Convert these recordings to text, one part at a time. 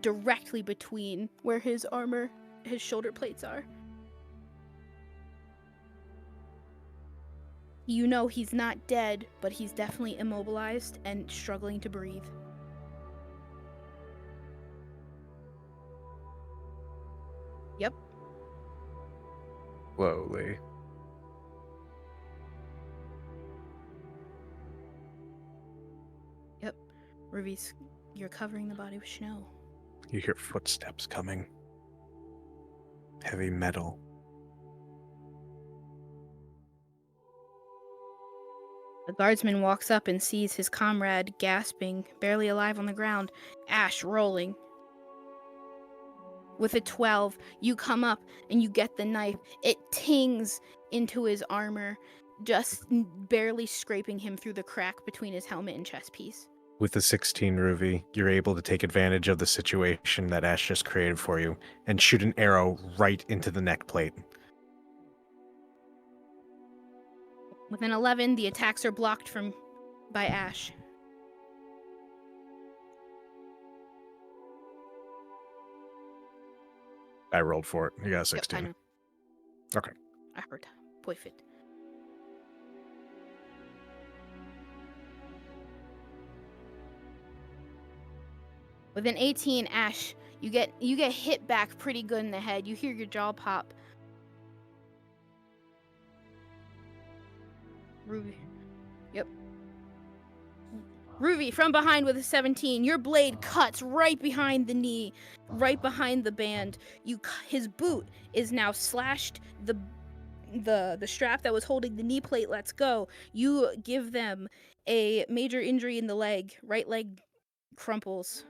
directly between where his armor, his shoulder plates are. You know he's not dead, but he's definitely immobilized and struggling to breathe. Yep. Slowly. Yep. Ruby's, you're covering the body with snow. You hear footsteps coming. Heavy metal. The guardsman walks up and sees his comrade gasping, barely alive on the ground, Ash rolling. With a 12, you come up and you get the knife. It tings into his armor, just barely scraping him through the crack between his helmet and chest piece. With the 16 Ruby, you're able to take advantage of the situation that Ash just created for you and shoot an arrow right into the neck plate. With an 11, the attacks are blocked by Ash. I rolled for it. You got a 16. Yep, I know. Okay. I heard. Perfect. With an 18, Ash, you get hit back pretty good in the head. You hear your jaw pop. Ruby. Yep. Ruby, from behind with a 17, your blade cuts right behind the knee, right behind the band. His boot is now slashed. The strap that was holding the knee plate lets go. You give them a major injury in the leg. Right leg crumples.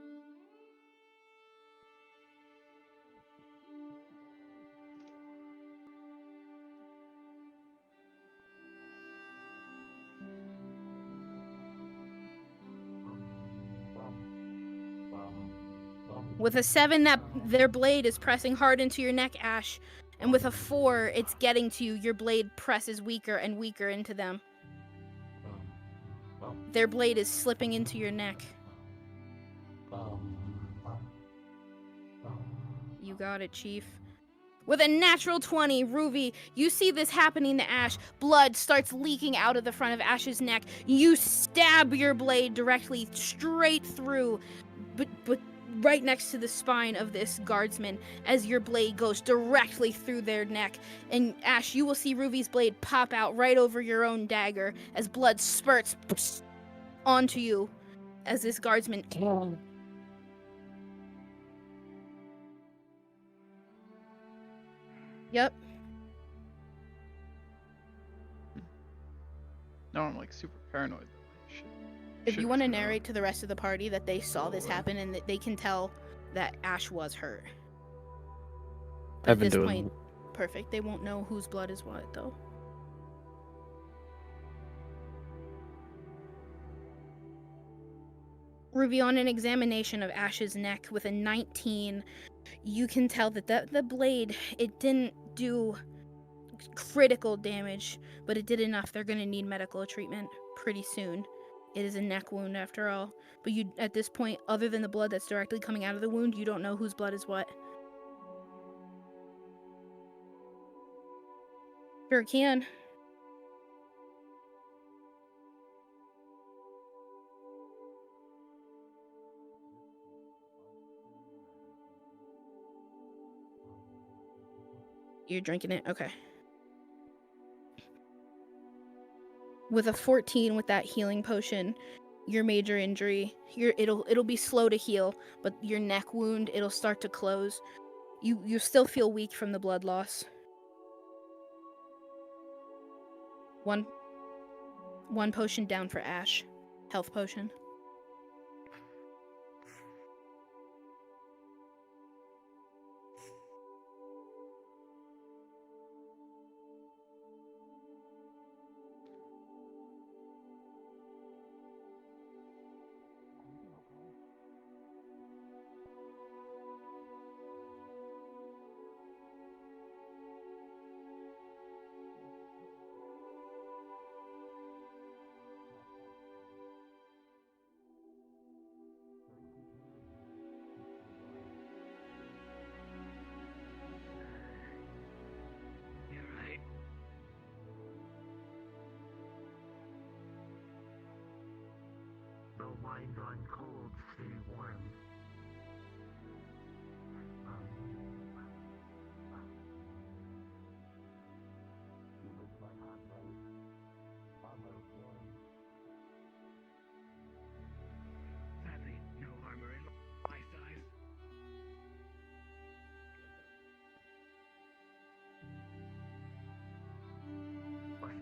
With a 7, their blade is pressing hard into your neck, Ash. And with a 4, it's getting to you. Your blade presses weaker and weaker into them. Their blade is slipping into your neck. You got it, Chief. With a natural 20, Ruby, you see this happening to Ash. Blood starts leaking out of the front of Ash's neck. You stab your blade directly straight through, but right next to the spine of this guardsman as your blade goes directly through their neck. And Ash, you will see Ruby's blade pop out right over your own dagger as blood spurts onto you as this guardsman... Yep. No, I'm like super paranoid. If you want to narrate to the rest of the party that they saw this happen and that they can tell that Ash was hurt. But at this point, perfect. They won't know whose blood is what, though. Ruby, on an examination of Ash's neck with a 19, you can tell that the blade, it didn't do critical damage, but it did enough. They're going to need medical treatment pretty soon. It is a neck wound after all. But you, at this point, other than the blood that's directly coming out of the wound, you don't know whose blood is what. Sure can. You're drinking it? Okay. With a 14 with that healing potion, your major injury, it'll be slow to heal, but your neck wound, it'll start to close. You still feel weak from the blood loss. One potion down for Ash. Health potion.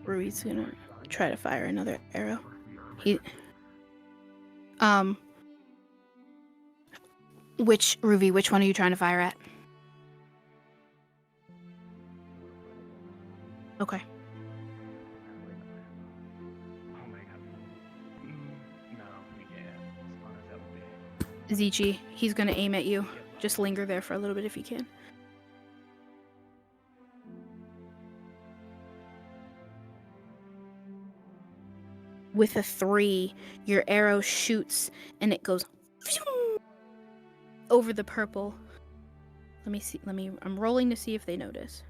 Rui's gonna try to fire another arrow. Which one are you trying to fire at? Okay. Oh my god. No, we can't. As fun as that would be. Zichi, he's gonna aim at you. Just linger there for a little bit if you can. With a 3, your arrow shoots and it goes over the purple. Let me see. I'm rolling to see if they notice.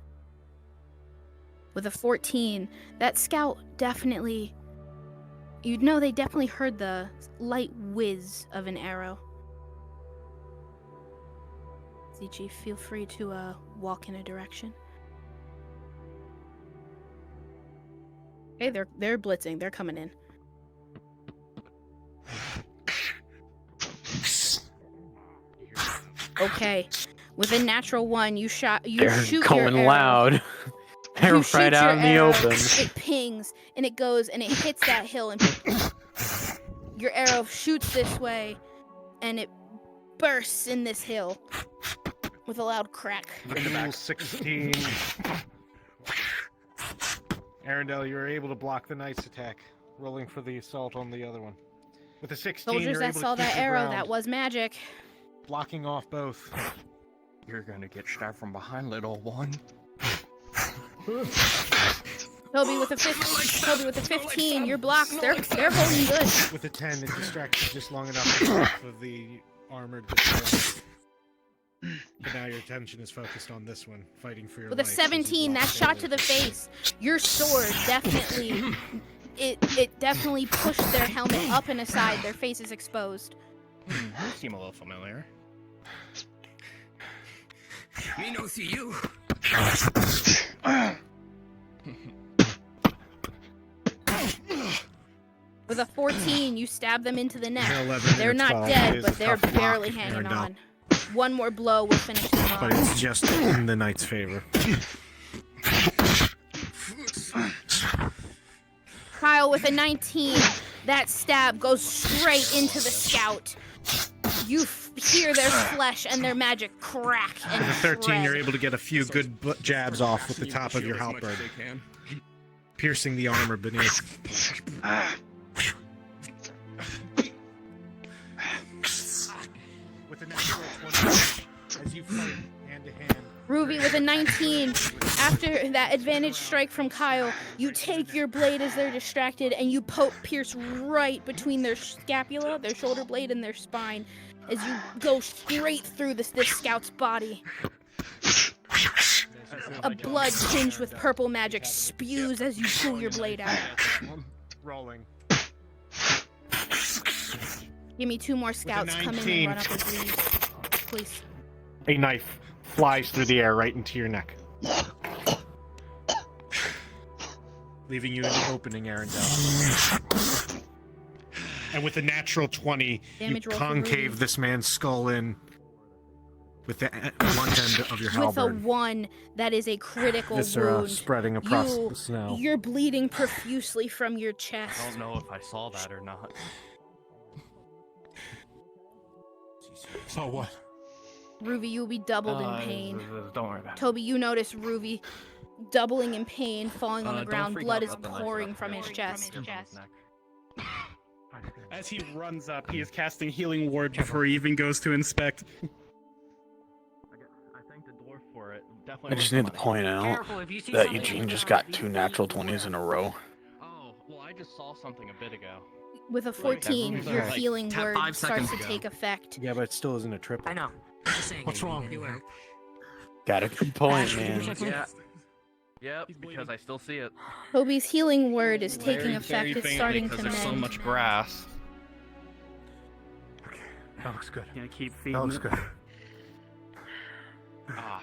With a 14, that scout definitely, you'd know they definitely heard the light whiz of an arrow. Zichi, feel free to walk in a direction. Hey, they're blitzing. They're coming in. Okay, with a natural 1, you shoot your going arrow. loud. They're You shoot right out your in the arrow, open. It pings and it goes and it hits that hill and your arrow shoots this way and it bursts in this hill with a loud crack. Rule 16. Arendelle, you're able to block the knight's attack, rolling for the assault on the other one. With a 16, Soldiers you're that able saw to keep that your arrow, ground, that was magic. blocking off both. You're gonna get stabbed from behind, little one. Toby with a 15, your blocks, they're holding good. With a 10, it distracts you just long enough to get off of the armored distress. But now your attention is focused on this one, fighting for your With a life. as you 17, block that shot the to the face, your sword definitely, it definitely pushed their helmet up and aside, their faces exposed. You seem a little familiar. Me no see you. With a 14, you stab them into the neck. An 11 They're and a not 12 dead, is but a they're tough block, barely hanging Arendelle. on. One more blow will finish them But off. it's just in the knight's favor. Kyle with a 19, that stab goes straight into the scout. You hear their flesh and their magic crack and With a 13, you're shred. able to get a few good jabs off with the top of your halberd, piercing the armor beneath. With a natural 20, as you fight hand to hand. Ruby with a 19. After that advantage strike from Kyle, you take your blade as they're distracted and you pierce right between their scapula, their shoulder blade, and their spine as you go straight through this scout's body. A blood tinged with purple magic spews as you pull your blade out. Rolling. Give me 2 more scouts. Come in 19. and run up and bleed. Please. A knife flies through the air right into your neck, leaving you in the opening, Arendelle. And with a natural 20, Damage you roll for concave Ruby. this man's skull in with the blunt end of your With a halberd. 1, that is a critical Viscera wound. spreading across You- the snow. You're bleeding profusely from your I chest. don't know if I saw that or not. So what? Ruby, you'll be doubled in pain. Don't worry about it. Toby, you notice Ruby doubling in pain, falling on the Don't ground. freak Blood out is about the knife pouring stuff. from his chest. As he runs up, he is casting Healing Ward before he even goes to inspect. I thank the dwarf for it. Definitely I just worth need to the money. point out Careful if you see that something Eugene you just cannot got see. 2 natural 20s in a row. Oh, well, I just saw something a bit ago. With a 14, Ruby's your like healing tap word 5 starts seconds to ago. take effect. Yeah, but it still isn't a triple. I know. Just saying. What's wrong? Beware. Got a good point, Ash, man. check Yeah. Yep, He's because bleeding. I still see it. Toby's healing word is taking Very, effect. very It's faintly starting to because there's so mend. much grass. That looks good. Gonna keep That feeding looks it. good. Ah,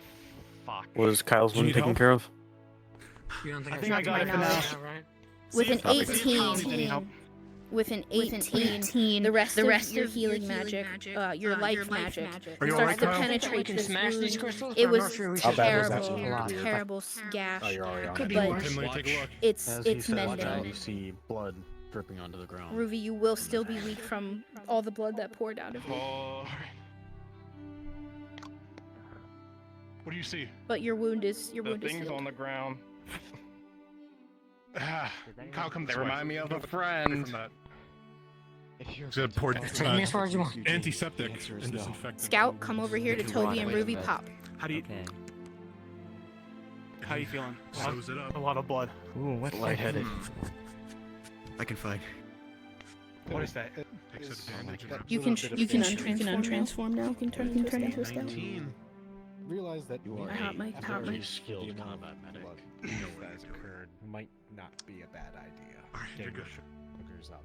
fuck. Was Kyle's Do you one need taken help? care of? You don't think I think I Not to got my it for now. knowledge. Yeah, right? With See an if- see if 18, Kyle's any help. With an 18, the rest of your healing magic, your life magic, Are you starts alright, to Kyle? penetrate Can this smash these wound. crystals? It I'm was not sure we How should- bad was terrible, that? terrible gash. Oh, you're already on Could it. be But worse. Finley, take a look. it's As he said, mending. you see blood dripping onto the ground. Ruby, you will still be weak from all the blood that poured out of you, Oh. What do you see? but your wound is The things healed. on the ground. Kyle, come They this way. remind me of a Away friend. from that. Said poured Take me as far as you want. antiseptic and disinfectant. Scout, come over here to Toby and Ruby. Pop. How do you? How you feeling? Sews it up. A lot of blood. Ooh, what's Lightheaded. I can fight. What is that? Takes advantage of You can untransform now. You can turn into a scout. 19. Realize that you are Hot mic, a hot very mic. skilled combat medic. that has occurred might not be a bad idea. Alright, you're Getting good. hookers up.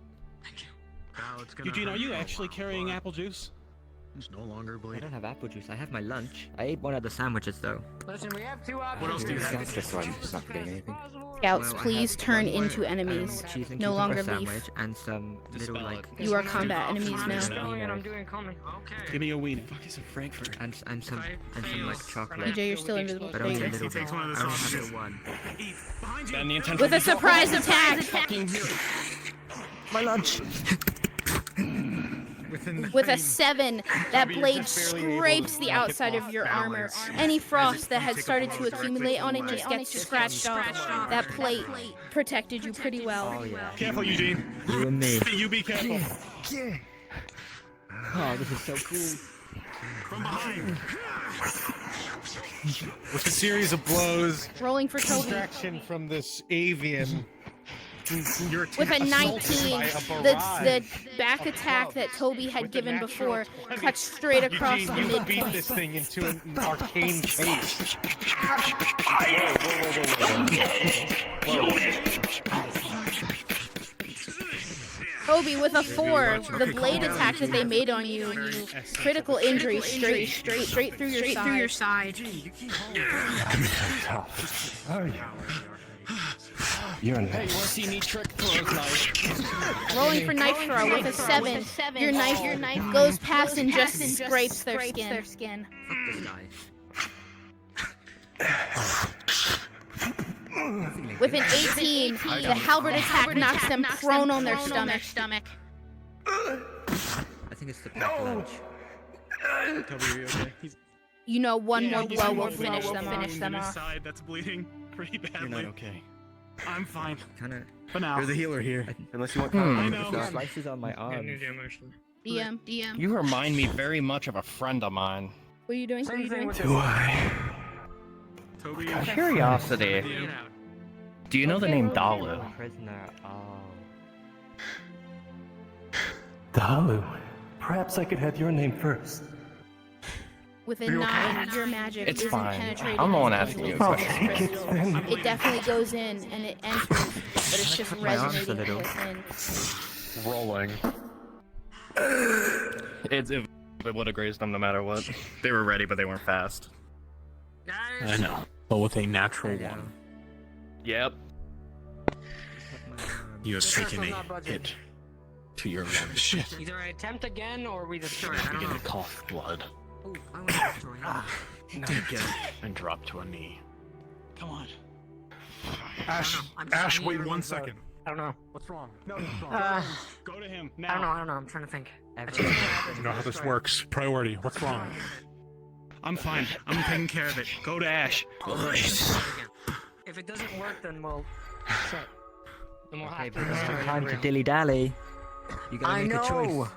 Eugene, are you actually carrying apple juice? It's no longer I bleeding. don't have apple juice. I have my lunch. I ate one of the sandwiches though. Listen, we have two options. What else do you here. have? Just so I'm not forgetting anything. Scouts, Well, I please have turn one more, into enemies. cheese and No cucumber longer sandwich leaf. and some little like You are combat enemies I'm now. spelling and I'm doing comment. Okay. Give me a wiener. Fuck is a Frankfurt? and some like chocolate. PJ, you're still invisible. But There only you a go. little bit. takes one of the I only sausages. have the one. Then the intention With a surprise attack! My lunch. With a 7, that blade scrapes the outside of your armor. Any frost that had started to accumulate on it just gets scratched off. That plate protected you pretty well. Oh yeah. Careful, Eugene. You and me. You be careful. Oh, this is so cool. From behind. With a series of blows, Rolling for Toby. distraction from this avian. You're With a assaulted 19, by a the barrage back of attack clubs that Toby had with a given natural before 20. cuts straight across the Eugene, you beat midpoint. this thing into an arcane chase. Toby with a 4, the blade attack that they made on you, critical injury straight through your side. You're in Hey, you want to see me trick throws knife? Rolling for knife throw with a 7. Your knife goes past and just scrapes their skin. Fuck this guy. With an 18, the halberd attack knocks them prone on their stomach. I think it's the pack lunch. Toby, are you okay? He's You know one more he's blow got will one finish blow them in off. his side that's bleeding pretty badly. You're not okay. I'm fine. Kinda. For now. You're the healer here. Unless you want I know. The slices on my arm. DM. You remind me very much of a friend of mine. What are you doing? Same thing with Do I? Toby, Curiosity. Do you know the name Dalu? Prisoner. Oh. Dalu. Perhaps I could have your name first. With a 9, your magic It's isn't fine. penetrating. I'm the one into asking you a this question. crystal. Then. It definitely goes in and it enters, but it's just my arms a resonating from little. within. Rolling. It would have grazed them no matter what. They were ready, but they weren't fast. I know. But with a natural Yeah. one, Yep. you have This taken crystal's a not budging. hit to your lungs. Shit. Either I attempt again or we destroy it. I don't Begin know. to cough blood Ooh, I want to destroy him. and drop to a knee. come on. Ash, Ash, wait 1 second. I don't know. What's wrong? Go to him I don't know. now. I don't know. I'm trying to think. You know how this works. Priority. What's wrong? I'm fine. I'm taking care of it. Go to Ash. If it doesn't work, then we'll. Then we'll Okay, have but to there's destroy no it time to anyway. dilly dally. You gotta I make a choice. know.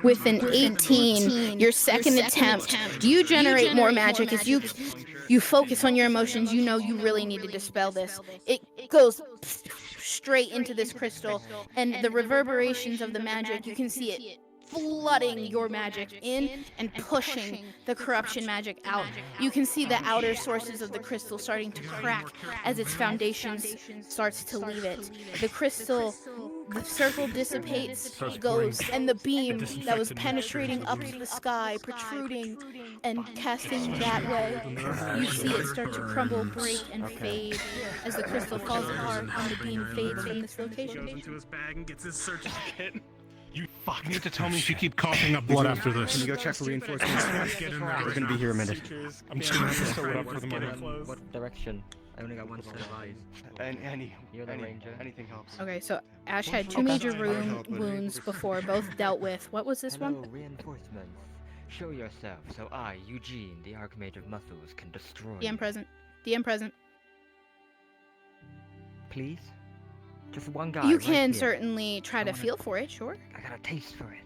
With an 18, your second attempt, you generate more magic as you focus on your emotions. You know you really need to dispel this. It goes straight into this crystal, and the reverberations of the magic, you can see it flooding your magic in and pushing the corruption magic out. You can see the outer sources of the crystal starting to crack as its foundation starts to leave it. The crystal The circle dissipates, goes, and the beam that was penetrating up to the sky, protruding and casting that way. You see it start to crumble, break, and fade as the crystal falls apart and the beam fades from this Goes location. into his bag and gets his search kit. You fuck need to tell me if you keep coughing up blood after Can this. you go check for reinforcements? We're gonna be here a minute. I'm just gonna have to sew it up for the moment. What direction? I only got one set of eyes. You're the ranger. Anything helps. Okay, so Ash had two major wounds before, both dealt with. What was this Hello, one? reinforcements. Show yourself so I, Eugene, the Archmage of Muscles, can destroy DM you. present. DM present. Please? Just one guy. You right can here. certainly try to wanna- feel for it, sure. I got a taste for it.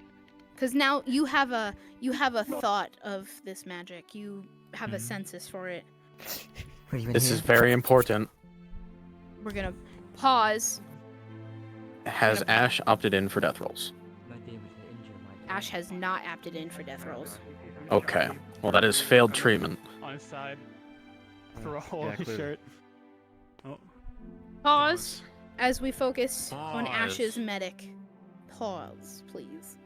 Because now you have a thought of this magic. You have a census for it. What, even This here? is very important. We're gonna pause. Has Ash opted in for death rolls? Might be able to injure my Ash has not opted in for death rolls. Okay. Well, that is failed treatment. On his side. Through a hole in his clearly. shirt. Oh. Pause as we focus on Pause. Ash's medic. Pause, please.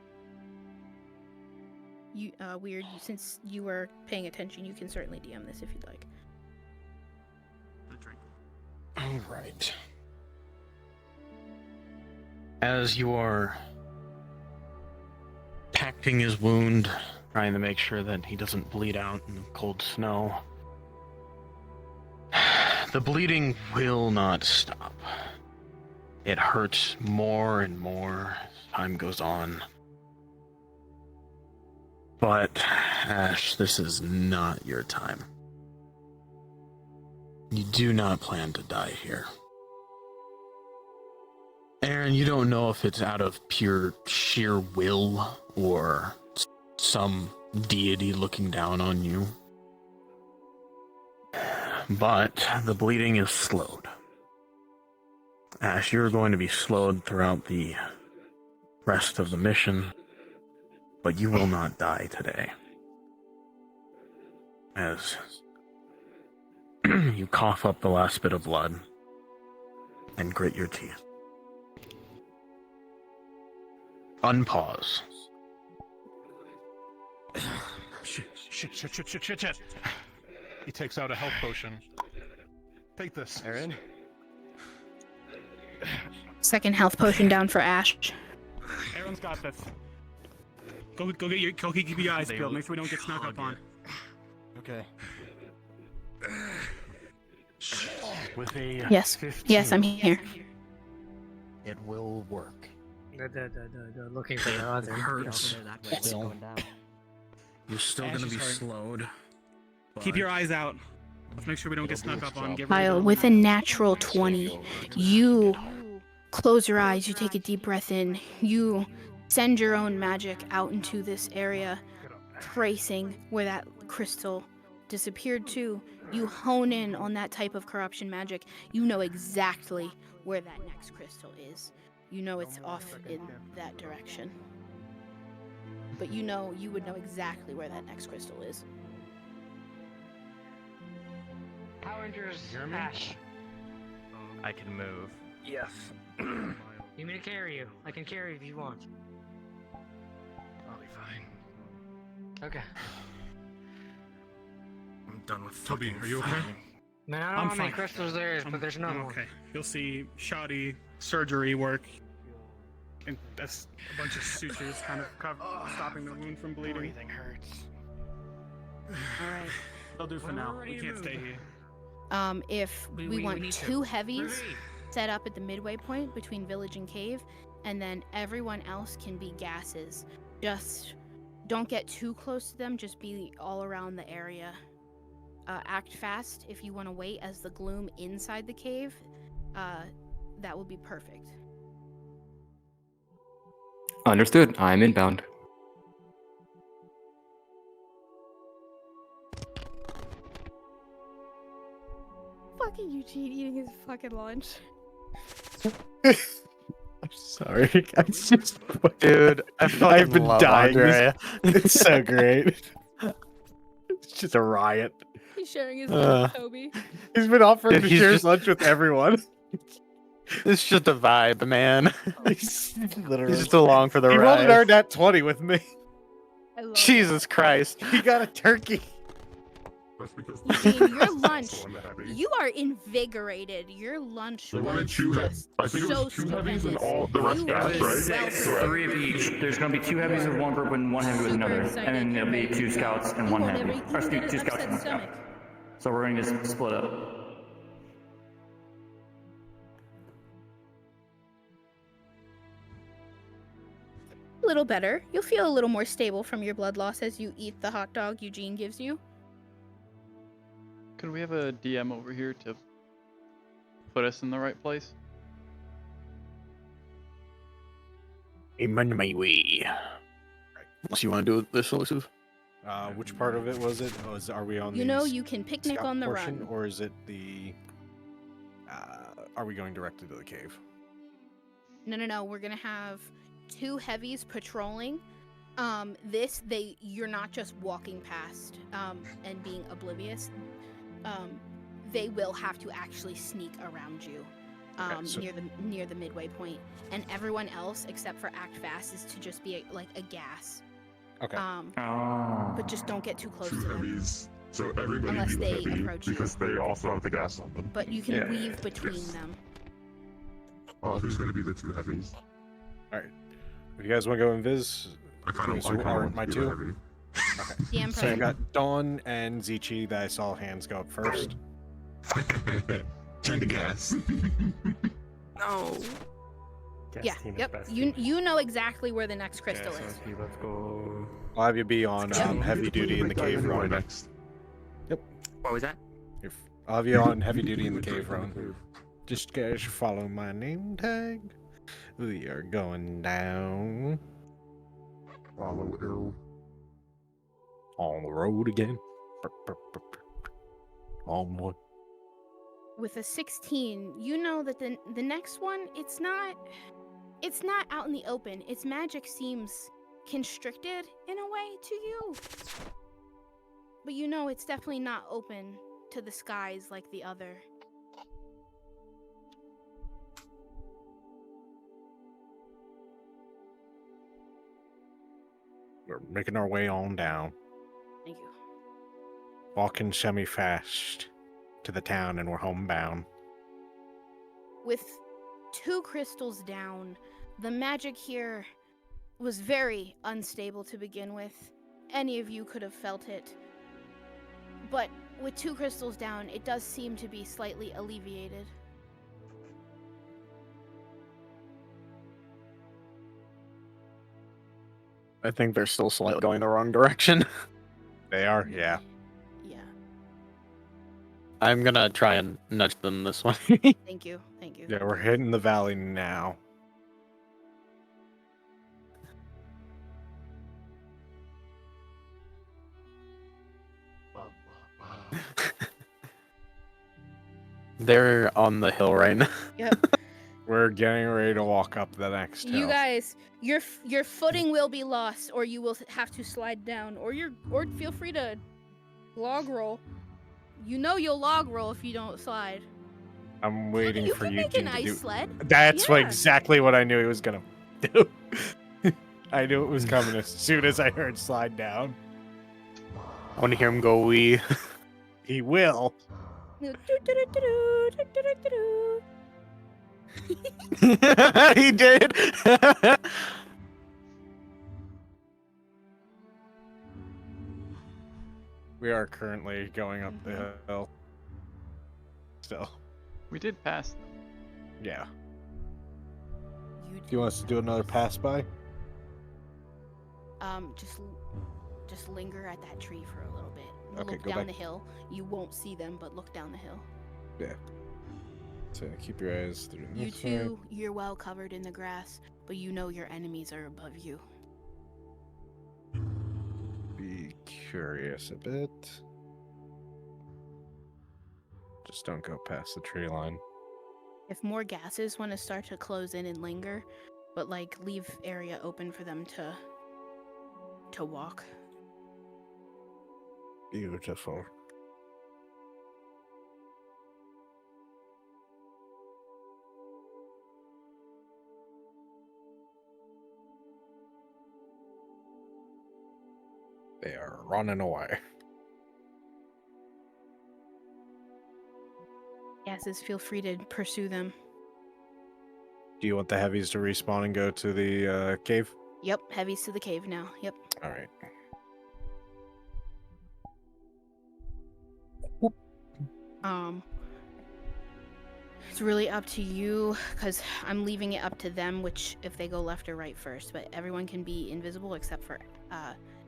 You Weird, since you were paying attention, you can certainly DM this if you'd like. All right. As you are packing his wound, trying to make sure that he doesn't bleed out in the cold snow, the bleeding will not stop. It hurts more and more as time goes on. But, Ash, this is not your time. You do not plan to die here. Aaron, you don't know if it's out of pure sheer will or some deity looking down on you. But the bleeding is slowed. Ash, you're going to be slowed throughout the rest of the mission, but you will not die today. As you cough up the last bit of blood and grit your teeth. Unpause. Shit. He takes out a health potion. Take this. Aaron? Second health potion down for Ash. Aaron's got this. Go keep your eyes peeled. Make sure we don't get snuck up on. Okay. With a Yes. 15, Yes, I'm here. it will work. The looking for the other. Hurts. That way, Still. going down. You're still Ash going to is be hard. slowed. Keep your eyes out. Let's make sure we don't get snuck up on. Get rid Kyle, of with a natural 20, you close your eyes, you take a deep breath in, you send your own magic out into this area, tracing where that crystal disappeared to. You hone in on that type of corruption magic. You know exactly where that next crystal is. You know it's off in that direction. But you would know exactly where that next crystal is. Power Rangers, Hear me? Ash. I can move. Yes. You mean to carry you? I can carry if you want. I'll be fine. Okay. I'm done with Toby, fucking are you okay? fighting. Man, I don't I'm know how many fine. crystals there is, but there's no I'm more. okay. You'll see shoddy surgery work. And that's a bunch of sutures kind of stopping the wound from bleeding. Everything hurts. Alright. They'll do for When now. we're ready We to can't stay move. here. If we want need two to. heavies Hurry. set up at the midway point between village and cave, and then everyone else can be gases. Just don't get too close to them, just be all around the area. Act fast if you want to wait as the gloom inside the cave. That would be perfect. Understood. I'm inbound. Fucking Eugene eating his fucking lunch. I'm sorry. I just, Dude, I've been dying. It's so great. It's just a riot. He's sharing his lunch with Toby. He's been offering Dude, to he's share just- lunch with everyone. It's just a vibe, man. He's literally. He's just along for the He rolled an ride. nat 20 with me. I love Jesus Christ. He got a turkey. That's because Eugene, your lunch, So I'm happy. you are invigorated. Your lunch There were was two just I think it so was two heavies and stupendous. all the rest You gas, were right? well So Three of each. There's going to be 2 heavies with one group and 1 heavy with Super another. excited. And then there'll be Ready 2 to go. scouts and You 1 won't heavy. ever Or even get 2 an scouts upset and 1 scout. stomach. So we're going to just split up. A little better. You'll feel a little more stable from your blood loss as you eat the hot dog Eugene gives you. Could we have a DM over here to put us in the right place? I'm on my way. Unless you want to do this, Elusive. Which part of it was it? Are we on You the know you can picnic scout on the portion, run. or is it the? Are we going directly to the cave? No. We're gonna have 2 heavies patrolling. You're not just walking past and being oblivious. They will have to actually sneak around you near the midway point, and everyone else except for Act Fast is to just be like a gas. Okay. But just don't get too close Two to them. heavies. So everybody Unless be they heavy approach you. because they also have the gas on them. But you can weave between them. Who's gonna be the 2 heavies? All right. If you guys want to go invis, I kind those of who want aren't my to be 2. the heavy. Okay. DM So I present. got Dawn and Zichi that I saw hands go up first. Turn the gas. No. Gas Yeah. team is Yep. best You team. you know exactly where the next crystal Okay, is. so let's go. I'll have you be on heavy duty in the cave run. next. What was that? I'll have you on heavy duty in the cave run. Just guys follow my name tag. We are going down Follow ill. on the road again. Onward. With a 16, you know that the next one, it's not out in the open. Its magic seems constricted in a way to you. But you know it's definitely not open to the skies like the other. We're making our way on down. Thank you. Walking semi-fast to the town, and we're homebound. With 2 crystals down, the magic here was very unstable to begin with. Any of you could have felt it. But with 2 crystals down, it does seem to be slightly alleviated. I think they're still slightly going the wrong direction. They are, yeah. Yeah. I'm gonna try and nudge them this way. Thank you. Thank you. Yeah, we're hitting the valley now. They're on the hill right now. Yep. We're getting ready to walk up the next hill. You guys, your footing will be lost, or you will have to slide down, or feel free to log roll. You know you'll log roll if you don't slide. I'm waiting You for can make Eugene an to ice do. sled. That's Yeah. exactly what I knew he was gonna do. I knew it was coming as soon as I heard slide down. I want to hear him go wee. He will. He did. We are currently going up the hill. Still. We did pass them. Yeah. Do you want us to do another pass by? Just linger at that tree for a little bit. Okay, Look go down back. the hill. You won't see them, but look down the hill. Yeah. So keep your eyes through You this way. two, you're well covered in the grass, but you know your enemies are above you. Be curious a bit. Just don't go past the tree line. If more gases want to start to close in and linger, but like leave area open for them to walk. Beautiful. running away. Gases, feel free to pursue them. Do you want the heavies to respawn and go to the cave? Yep, heavies to the cave now. Yep. All right. It's really up to you, because I'm leaving it up to them, which if they go left or right first, but everyone can be invisible except for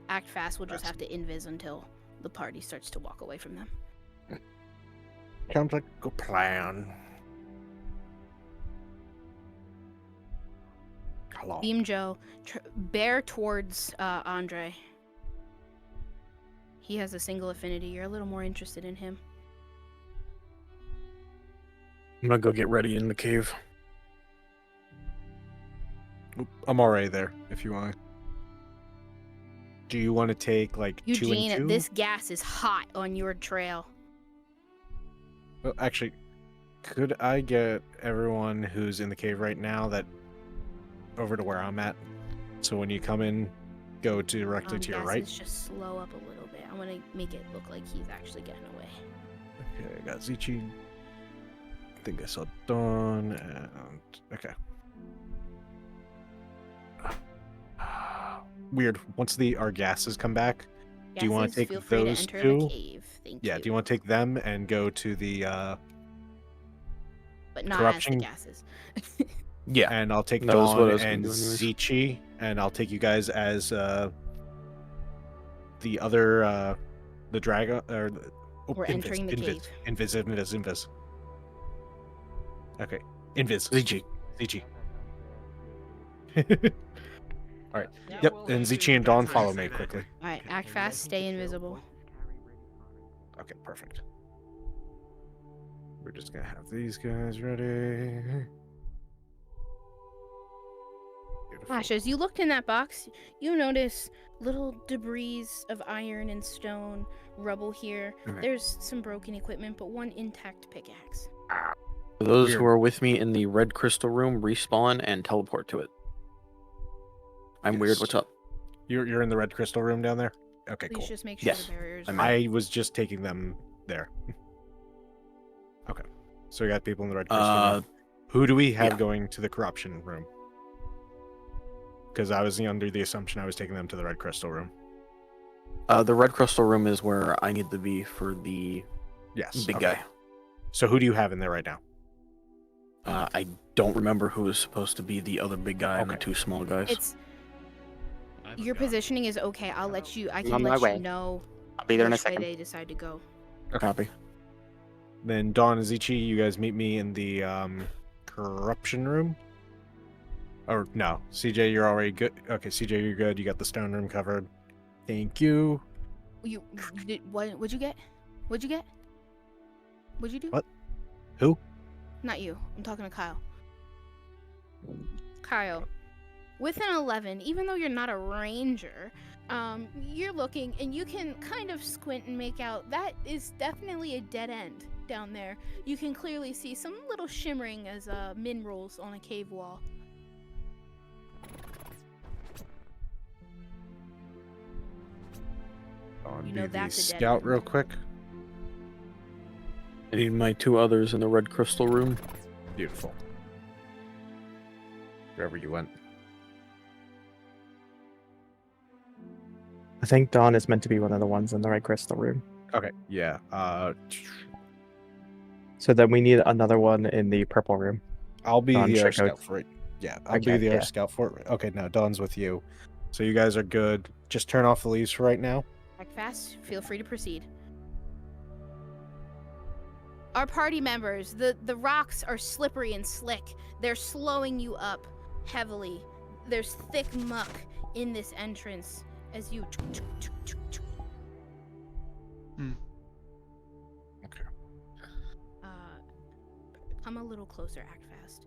Act Fast will just have to invis until the party starts to walk away from them. Sounds like a good plan. Hello. Beam Joe, bear towards Andre. He has a single affinity. You're a little more interested in him. I'm gonna go get ready in the cave. I'm already there if you want. Do you want to take like Eugene, 2 and 2? this gas is hot on your trail. Well, actually, could I get everyone who's in the cave right now that over to where I'm at? So when you come in, go directly to your right. Gases, just slow up a little bit. I want to make it look like he's actually getting away. Okay, I got Zichi. I think I saw Dawn and okay. Weird. Once our gases come back, do you want to take feel free those to enter two? the cave. Thank you. Do you want to take them and go to the But not corruption? as the gases. Yeah. And I'll take That was what I Dawn was gonna and do anyways. Zichi, and I'll take you guys as the other the dragon or We're entering the cave. Invis. Okay. Invis. Zichi. All right. Yep. And Zichi and Dawn follow me quickly. All right, act fast, stay invisible. Okay, perfect. We're just gonna have these guys ready. Beautiful. Ash, as you looked in that box, you notice little debris of iron and stone, rubble here. Okay. There's some broken equipment, but one intact pickaxe. For those Weird. who are with me in the red crystal room, respawn and teleport to it. I'm weird. Yes. What's up? You're in the red crystal room down there? Okay, Please cool. just make sure Yes, the barriers I'm are... I was just taking them there. Okay. So we got people in the red crystal room. Who do we have going to the corruption room? Because I was under the assumption I was taking them to the red crystal room. The red crystal room is where I need to be for the big okay. guy. So who do you have in there right now? I don't remember who is supposed to be the other big guy and the Okay. two small guys. It's... Your positioning is okay. I'll let you... I I'm can on my let way. you know I'll be there in a which way second. they decide to go. Copy. Then Dawn and Zichi, you guys meet me in the corruption room. Or no, CJ, you're already good. Okay, CJ, you're good. You got the stone room covered. Thank you. You did... What'd you get? What'd you get? What'd you do? What? Who? Not you. I'm talking to Kyle. Kyle, with an 11, even though you're not a ranger, you're looking and you can kind of squint and make out that is definitely a dead end down there. You can clearly see some little shimmering as minerals on a cave wall. I'll You know do that's the a dead scout end. real quick. I need my two others in the red crystal room. Beautiful. Wherever you went. I think Dawn is meant to be one of the ones in the red crystal room. Okay, yeah. So then we need another one in the purple room. I'll be Dawn the air should go- scout for it. Yeah, I'll be Okay, the air yeah. scout for it. Okay, no, Dawn's with you. So you guys are good. Just turn off the leaves for right now. Act fast. Feel free to proceed. Our party members, the rocks are slippery and slick. They're slowing you up heavily. There's thick muck in this entrance as you... Okay. Come a little closer, act fast.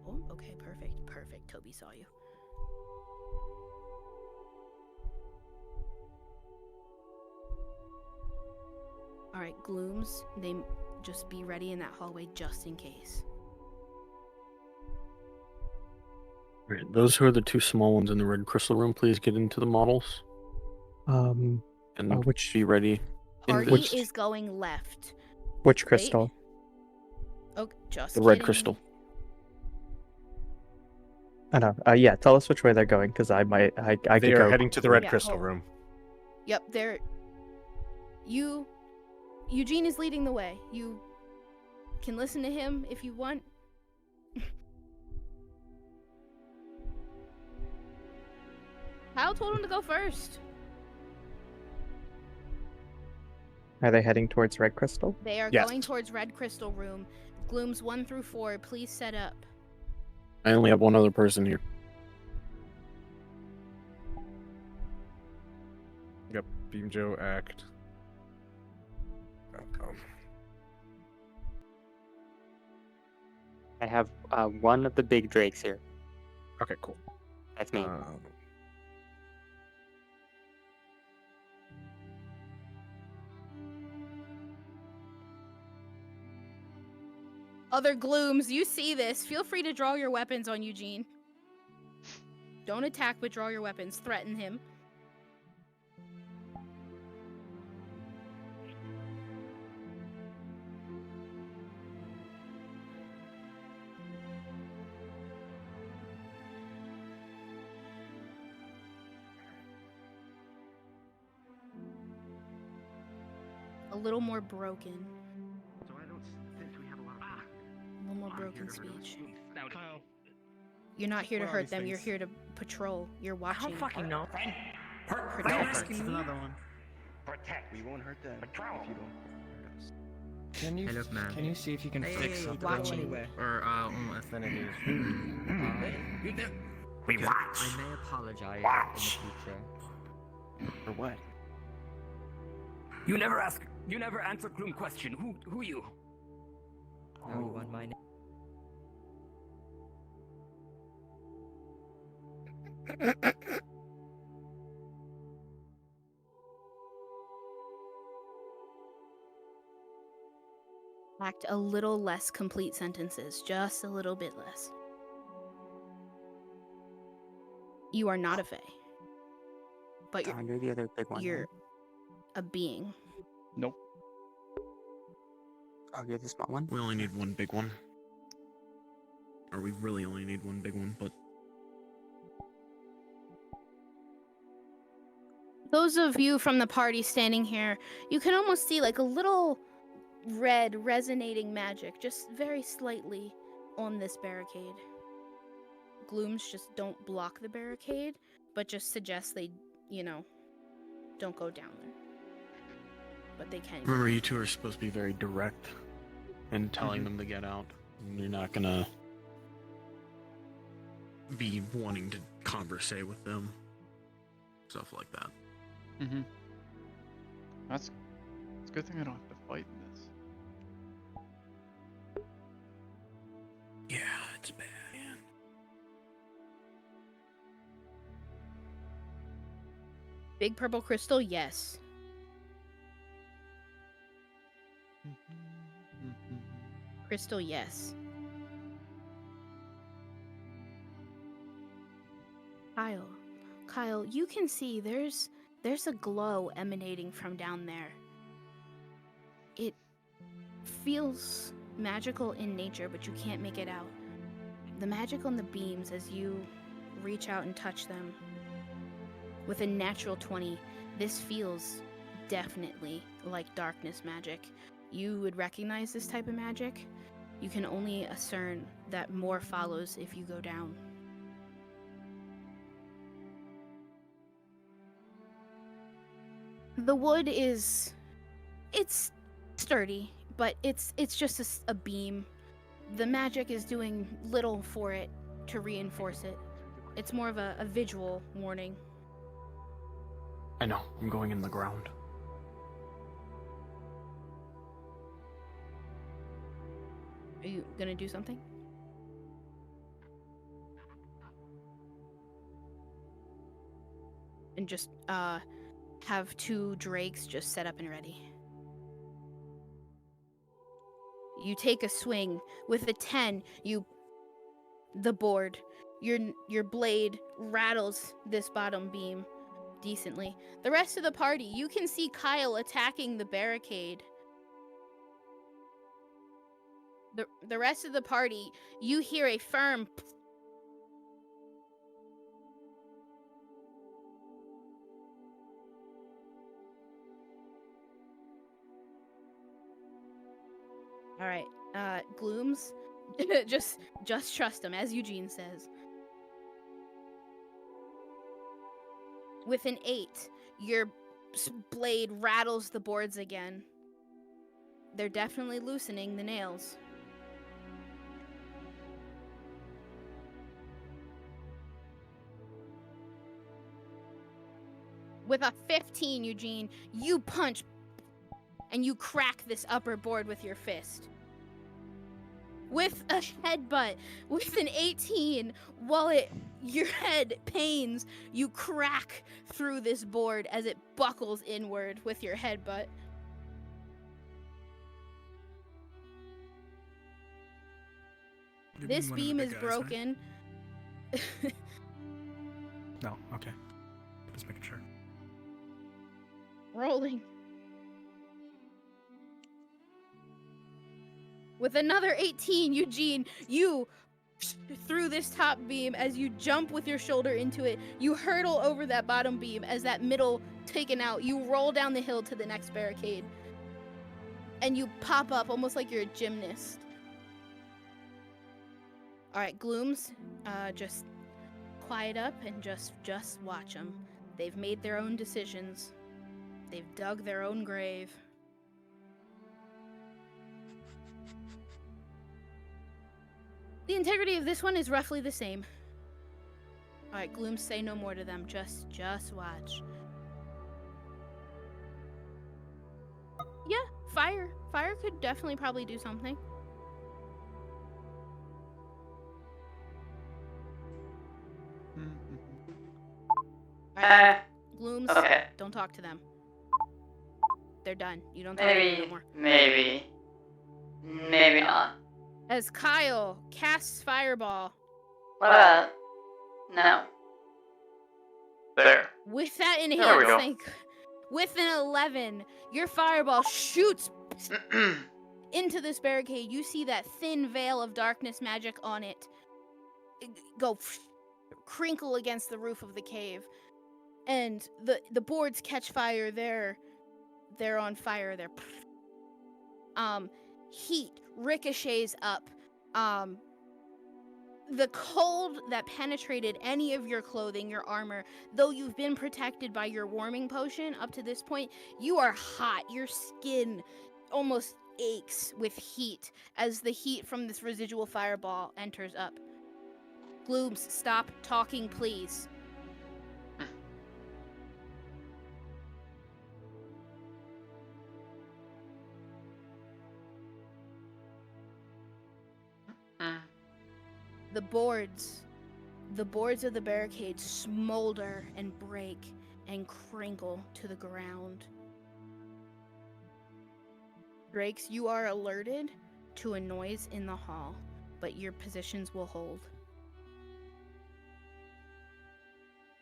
Oh, okay, perfect, perfect. Toby saw you. All right, glooms, they just be ready in that hallway just in case. Right, those who are the two small ones in the red crystal room, please get into the models and which be ready. Party is going left. Which Wait. crystal? Oh, just The red kidding. crystal. I know. Yeah, tell us which way they're going, because I might. I They could are go. heading to the red Yeah, crystal hold on. room. Yep, they're. Eugene is leading the way. You can listen to him if you want. Kyle told him to go first. Are they heading towards red crystal? They are Yes. going towards red crystal room. Glooms 1 through 4, please set up. I only have one other person here. Yep, Beam Joe act. I have one of the big drakes here. Okay, cool. That's me. Other Glooms, you see this. Feel free to draw your weapons on Eugene. Don't attack, but draw your weapons. Threaten him. A little more broken. So I don't think we have a lot of. A little more broken speech. Now, Kyle. You're not here to What are hurt these them. You're things? here to patrol. You're watching. I don't fucking know. Protect. Another one. Protect. We won't hurt them. Patrol. If you don't. Can you Hey, look, man. can you see if you can Hey, fix something? watching. Or affinities? We watch. I may apologize in the future. For what? You never answer Gloom question. Who you? Now you want my name? Act a little less complete sentences. Just a little bit less. You are not a fae. But You're the other big one. you're right? a being. Nope. Oh, you're the small one? We only need one big one. Or we really only need one big one, but Those of you from the party standing here, you can almost see like a little red resonating magic, just very slightly on this barricade. Glooms just don't block the barricade, but just suggest they, don't go down there. But they can. remember you two are supposed to be very direct in telling them to get out. And you're not gonna be wanting to conversate with them. Stuff like that. Mm-hmm. It's a good thing I don't have to fight in this. Yeah, it's bad. Big purple crystal, yes. Crystal, yes. Kyle, you can see there's a glow emanating from down there. It feels magical in nature, but you can't make it out. The magic on the beams as you reach out and touch them. With a natural 20, this feels definitely like darkness magic. You would recognize this type of magic. You can only discern that more follows if you go down. The wood it's sturdy, but it's just a beam. The magic is doing little for it to reinforce it. It's more of a visual warning. I know, I'm going in the ground. Are you gonna do something? And just have 2 drakes just set up and ready. You take a swing with a 10. The board. Your blade rattles this bottom beam decently. The rest of the party, you can see Kyle attacking the barricade. The rest of the party, you hear a firm All right, Glooms, just trust him, as Eugene says. With an 8, your blade rattles the boards again. They're definitely loosening the nails. With a 15, Eugene, you punch and you crack this upper board with your fist. With a headbutt, with an 18, while your head pains, you crack through this board as it buckles inward with your headbutt. This beam is broken. No, okay. Just making sure. Rolling. With another 18, Eugene, you through this top beam as you jump with your shoulder into it. You hurtle over that bottom beam as that middle taken out. You roll down the hill to the next barricade. And you pop up almost like you're a gymnast. All right, Glooms, just quiet up and just watch them. They've made their own decisions. They've dug their own grave. The integrity of this one is roughly the same. All right, Glooms, say no more to them. Just watch. Yeah, fire. Fire could definitely probably do something. Glooms, okay. Don't talk to them. They're done. You don't talk to them no more. Maybe not. As Kyle casts Fireball. What about? No. There. With that in There we hand, go. with an 11, your Fireball shoots into this barricade. You see that thin veil of darkness magic on it go crinkle against the roof of the cave. And the boards catch fire. They're on fire. They're heat ricochets up. The cold that penetrated any of your clothing, your armor, though you've been protected by your warming potion up to this point, you are hot. Your skin almost aches with heat as the heat from this residual fireball enters up. Glooms, stop talking, please. The boards of the barricade smolder and break and crinkle to the ground. Drakes, you are alerted to a noise in the hall, but your positions will hold.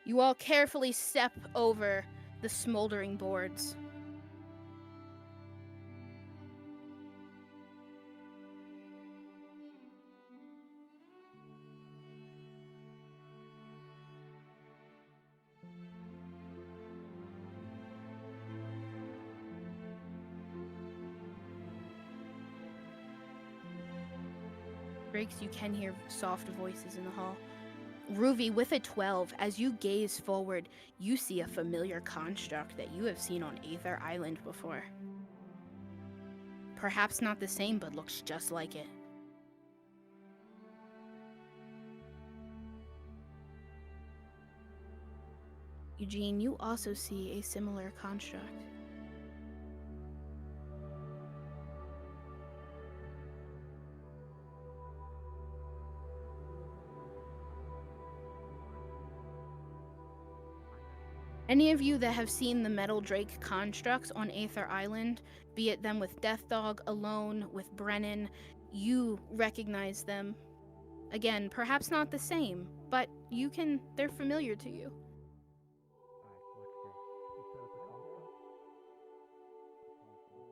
You all carefully step over the smoldering boards. Drakes, you can hear soft voices in the hall. Ruvi, with a 12, as you gaze forward, you see a familiar construct that you have seen on Aether Island before. Perhaps not the same, but looks just like it. Eugene, you also see a similar construct. Any of you that have seen the Metal Drake constructs on Aether Island, be it them with Death Dog, alone, with Brennan, you recognize them Again, perhaps not the same, but they're familiar to you.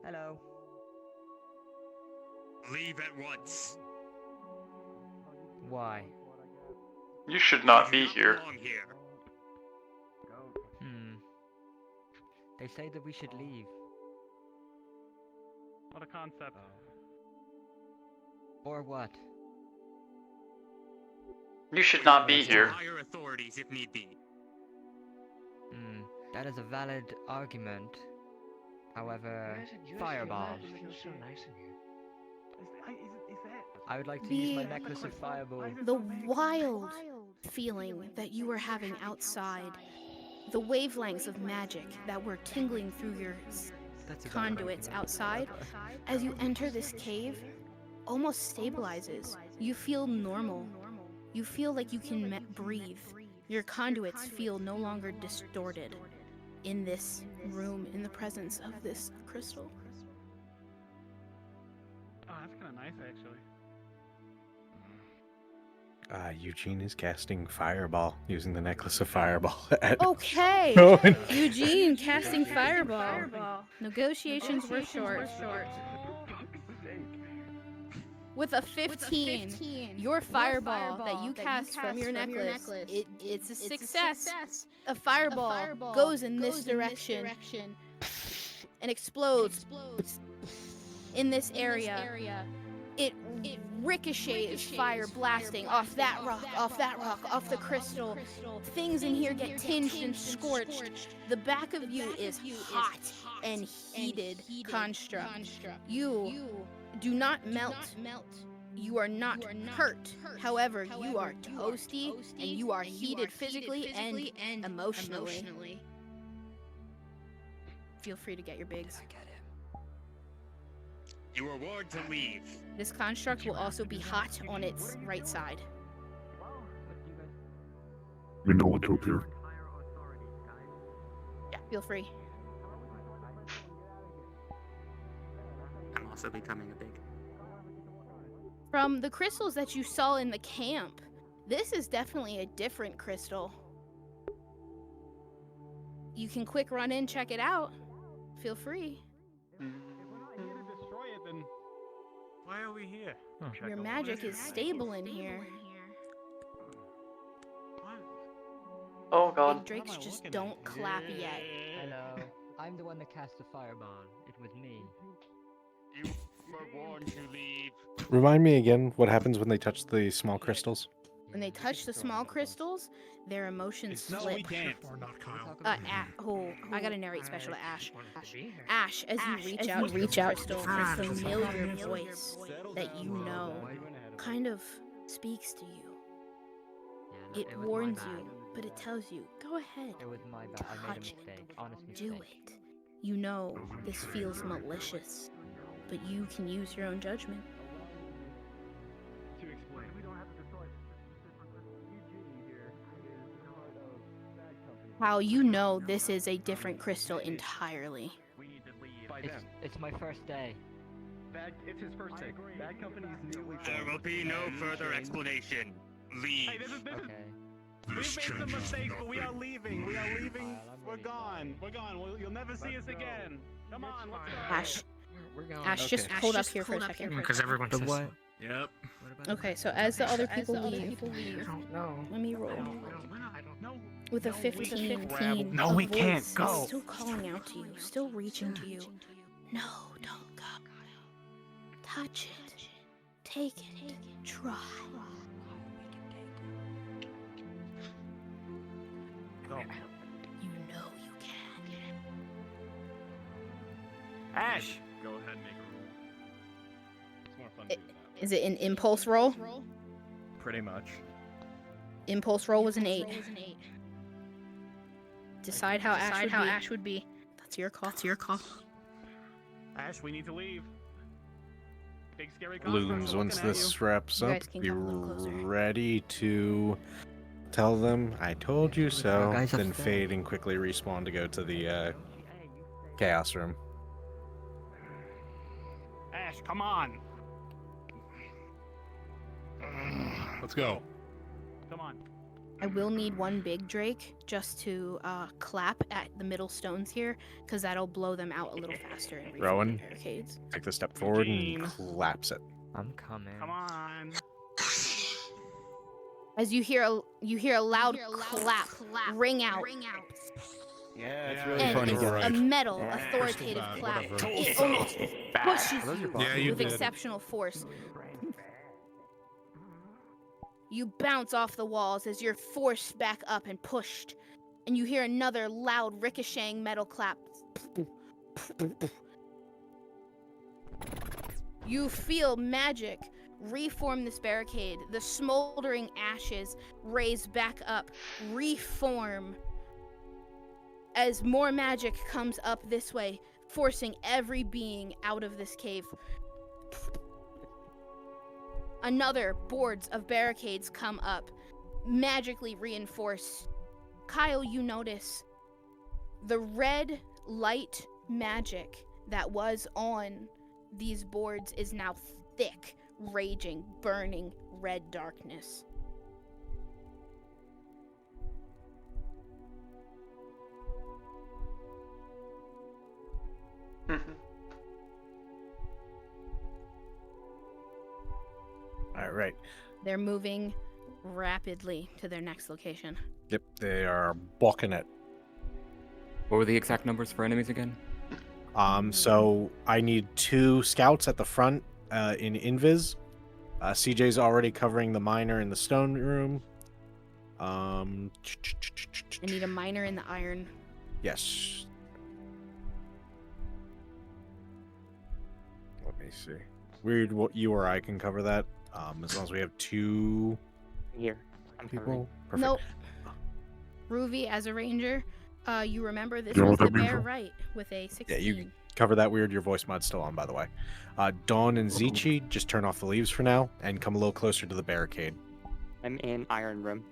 Hello. Leave at once. Why? You should not be You do here. belong here. They say that we should leave. What a concept. Or what? You should not be Let's here. hire authorities if need be. That is a valid argument. However, fireball. So nice in here. Is that? I would like to use my necklace of fireball. The wild feeling that you were having outside, the wavelengths of magic that were tingling through your conduits outside, as you enter this cave, almost stabilizes. You feel normal. You feel like you can breathe. Your conduits feel no longer distorted in this room, in the presence of this crystal. Oh, that's kind of nice, actually. Eugene is casting Fireball using the necklace of Fireball. Okay, Owen. Eugene casting Fireball. Negotiations were short. With a 15, your fireball that you cast from your necklace, it's a success. A fireball goes in this direction and explodes in this area. It ricochets fire blasting off that rock, off the crystal. Things in here get tinged and scorched. The back of you is hot and heated construct. You do not melt. You are not hurt. However, you are toasty and you are heated physically and emotionally. Feel free to get your bigs. You are warned to leave. This construct will also be hot on its right side. We know what to appear. Yeah, feel free. I'm also becoming a big. From the crystals that you saw in the camp, this is definitely a different crystal. You can quick run in, check it out. Feel free. If we're not here to destroy it, then why are we here? Your magic is stable in here. Oh god. Big drakes just don't clap yet. Hello. I'm the one that cast the fireball. It was me. You were warned to leave. Remind me again what happens when they touch the small crystals. When they touch the small crystals, their emotions No, flip. we can't. Or not, Kyle. I gotta narrate special to Ash. Ash, as you reach out, a familiar voice that you know kind of speaks to you. It warns you, but it tells you, go ahead, It was my bad. I made a touch mistake. it, Honest do mistake. it. You know this feels malicious, but you can use your own judgment. To explain, we don't have to destroy Eugene here is part of bad company. How you know this is a different crystal entirely. We need to leave. It's my first day. It's his first day. Bad company's newly There will be no further explanation. Leave. Hey, this is Okay. We've made some mistakes, but we are leaving. We are leaving. We're gone. We're gone. You'll never see us again. Come on, let's go. Ash, We're going. Ash, just hold up here for a second. Because everyone says what? Yep. Okay, so as the other people leave, I don't know. let me roll. I don't know. With a 15, No, a we can't voice go. is still calling out to you, still reaching to you. No, don't go. Touch it. Take it. Try. Go. You know you can. Ash! Go ahead and make a roll. It's more fun It- doing that. Is it an impulse roll? Pretty much. Impulse roll was an 8. Decide how Ash would be. That's your call. Ash, we need to leave. Big scary Looms, once this wraps You up, guys can be come a little closer. ready to tell them I told you so, guys then upstairs. fade and quickly respawn to go to the chaos room. Ash, come on. Let's go. Come on. I will need one big Drake just to clap at the middle stones here, because that'll blow them out a little faster and reform Rowan, the barricades. take the step forward Eugene. and collapse it. I'm coming. Come on. As you hear a loud clap ring out. Yeah, it's Yeah, really And funny, it's guys. a metal, Yeah. authoritative Crystal clap. bat, whatever. It almost pushes Those are you boxes. Yeah, you with did. exceptional force. You bounce off the walls as you're forced back up and pushed, and you hear another loud ricocheting metal clap. You feel magic reform this barricade. The smoldering ashes raise back up, reform as more magic comes up this way, forcing every being out of this cave. Another boards of barricades come up, magically reinforced. Kyle, you notice the red light magic that was on these boards is now thick, raging, burning red darkness. All right. They're moving rapidly to their next location. Yep, they are blocking it. What were the exact numbers for enemies again? So I need 2 scouts at the front in invis. CJ's already covering the miner in the stone room. I need a miner in the iron. Yes. Let me see. Weird, what you or I can cover that. As long as we have 2 Here. I'm people. Perfect. Nope. Ruby, as a ranger, you remember this You know was what the that means, bear huh? right with a 16. Yeah, you cover that weird. Your voice mod's still on, by the way. Dawn and Zichi, just turn off the leaves for now and come a little closer to the barricade. I'm in Iron Room.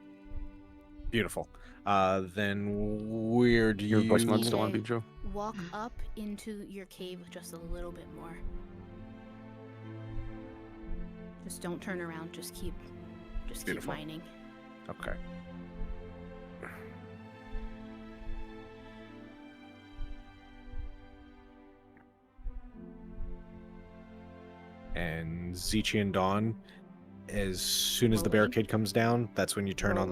Beautiful. Then weird. Your voice mod's you- still on, Bijo? Walk up into your cave just a little bit more. Just don't turn around. Just keep Beautiful. mining. Okay. And Zichi and Dawn, as soon as the Rolling. barricade comes down, that's when you turn on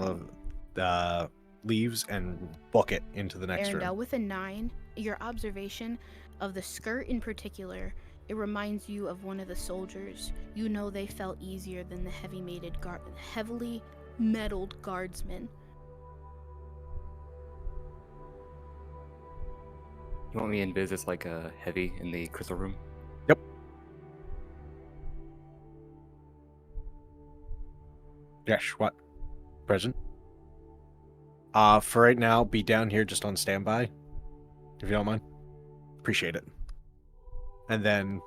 the leaves and book it into the next Arendelle, room. with a 9, your observation of the skirt in particular, it reminds you of one of the soldiers. You know they felt easier than the heavily metalled guardsmen. You want me in biz as like a heavy in the crystal room? Yep. Yes, what? Present? For right now, be down here just on standby, if you don't mind. Appreciate it. And then,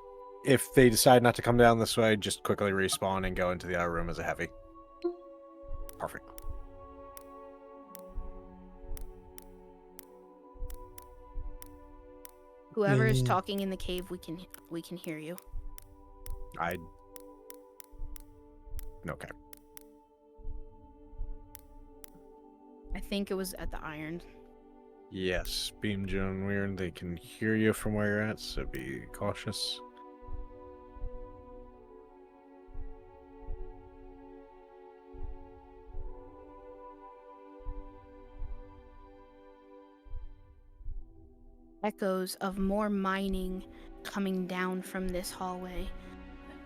if they decide not to come down this way, just quickly respawn and go into the other room as a heavy. Perfect. Whoever is talking in the cave, we can hear you. Okay. I think it was at the iron. Yes, Beam Joan Weird, they can hear you from where you're at, so be cautious. Echoes of more mining coming down from this hallway.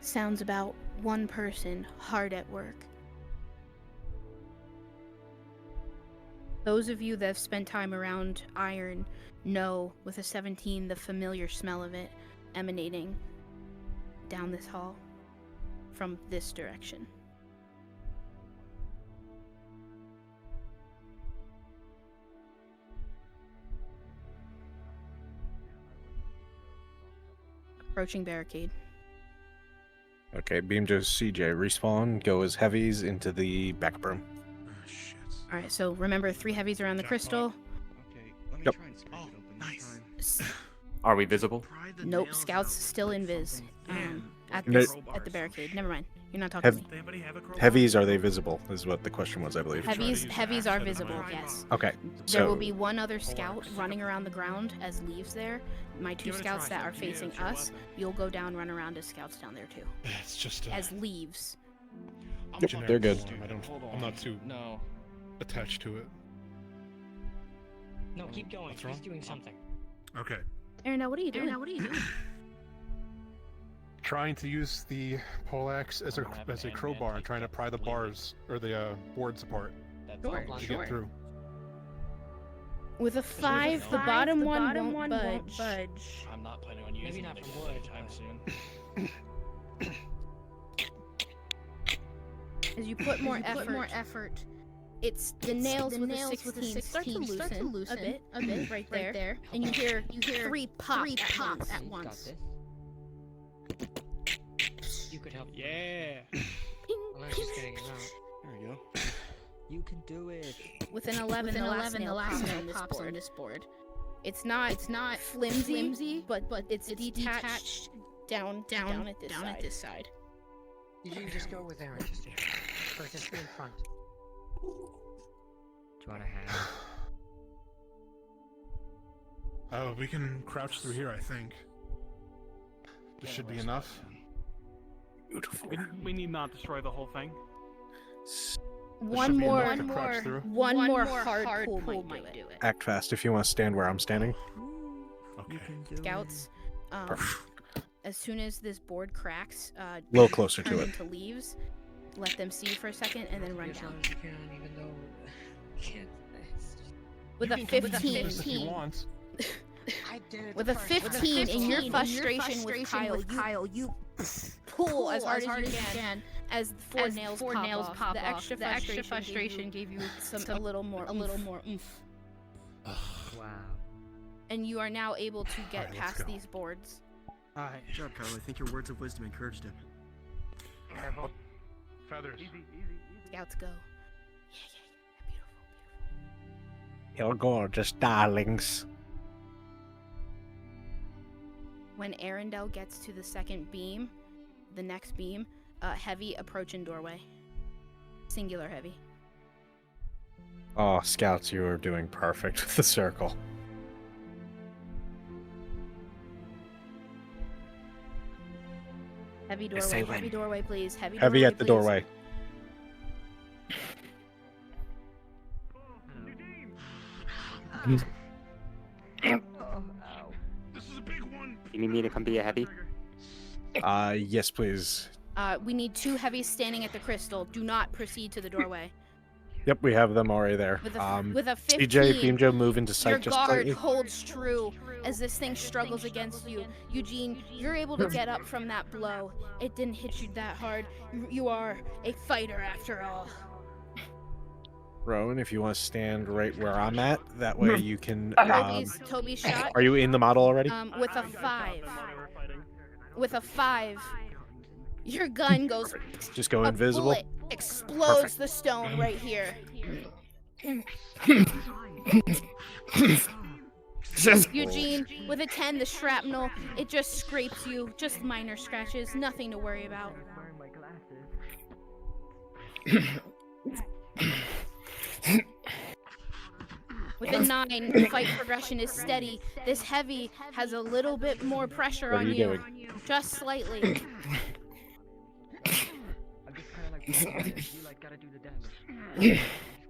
Sounds about one person hard at work. Those of you that have spent time around iron know, with a 17, the familiar smell of it emanating down this hall from this direction. Approaching barricade. Okay, Beam Joe CJ, respawn, go as heavies into the backup room. Alright, so remember 3 heavies around the crystal. Okay, let me Yep. try and scrape it open nice. this time. Are we visible? Pry the Nope, nails scouts out still like invis. something in. At No- this, at the barricade. Never mind. You're not talking to me. Anybody have a crowbar? Heavies, are they visible? Is what the question was, I believe. Heavies are visible, yes. Okay. There will So be one other scout running around the ground as leaves there. My two scouts that are facing us, you'll go down, run around as scouts down there too. It's just As leaves. Yep, they're good. I'm not too No. attached to it. No, keep going. What's wrong? He's doing something. Okay. Aaron, now what are you doing? Trying to use the poleaxe as a crowbar and trying to pry the bars or the boards apart to get through. With a 5, the bottom one won't budge. I'm not planning on using it anytime soon. As you put more effort, it's the nails with the 16 start to loosen a bit right there, and you hear 3 pop at once. You could help. Yeah. Unless she's getting him out. There we go. You can do it. With an 11, the last nail pops on this board. It's not flimsy, but it's detached down at this side. You can just go with Aaron. Just be in front. Do you want to have? Oh, we can crouch through here, I think. This should be enough. Beautiful. We need not destroy the whole thing. One more hard hard pull might do it. Act fast if you want to stand where I'm standing. Okay. Scouts, as soon as this board cracks, A little closer to turn it. into leaves. Let them see for a second, and then run As down. long as you can, even though you can't. With a 15. I did it With the a first time. 15 in your frustration with Kyle, you pull as hard as you can as four nails pop off. The extra frustration gave you a little more oomph. Wow. And you are now able to get Alright, let's past go. these boards. Alright. Good job, Kyle. I think your words of wisdom encouraged him. Careful. Feathers. Scouts go. You're gorgeous, darlings. When Arendelle gets to the second beam, the next beam, heavy approaching doorway. Singular heavy. Oh, scouts, you are doing perfect with the circle. Heavy I say doorway, heavy when. doorway, please. Heavy Heavy at the please. doorway. This is a big one. You need me to come be a heavy? Yes, please. We need 2 heavies standing at the crystal. Do not proceed to the doorway. Yep, we have them already there. With a 15, CJ, Beamjo, move into sight your just guard slightly. holds true as this thing struggles against you. Eugene, you're able to get up from that blow. It didn't hit you that hard. You are a fighter after all. Rowan, if you want to stand right where I'm at, that way you can. Toby's shot. Are you in the model already? With a 5. With a 5. Your gun goes. Just go a invisible. Bullet explodes the stone right here. Eugene, with a 10, the shrapnel, it just scrapes you. Just minor scratches, nothing to worry about. With a 9, the fight progression is steady. This heavy has a little bit more pressure What are on you you. doing? Just slightly. I'm just kind of like, you like gotta do the damage. Just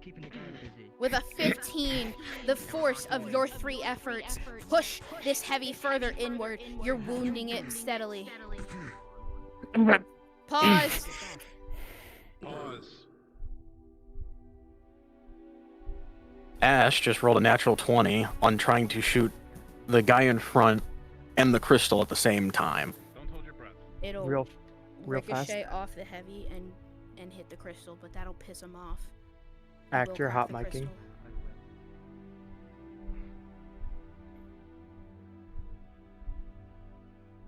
keeping the guy busy. With a 15, the force of your 3 efforts push this heavy further inward. You're wounding it steadily. Pause. Ash just rolled a natural 20 on trying to shoot the guy in front and the crystal at the same time. It'll Real fast. ricochet off the heavy and hit the crystal, but that'll piss him off. It Act will your crack hot the micing. crystal.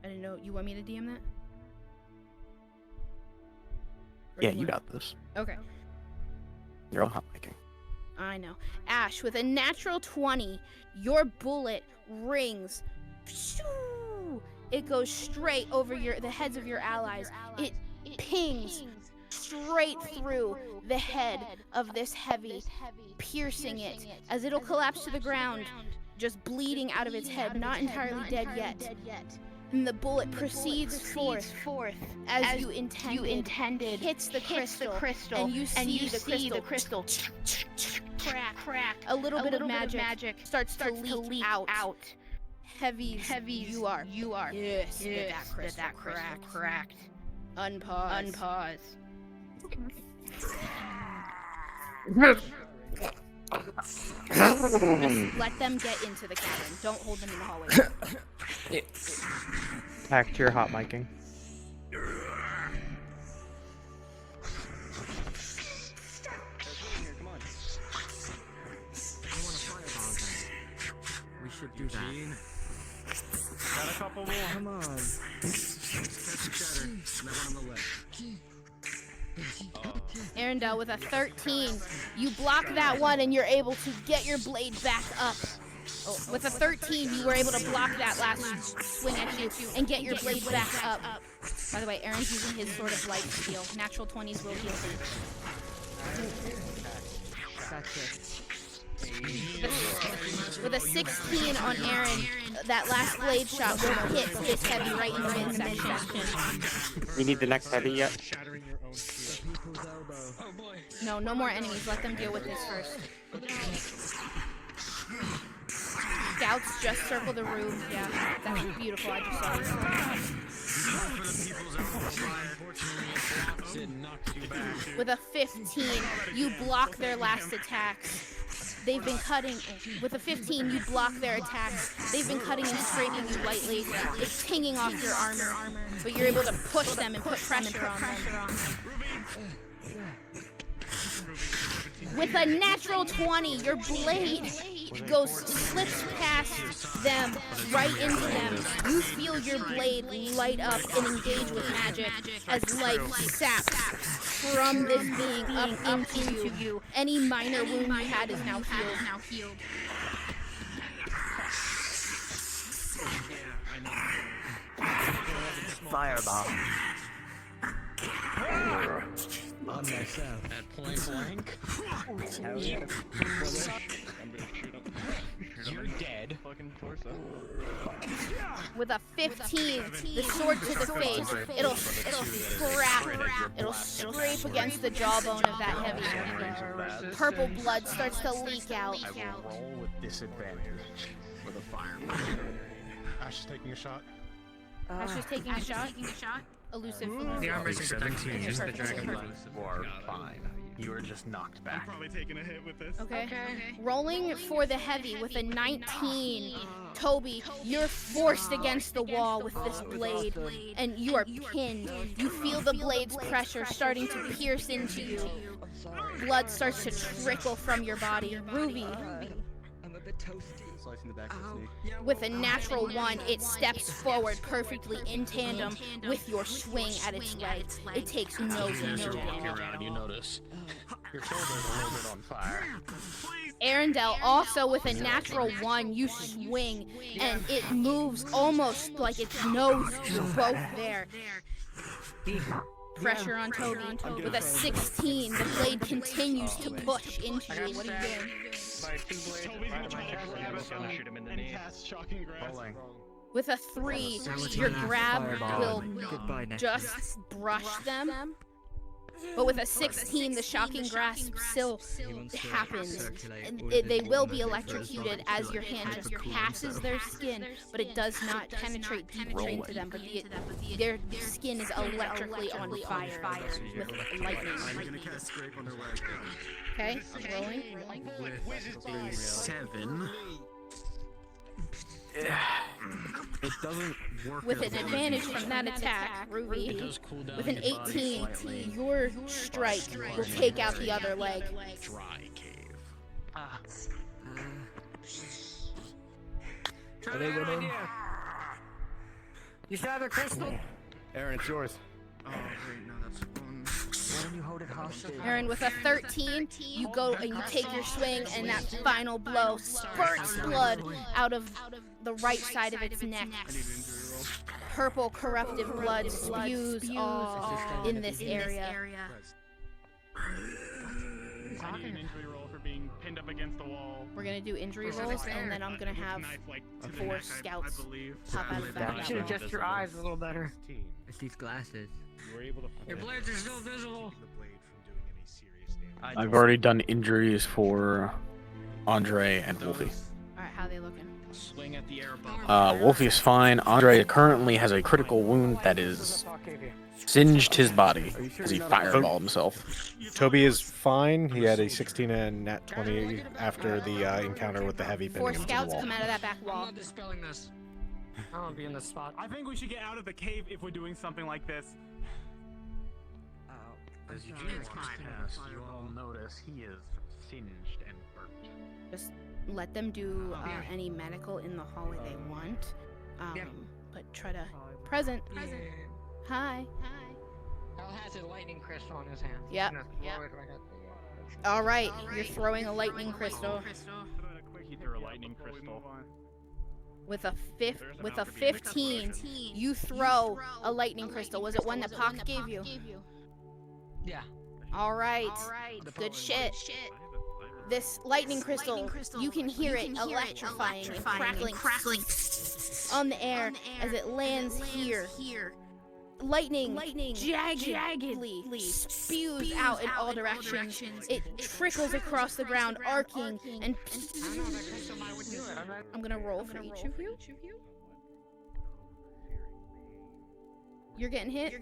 I didn't know. You want me to DM that? Or Yeah, do you want- got this. Okay. You're all hot making. I know. Ash, with a natural 20, your bullet rings. Pshoo! It goes straight over the heads of your allies. It pings straight through the head of this heavy, piercing it as it'll collapse to the ground, just bleeding out of its head, not entirely dead yet. And the bullet proceeds forth as you intended, hits the crystal, and you see the crystal crack. A little bit of magic starts to leak out. Heavies, you are. Yes, that crystal cracked. Unpause. Just let them get into the cabin. Don't hold them in the hallway. Back to your hot miking. We should do that. Got a couple more. Come on. Catch cheddar. That one on the left. Arendelle with a 13. You block that one and you're able to get your blade back up. Oh, with a 13, you were able to block that last swing at you and get your blade back up. By the way, Aaron's using his sort of life steal. Natural 20s will heal him. With a 16 on Aaron, that last blade shot will hit this heavy right in the midsection. We need the next heavy yet? No more enemies. Let them deal with this first. Scouts just circle the room. Yeah, that's beautiful. I just saw this. With a 15, you block their last attacks. They've been cutting. With a 15, you block their attacks. They've been cutting and scraping you lightly. It's pinging off your armor, but you're able to push them and put pressure on them. With a natural 20, your blade slips past them, right into them. You feel your blade light up and engage with magic as life saps from this being up into you. Any minor wound you had is now healed. Fireball. On myself. At point blank. Hell yeah. You're dead. Fucking torso. With a 15, the sword to the face, it'll scrape against the jawbone of that heavy. Purple blood starts to leak out. I will roll with disadvantage with a fireball. Ash is taking a shot. Ash is taking a shot. Elusive. The armor is protecting you. The dragon You are fine. You are just knocked back. I'm probably taking a hit with this. Okay. Rolling for the heavy with a 19. Toby, you're forced against the wall with this blade, and you are pinned. You feel the blade's pressure starting to pierce into you. Blood starts to trickle from your body. Ruby. I'm a bit toasty. Slicing the back of his knee. With a natural 1, it steps forward perfectly in tandem with your swing at its leg. It takes no damage. You notice your shoulder's a little bit on fire. Arendelle, also with a natural 1, you swing, and it moves almost like its nose is both there. Pressure on Toby. With a 16, the blade continues to push into you. What are you doing? With a 3, your grab will just brush them. But with a 16, the shocking grasp still happens. And they will be electrocuted as your hand just passes their skin, but it does not penetrate deeply into them. But their skin is electrically on fire with lightning. I'm gonna cast scrape on their leg. Okay, I'm rolling. With 7. It doesn't work. With an advantage from that attack, Ruby, with an 18, your strike will take out the other leg. Dry cave. Are they winning? You shot a crystal? Aaron, it's yours. Oh, wait, no, that's one. Aaron, with a 13, you go and you take your swing, and that final blow spurts blood out of the right side of its neck. Purple corruptive blood spews all in this area. I need an injury roll for being pinned up against the wall. We're gonna do injury rolls, and then I'm gonna have 4 scouts pop out of the back. You should adjust your eyes a little better. It's these glasses. You were able to Your blades are still visible. the blade from doing any serious damage. I've already done injuries for Andre and Wolfie. Alright, how they looking? Swing at the air above. Wolfie is fine. Andre currently has a critical wound that is singed his body as he fireballed himself. Toby is fine. He had a 16 and nat 20 after the encounter with the heavy 4 pinning into the scouts wall. come out of that back I'm wall. not dispelling this. I don't want to be in this spot. I think we should get out of the cave if we're doing something like this. As Eugene walks past, you all notice he is singed and burnt. Just let them do any medical in the hallway they want. But try to... Present. Hi. Al has a lightning crystal in his hand. Yep. Alright, you're throwing a lightning crystal. He threw a lightning crystal. With a 15, you throw a lightning crystal. Was it one that Pock gave you? Yeah. Alright. Good shit. This lightning crystal, you can hear it electrifying and crackling on the air as it lands here. Lightning jaggedly spews out in all directions. It trickles across the ground, arcing, and I'm gonna roll for each of you. You're getting hit.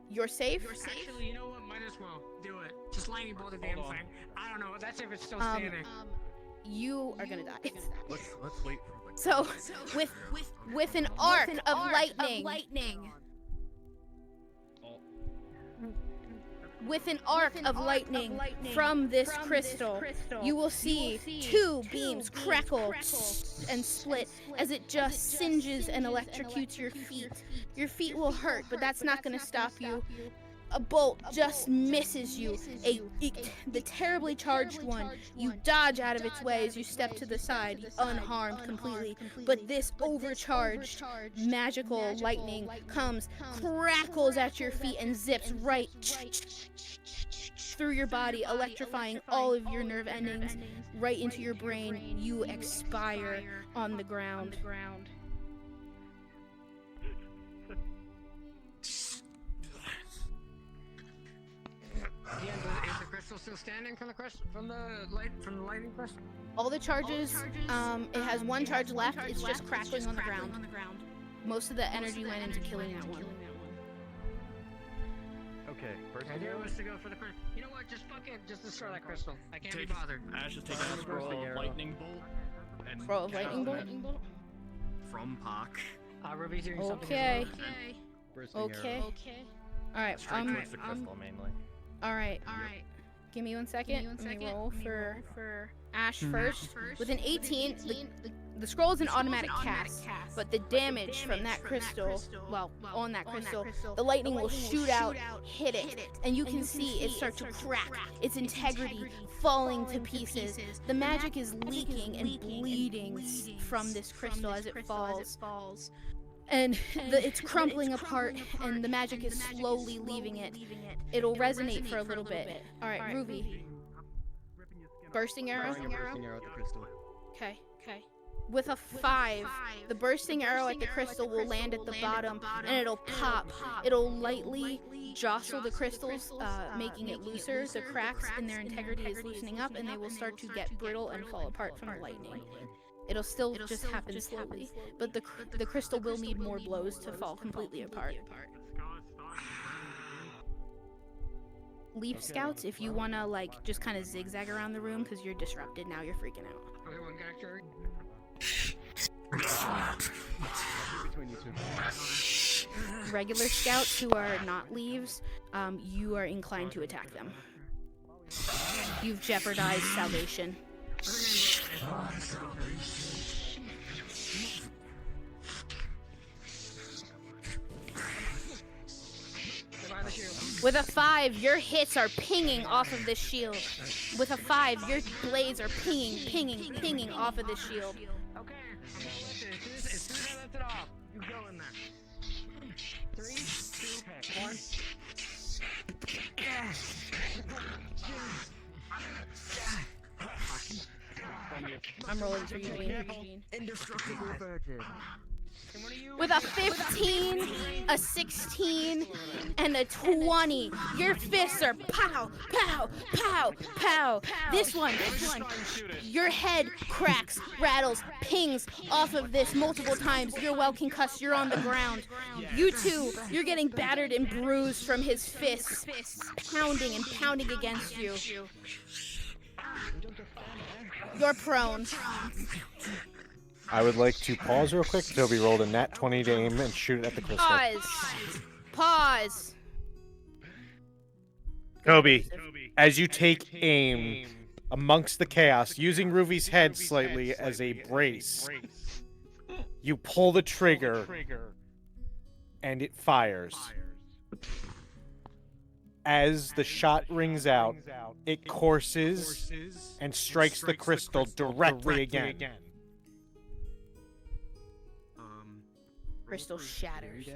You're safe. Actually, you know what? Might as well do it. Just lightning bolt the damn thing. I don't know. That's if it's still standing. You are gonna die. Let's wait for So, with an arc of lightning, with an arc of lightning from this crystal, you will see 2 beams crackle and split as it just singes and electrocutes your feet. Your feet will hurt, but that's not going to stop you. A bolt just misses you. The terribly charged one. You dodge out of its way as you step to the side, unharmed completely. But this overcharged magical lightning comes, crackles at your feet, and zips right through your body, electrifying all of your nerve endings right into your brain. You expire on the ground. Is the crystal still standing from the lightning crystal? All the charges, it has 1 charge left. It's just crackling on the ground. Most of the energy went into killing that one. Okay, first The idea was to go for the crystal. You know what? Just destroy that crystal. I can't be bothered. Ash is taking a scroll of lightning bolt. And Scroll of lightning bolt? from Pock. Ruby's doing something. Okay. Okay. Alright, Straight towards the crystal mainly. Alright. Give me 1 second. Let me roll for Ash first. With an 18, the scroll is an automatic cast, but the damage from that crystal, on that crystal, the lightning will shoot out, hit it, and you can see it start to crack, its integrity falling to pieces. The magic is leaking and bleeding from this crystal as it falls. And it's crumpling apart, and the magic is slowly leaving it. It'll resonate for a little bit. Alright, Ruby. Bursting arrow? Bursting arrow at the crystal. Okay. With a 5, the bursting arrow at the crystal will land at the bottom, and it'll pop. It'll lightly jostle the crystals, making it looser. The cracks in their integrity is loosening up, and they will start to get brittle and fall apart from the lightning. It'll still just happen slowly, but the crystal will need more blows to fall completely apart. Leap scouts, if you wanna just kind of zigzag around the room, because you're disrupted now. You're freaking out. Regular scouts who are not leaves, you are inclined to attack them. You've jeopardized salvation. With a 5, your hits are pinging off of this shield. With a 5, your blades are pinging off of this shield. Okay, it's gonna lift it off. You go in there. 3, 2, 1. I'm rolling for Eugene. Indestructible virgin. With a 15, a 16, and a 20, your fists are pow, pow, pow, pow. This one, your head cracks, rattles, pings off of this multiple times. You're well concussed, you're on the ground. You two, you're getting battered and bruised from his fists, pounding and pounding against you. You're prone. I would like to pause real quick. Toby rolled a nat 20 to aim and shoot it at the crystal. Pause. Toby, as you take aim amongst the chaos, using Ruvy's head slightly as a brace, you pull the trigger and it fires. As the shot rings out, it courses and strikes the crystal directly again. Crystal shatters.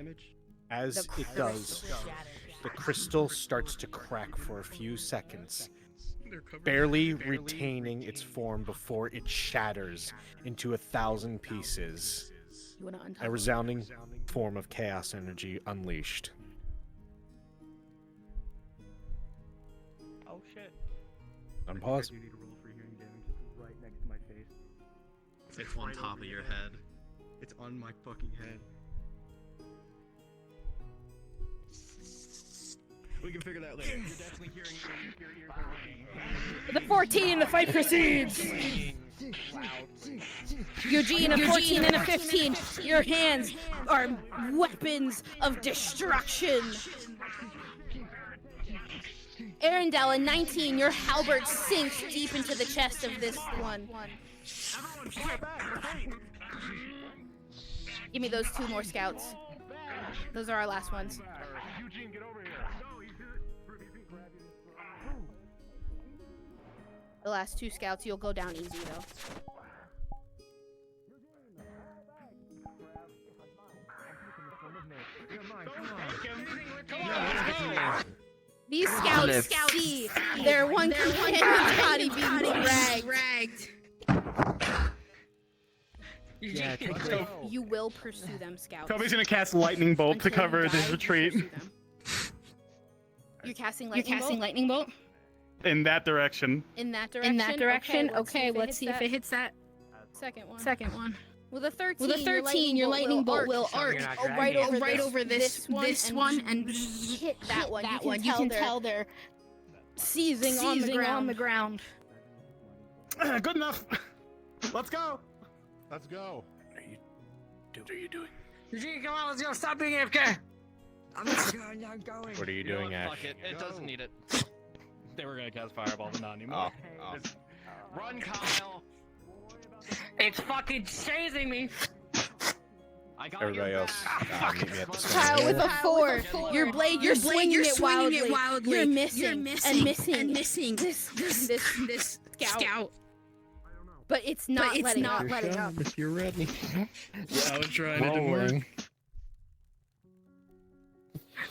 As it does, the crystal starts to crack for a few seconds, barely retaining its form before it shatters into 1,000 pieces. A resounding form of chaos energy unleashed. Oh shit. Unpause. You need to roll for hearing damage. It's right next to my face. It's on top of your head. It's on my fucking head. We can figure that out later. You're definitely hearing your ears are ringing. The 14, the fight proceeds. Eugene, a 14 and a 15. Your hands are weapons of destruction. Arendelle, a 19. Your halberd sinks deep into the chest of this one. Give me those 2 more scouts. Those are our last ones. Eugene, get over here. The last 2 scouts, you'll go down easy though. These scouts see their one companion's body being ragged. Yeah, You will pursue them, scouts. Toby's gonna cast lightning bolt to cover his retreat. You're casting lightning bolt? In that direction. In that direction? Okay, let's see if it hits that second one. With a 13, your lightning bolt will arc right over this one and hit that one. You can tell they're seizing on the ground. Good enough. Let's go. Let's go. What are you doing? Eugene, come on, let's go. Stop being AFK. I'm going. What are you doing, Ash? Fuck it. It doesn't need it. They were gonna cast Fireball, but not anymore. Run, Kyle. It's fucking chasing me. I got Everybody else, meet me at the start. Kyle with a 4. Your blade, you're swinging it wildly. You're missing this scout. But it's not letting up. If you're ready. Yeah, I was trying to work.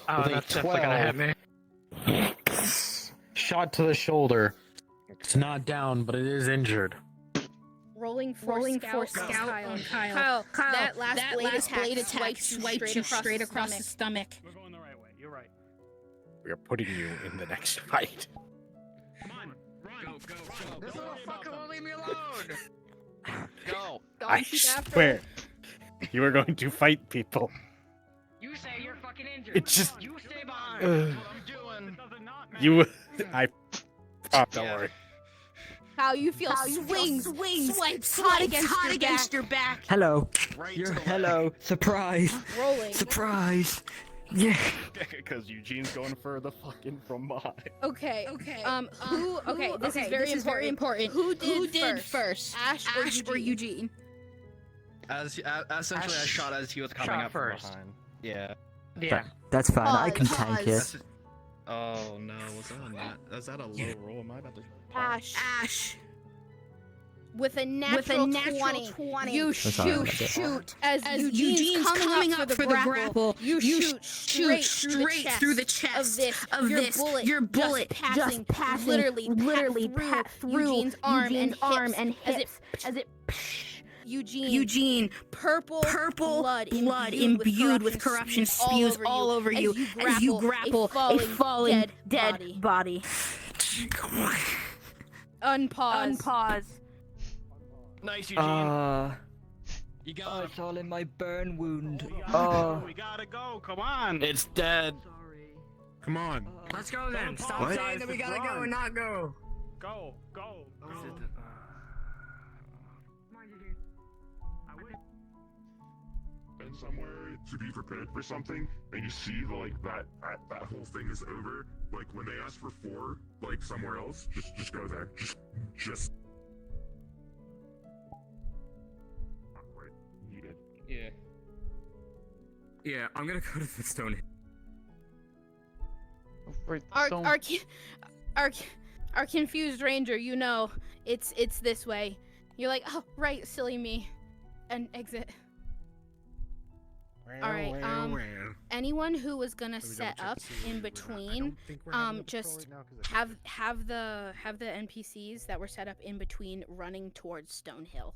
Oh, that's definitely gonna hit me. Shot to the shoulder. It's not down, but it is injured. Rolling for scout on Kyle. That last blade attack swipes you straight across the stomach. We're going the right way. You're right. We are putting you in the next fight. Come on, run. Go. This little fucker won't leave me alone. Go. I swear, you are going to fight people. You say you're fucking injured. It's just. You stay behind. That's what I'm doing. You. Don't worry. How you feel swings, swipes hot against your back. Hello. Right Hello. Surprise. Rolling. Surprise. Yeah. Because Eugene's going further fucking from behind. Okay. This is very important. Who did first? Ash or Eugene? Essentially, I shot as he was coming up from behind. Yeah. That's fine. I can tank it. Oh no, was that a nat? Is that a low roll? Am I about to? Ash. With a natural 20, you That's not gonna shoot as Eugene's coming up for the grapple. You shoot straight through the chest of this. Your bullet just passing literally pat through Eugene's arm and hips as it. Eugene, purple blood imbued with corruption spews all over you as you grapple a falling dead body. Unpause. Nice, Eugene. You got it's all in my burn wound. We gotta go. Come on. It's dead. Come on. Let's go then. Stop What? saying that we gotta go and not go. Go. And somewhere to be prepared for something, and you see like that whole thing is over. Like when they ask for 4, like somewhere else, just go there. Just. Not quite needed. Yeah. Yeah, I'm gonna go to the stone. Our confused ranger, you know, it's this way. You're like, oh right, silly me, and exit. All right. Anyone who was gonna set up in between, just have the NPCs that were set up in between running towards Stonehill.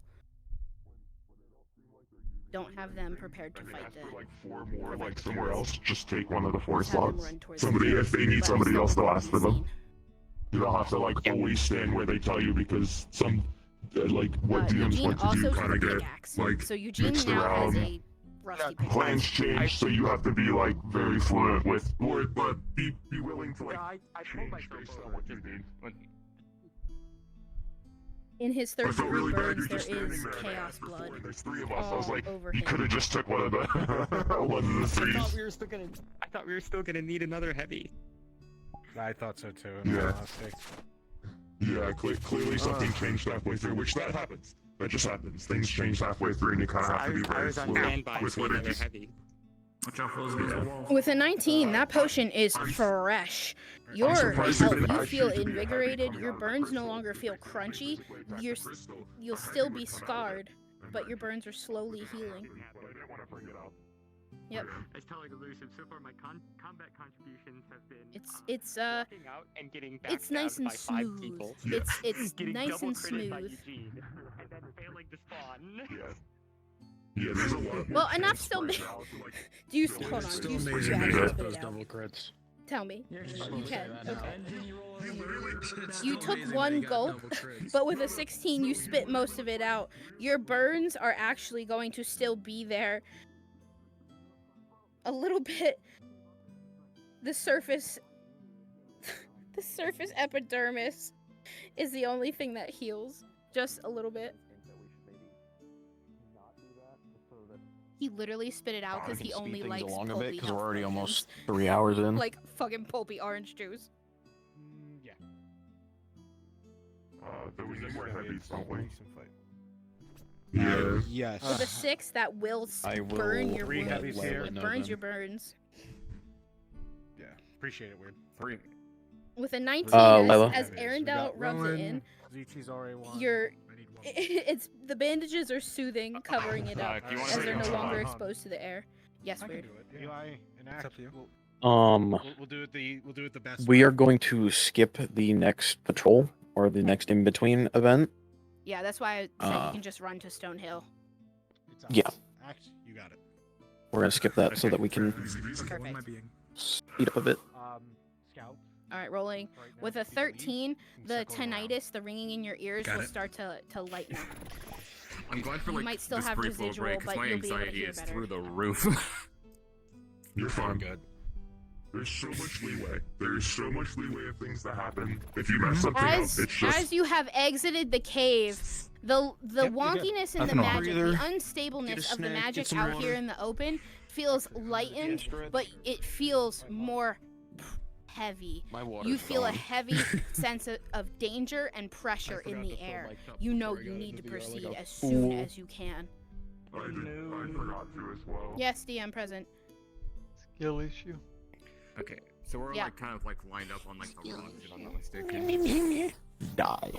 Don't have them prepared to fight the. Like 4 more, like somewhere else. Just take one of the 4 slots. Somebody, if they need somebody else, they'll ask for them. You don't have to like always stand where they tell you because some like what DMs want to do kind of get like so Eugene mixed now around. has a rusty pickaxe. Plans change, so you have to be like very fluent with, but be willing to like change based on what you need. In his third felt degree really bad, burns, you're there just standing is there and I chaos asked before, blood and there's 3 of us. I was all like, over you him. could have just took one of the one of the I 3s. thought we were still gonna need another heavy. I thought so too. Yeah. Yeah, clearly something changed halfway through, which that happens. That just happens. Things change halfway through, and you kind of have to be very fluid with what it is. Watch out for those against the wall. With a 19, that potion is fresh. Your surprised health, it didn't you feel actually be a heavy invigorated. coming Your out of the burns no crystal. longer feel crunchy. You'll still be scarred, but your burns are slowly healing. Yep. As telling elusive, so far my combat contributions have been It's walking out and getting back it's nice and by 5 smooth. people. It's Getting nice double and critted by smooth. Eugene, and then failing to spawn. Yeah, there's a lot. Well, enough still. Do you hold on? Do you Still actually amazing spit those it out? double crits. Tell me. You can. Okay. It's You still took amazing one they got gulp, double crits. but with a 16, you spit most of it out. Your burns are actually going to still be there. A little bit. The surface epidermis is the only thing that heals. Just a little bit. He literally spit it out because he only likes along a bit pulpy because we're health already potions. almost 3 hours in. Like fucking pulpy orange juice. Yeah. There we need more heavies, don't we? Yeah. Yeah. Yes. With a 6, that will I burn will your Three wounds. heavies here. It No, burns then. your burns. Yeah. Appreciate it, Weird. 3. With a 19, Lila. as Arendelle rubs it in, Zichi's already won. you're I need one. it's the bandages are soothing, covering it up if you wanna as take they're it no off, longer hold on. exposed to the air. Yes, I can weird. do it. Eli, enact. up to you. We'll do it the best. We way. are going to skip the next patrol or the next in between event. Yeah, that's why I said you can just run to Stonehill. It's Yeah. Act. You got it. We're gonna skip that so that we can Perfect. speed up a bit. Scout. All right, rolling. With a 13, the tinnitus, the ringing in your ears, Got will it. start to lighten up. I'm glad for You like might still this have brief little residual, break because but my you'll be able to anxiety hear is better. through the roof. You're fine. Good. There's so much leeway. There's so much leeway of things to happen. If you mess something up, As it's just. as you have exited the cave, the Yep, you're wonkiness in the Nothing wrong. magic, the Breather, unstableness get a of the snack, get magic some out here water. in the open feels lightened, but it feels more heavy. My water's You feel a gone. heavy sense of danger and pressure in the air. You know you need to proceed as soon as you can. I forgot to as well. Yes, DM present. Skill issue. Okay, So we're Yeah. like kind of like lined up on like the rocks, if I'm not mistaken. Die.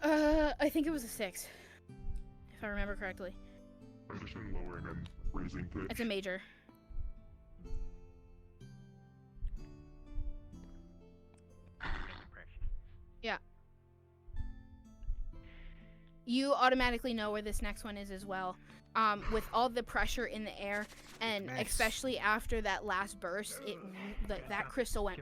I think it was a 6, if I remember correctly. I'm just in lowering and raising pitch. It's a major. Yeah. You automatically know where this next one is as well. With all the pressure in the air, and Nice. especially after that last burst, that crystal went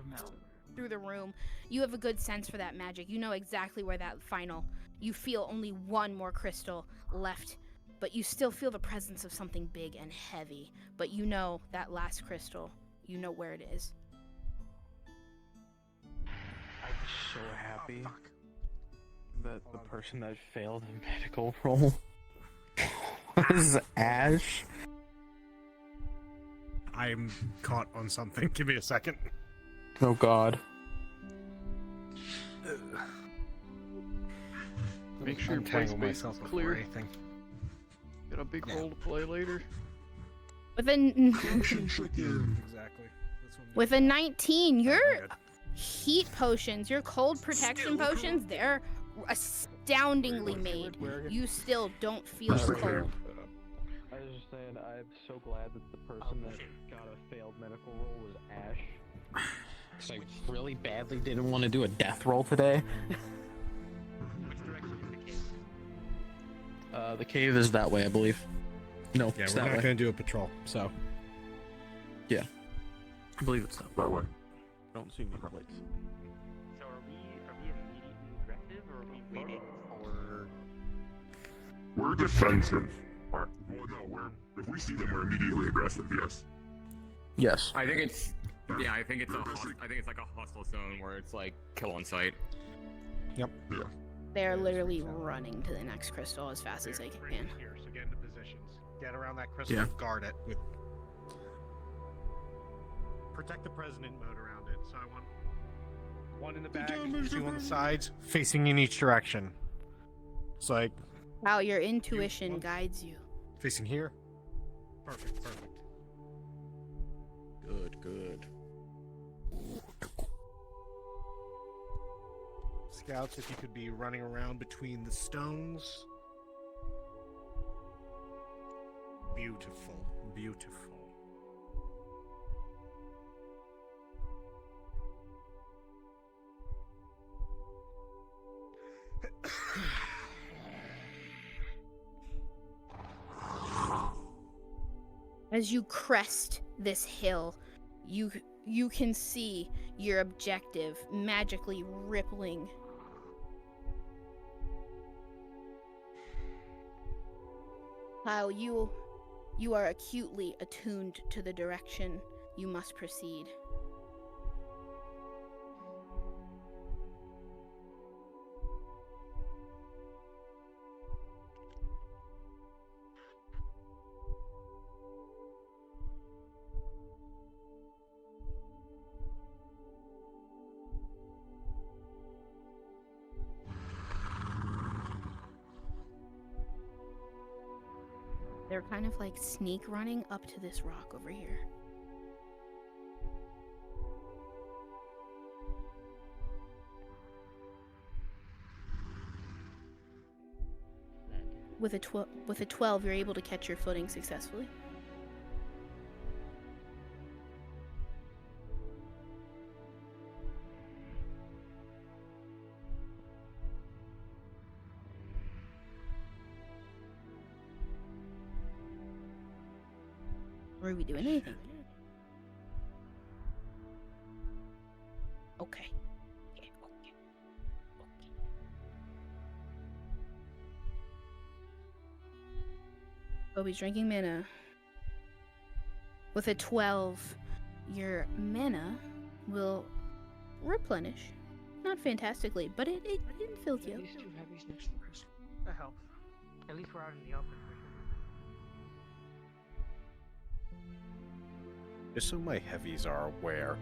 through the room. You have a good sense for that magic. You know exactly where that final. You feel only one more crystal left, but you still feel the presence of something big and heavy. But you know that last crystal. You know where it is. I'm so happy that the person that failed the medical roll was Ash. I'm caught on something. Give me a second. Oh god. Make sure your play Untangle space myself is before clear. anything. Got a big role to play later. With a 19, your heat potions, your cold protection potions, they're astoundingly made. You still don't feel cold. I was just saying, I'm so glad that the person that got a failed medical roll was Ash. Because I really badly didn't want to do a death roll today. The cave is that way, I believe. No, Yeah, it's we're that not way. going to do a patrol, so. Yeah. I believe it's that way. I don't see any lights. So are we immediately aggressive, or are we waiting for... We're defensive. Well, no, if we see them, we're immediately aggressive, yes. Yes. I think it's I think it's like a hostile zone where it's like kill on sight. Yep. Yeah. They're literally running to the next crystal as fast as they can. Here, so get into positions. Get around that crystal Yeah. and guard it with. Protect the president mode around it. So I want one in the back, 2 on the sides, facing in each direction. It's like How your intuition guides you. facing here. Perfect, perfect. Good. Scouts, if you could be running around between the stones. Beautiful, beautiful. As you crest this hill, you can see your objective magically rippling. How you are acutely attuned to the direction you must proceed. They're kind of like sneak running up to this rock over here. With a 12, you're able to catch your footing successfully. Or are we doing anything? Okay. Okay. Bobby's drinking mana. With a 12, your mana will replenish. Not fantastically, but it fills you up. These 2 heavies next to the crystal. That helps. At least we're out in the open. Just so my heavies are aware,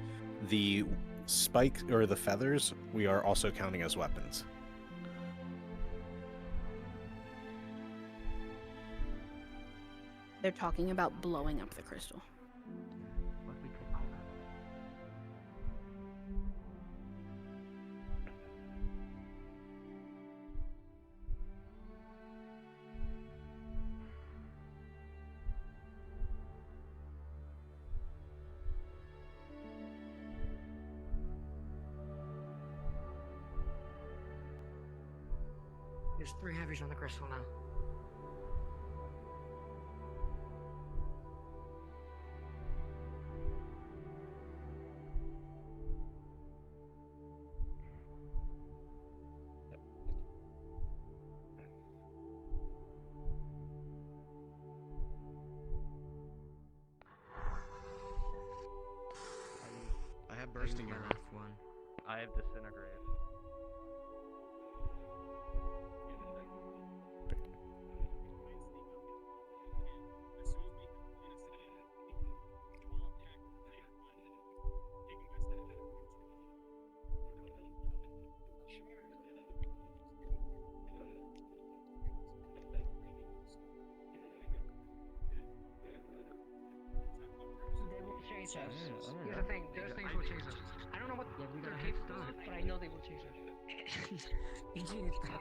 the spike or the feathers we are also counting as weapons. They're talking about blowing up the crystal. There's 3 heavies on the crystal now. I have bursting arrow. One. I have disintegrate. They will chase us. Here's the thing, those things will chase us. I don't know what they're capable of, but I know they will chase us. Eugene, stop.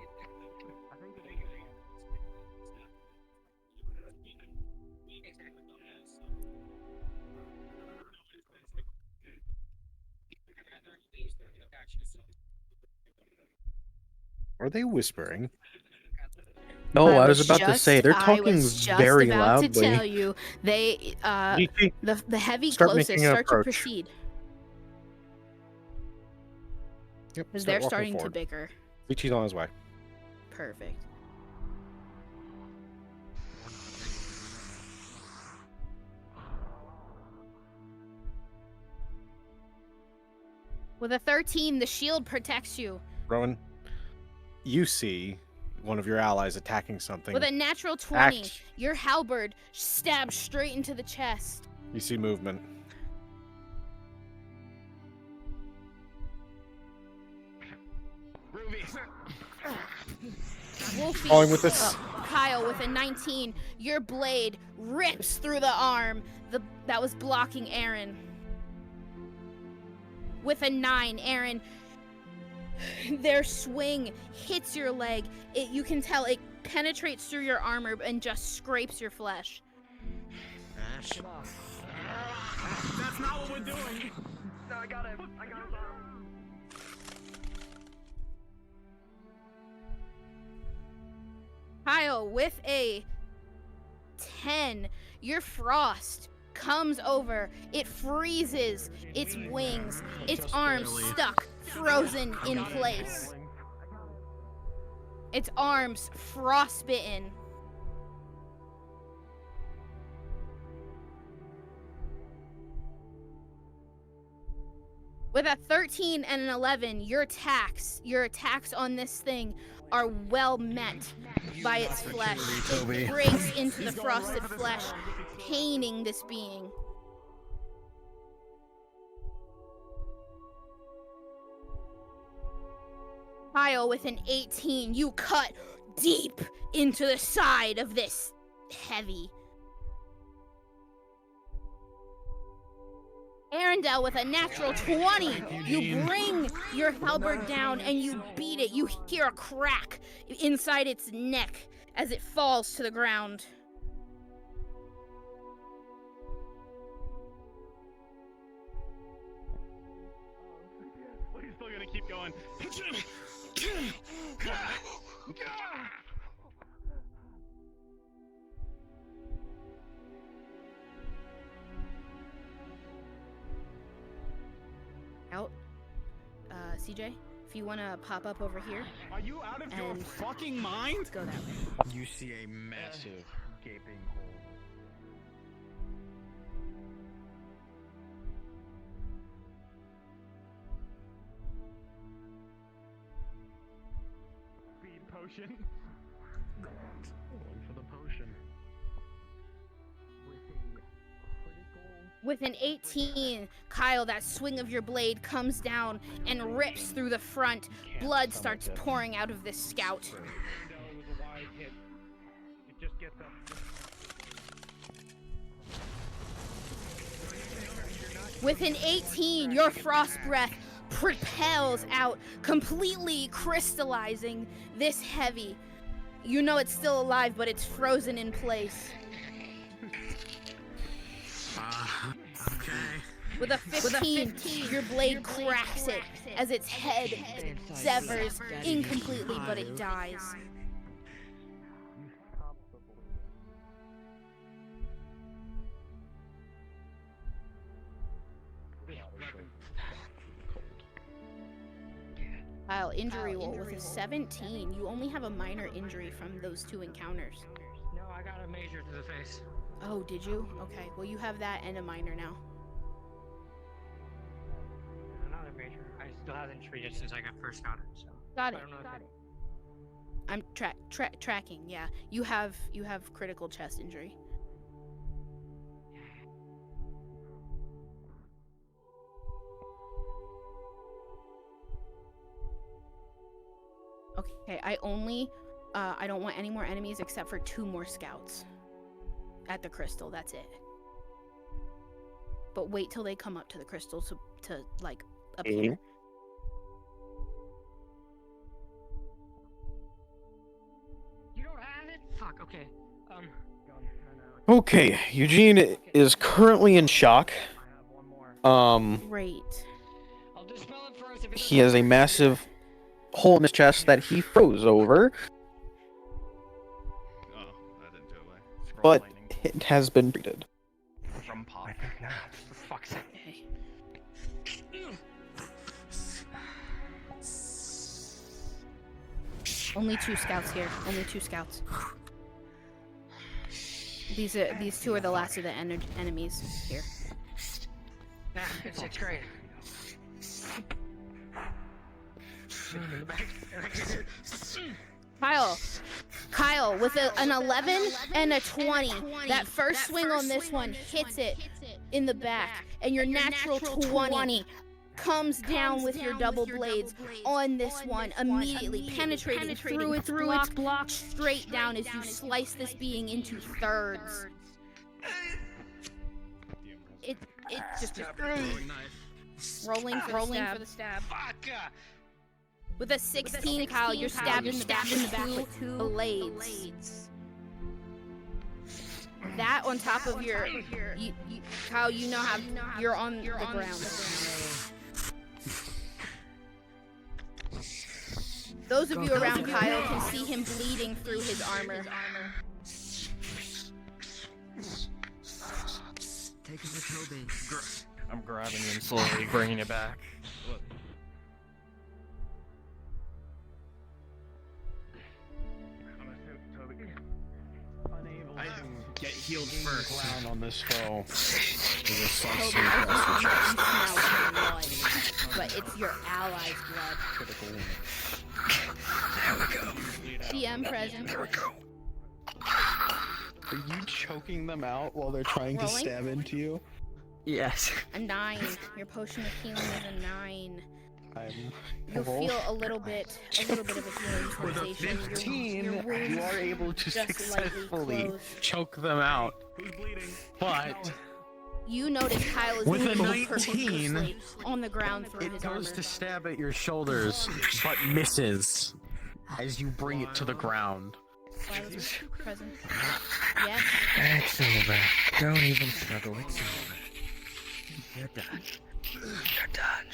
Are they whispering? No, I was about to say they're talking very loudly. To tell you, they the heavy Start closest making an start to approach. proceed Yep. because start they're walking starting forward. to bicker. Lichi's on his way. Perfect. With a 13, the shield protects you. Rowan, you see one of your allies attacking something. With a natural 20, Act. your halberd stabs straight into the chest. You see movement. Wolfie, Falling with this. Kyle with a 19, your blade rips through the arm that was blocking Aaron. With a 9, Aaron, their swing hits your leg. You can tell it penetrates through your armor and just scrapes your flesh. Ash. That's not what we're doing. No, I got him. I got him. Kyle with a 10, your frost comes over. It freezes its wings, its arms stuck, frozen in place. Its arms frostbitten. With a 13 and an 11, your attacks on this thing are well met by its flesh. It breaks into the frosted flesh, paining this being. Kyle with an 18, you cut deep into the side of this heavy. Arendelle with a natural 20. You bring your halberd down and you beat it. You hear a crack inside its neck as it falls to the ground. Well, he's still gonna keep going. Out. CJ, if you want to pop up over here. Are you out of your fucking mind? Go that way. You see a massive gaping hole. Speed potion. Going for the potion. With an 18, Kyle, that swing of your blade comes down and rips through the front. Blood starts pouring out of this scout. With an 18, your frost breath propels out, completely crystallizing this heavy. You know it's still alive, but it's frozen in place. Okay. With a 15, your blade cracks it as its head severs incompletely, but it dies. Kyle, injury roll with a 17. You only have a minor injury from those 2 encounters. No, I got a major to the face. Oh, did you? Okay, well you have that and a minor now. Another major. I still haven't treated since I first got it. So. Got it. I don't know if I'm tracking. Yeah, you have critical chest injury. Okay, I don't want any more enemies except for 2 more scouts at the crystal. That's it. But wait till they come up to the crystal to like appear. You don't have it? Fuck. Okay. Okay, Eugene is currently in shock. Great. He has a massive hole in his chest that he froze over, but it has been treated. From pop. For fuck's sake. Only 2 scouts here. Only 2 scouts. These 2 are the last of the enemies here. Nah, it's great. Kyle, with an 11 and a 20, that first swing on this one hits it in the back, and your natural 20 comes down with your double blades on this one, immediately penetrating through its block straight down as you slice this being into thirds. It just rolling for the stab. With a 16, Kyle, you're stabbed in the back with 2 blades. That on top of your, Kyle, you know how you're on the ground. Those of you around Kyle can see him bleeding through his armor. Take it to Toby. I'm grabbing him slowly, bringing it back. I get healed first. Clown on this foe. But it's your allies' blood. Critical. There we go. DM present. There we go. Are you choking them out while they're trying to stab into you? Yes. A 9. Your potion of healing is a 9. You'll Roll. feel a little bit of a healing With a sensation. 15, your wounds you are able to just lightly successfully close. choke them out. But You notice Kyle is with a moving 19, purposely on the ground through it his goes armor. to stab at your shoulders, but misses as you bring it to the ground. Silas present. Yes. It's over. Don't even struggle. It's over. You're done. You're done.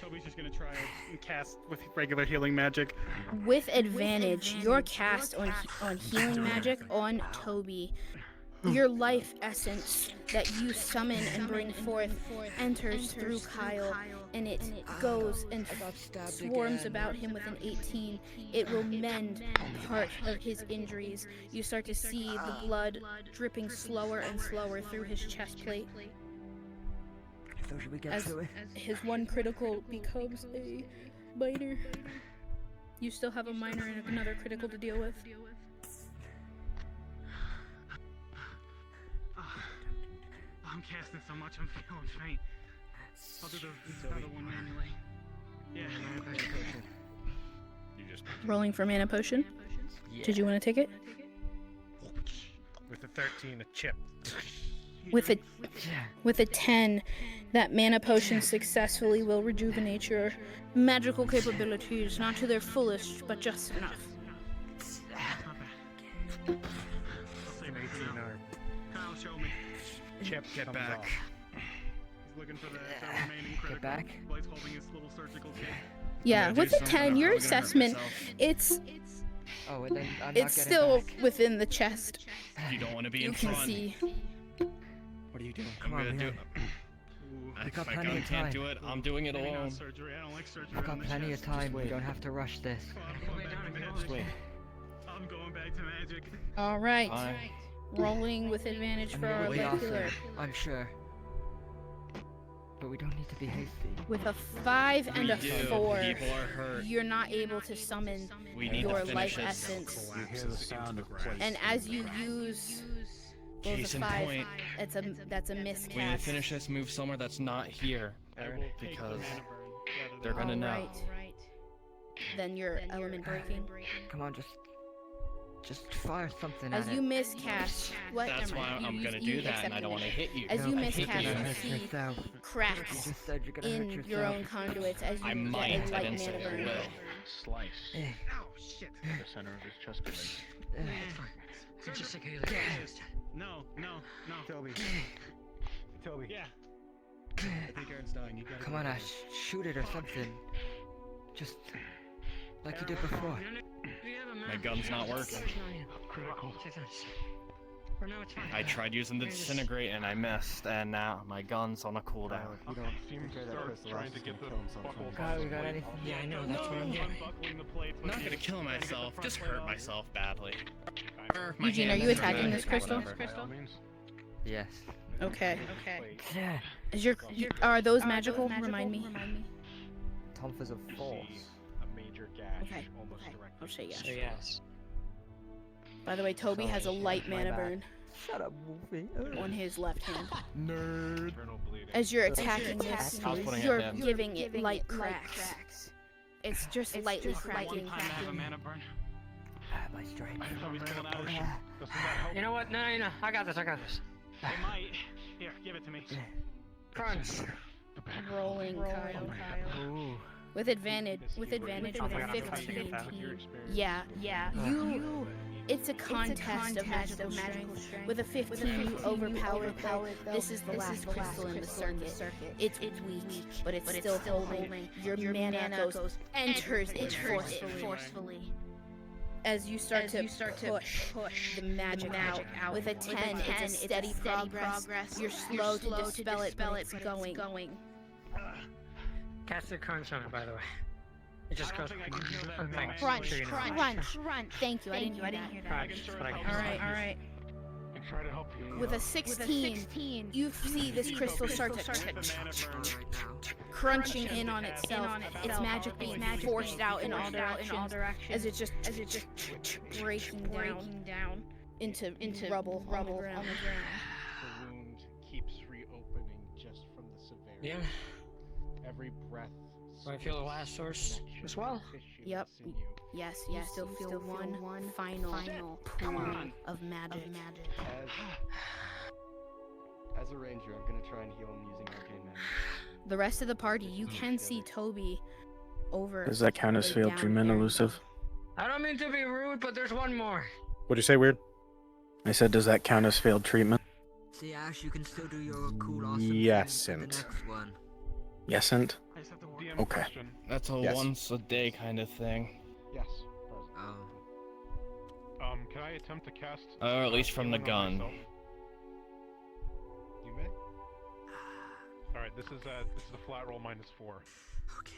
Toby's just gonna try and cast with regular healing magic. With advantage, your cast on healing magic on Toby. Your life essence that you summon and bring forth enters through Kyle, and it goes and swarms about him with an 18. It will mend part of his injuries. You start to see the blood dripping slower and slower through his chest plate. So should we get As to it? his 1 critical becomes a minor. You still have a minor and another critical to deal with. I'm casting so much, I'm feeling faint. I'll do the other one manually. Yeah. You just Rolling for mana potion. Did you want to take it? with a 13, a chip. With a 10, that mana potion successfully will rejuvenate your magical capabilities, not to their fullest, but just enough. Kyle, show me. Chip, get back. He's looking for the remaining critical. back. Blade's holding his little surgical kit. Yeah, with a 10, your assessment, it's Oh, and then I'm not It's getting still back. within the chest. You don't want to be You in can front. see. What are you doing? Come on, I'm gonna man. do it. We got My plenty gun of can't time. do it. I'm doing it Maybe not alone. surgery. I don't like surgery. We've got on the plenty of chest. time. We wait. don't have to rush this. I'm going back to magic. Wait. I'm going back to magic. All right. Fine. Rolling with advantage I for mean, our we'll be regular. awesome, I'm sure. But we don't need to be hasty. With a 5 and a We do. 4, People are hurt. you're not able to summon We need your to finish life this. essence. You hear the sound of place. And as you use those Case a in 5, point. that's a miscast. We need to finish this move somewhere that's not here. Because they're gonna know. Right. Then your element breaking. Come on, just fire something As at you it. miscast, what? That's never why mind. I'm You- gonna you do that, accept and I don't want to hit you. As you I hate miscast, you. you hurt see yourself. cracks You just said you're gonna hurt in your yourself. own conduits as you I get might. a I light didn't say mana I burn. will. Slice Oh shit. the center of his chest plate. So just like you like No. Toby. Toby. Yeah. I think Aaron's dying. You gotta Come go on, get Ash. Shoot it or something. Just like you did before. My gun's not working. For now, it's fine. I tried using the disintegrate and I missed, and now my gun's on a cooldown. You don't seem to start trying to get the buckle. Kyle, you got anything? Yeah, I know. That's what I'm doing. Unbuckling the plates. I'm not gonna kill myself, just hurt myself badly. My Eugene, are hand you is attacking red, this crystal? whatever. By all means. Yes. Okay. Yeah. Are those magical? Remind me. Tomf is a force. A major gash Okay. almost Okay. directly. I'll say yes. So yes. By the way, Toby has a light My mana bad. burn Shut up, Wolfie. on his left hand. Nerd. Internal bleeding. As you're attacking this, I was putting it you're down. giving it light cracks. It's just lightly cracking. Time to have a mana burn. My strength. Toby's pulling out. Doesn't that help? You know what? No. I got this. It might. Here, give it to me. Crunch. Rolling, Kyle. Ooh. With advantage with a 15. Yeah. It's a contest of magical strength. With a 15, you overpower. This is the last crystal in the circuit. It's weak, but it's still holding. Your mana goes enters it forcefully. As you start to push the magic out. With a 10, it's a steady progress. You're slow to dispel it, but it's going. Cast the crunch on it, by the way. It just goes. Crunch. Thank you. I didn't hear that. Crunch. But I can All right. I try to help you. With a 16, you see this crystal start to crunching in on itself. Its magic being forced out in all directions as it just breaking down into rubble on the ground. The wound keeps reopening just from the severity. Yeah. Every breath. Do I feel the last source as well? Yep. Yes, you still feel one final pool of magic. As a ranger, I'm gonna try and heal him using arcane magic. The rest of the party, you can see Toby over. Does that count as failed down treatment, here. elusive? I don't mean to be rude, but there's one more. What'd you say, Weird? I said, does that count as failed treatment? See, Ash, you can still do your cool, awesome Yes, thing at and- the next one. Yesn't? DM Okay. question. That's a Yes. once a day kind of thing. Yes. Oh. Can I attempt to cast? Or at least from the healing on gun. myself? You may. All right. This is a flat roll -4. Okay.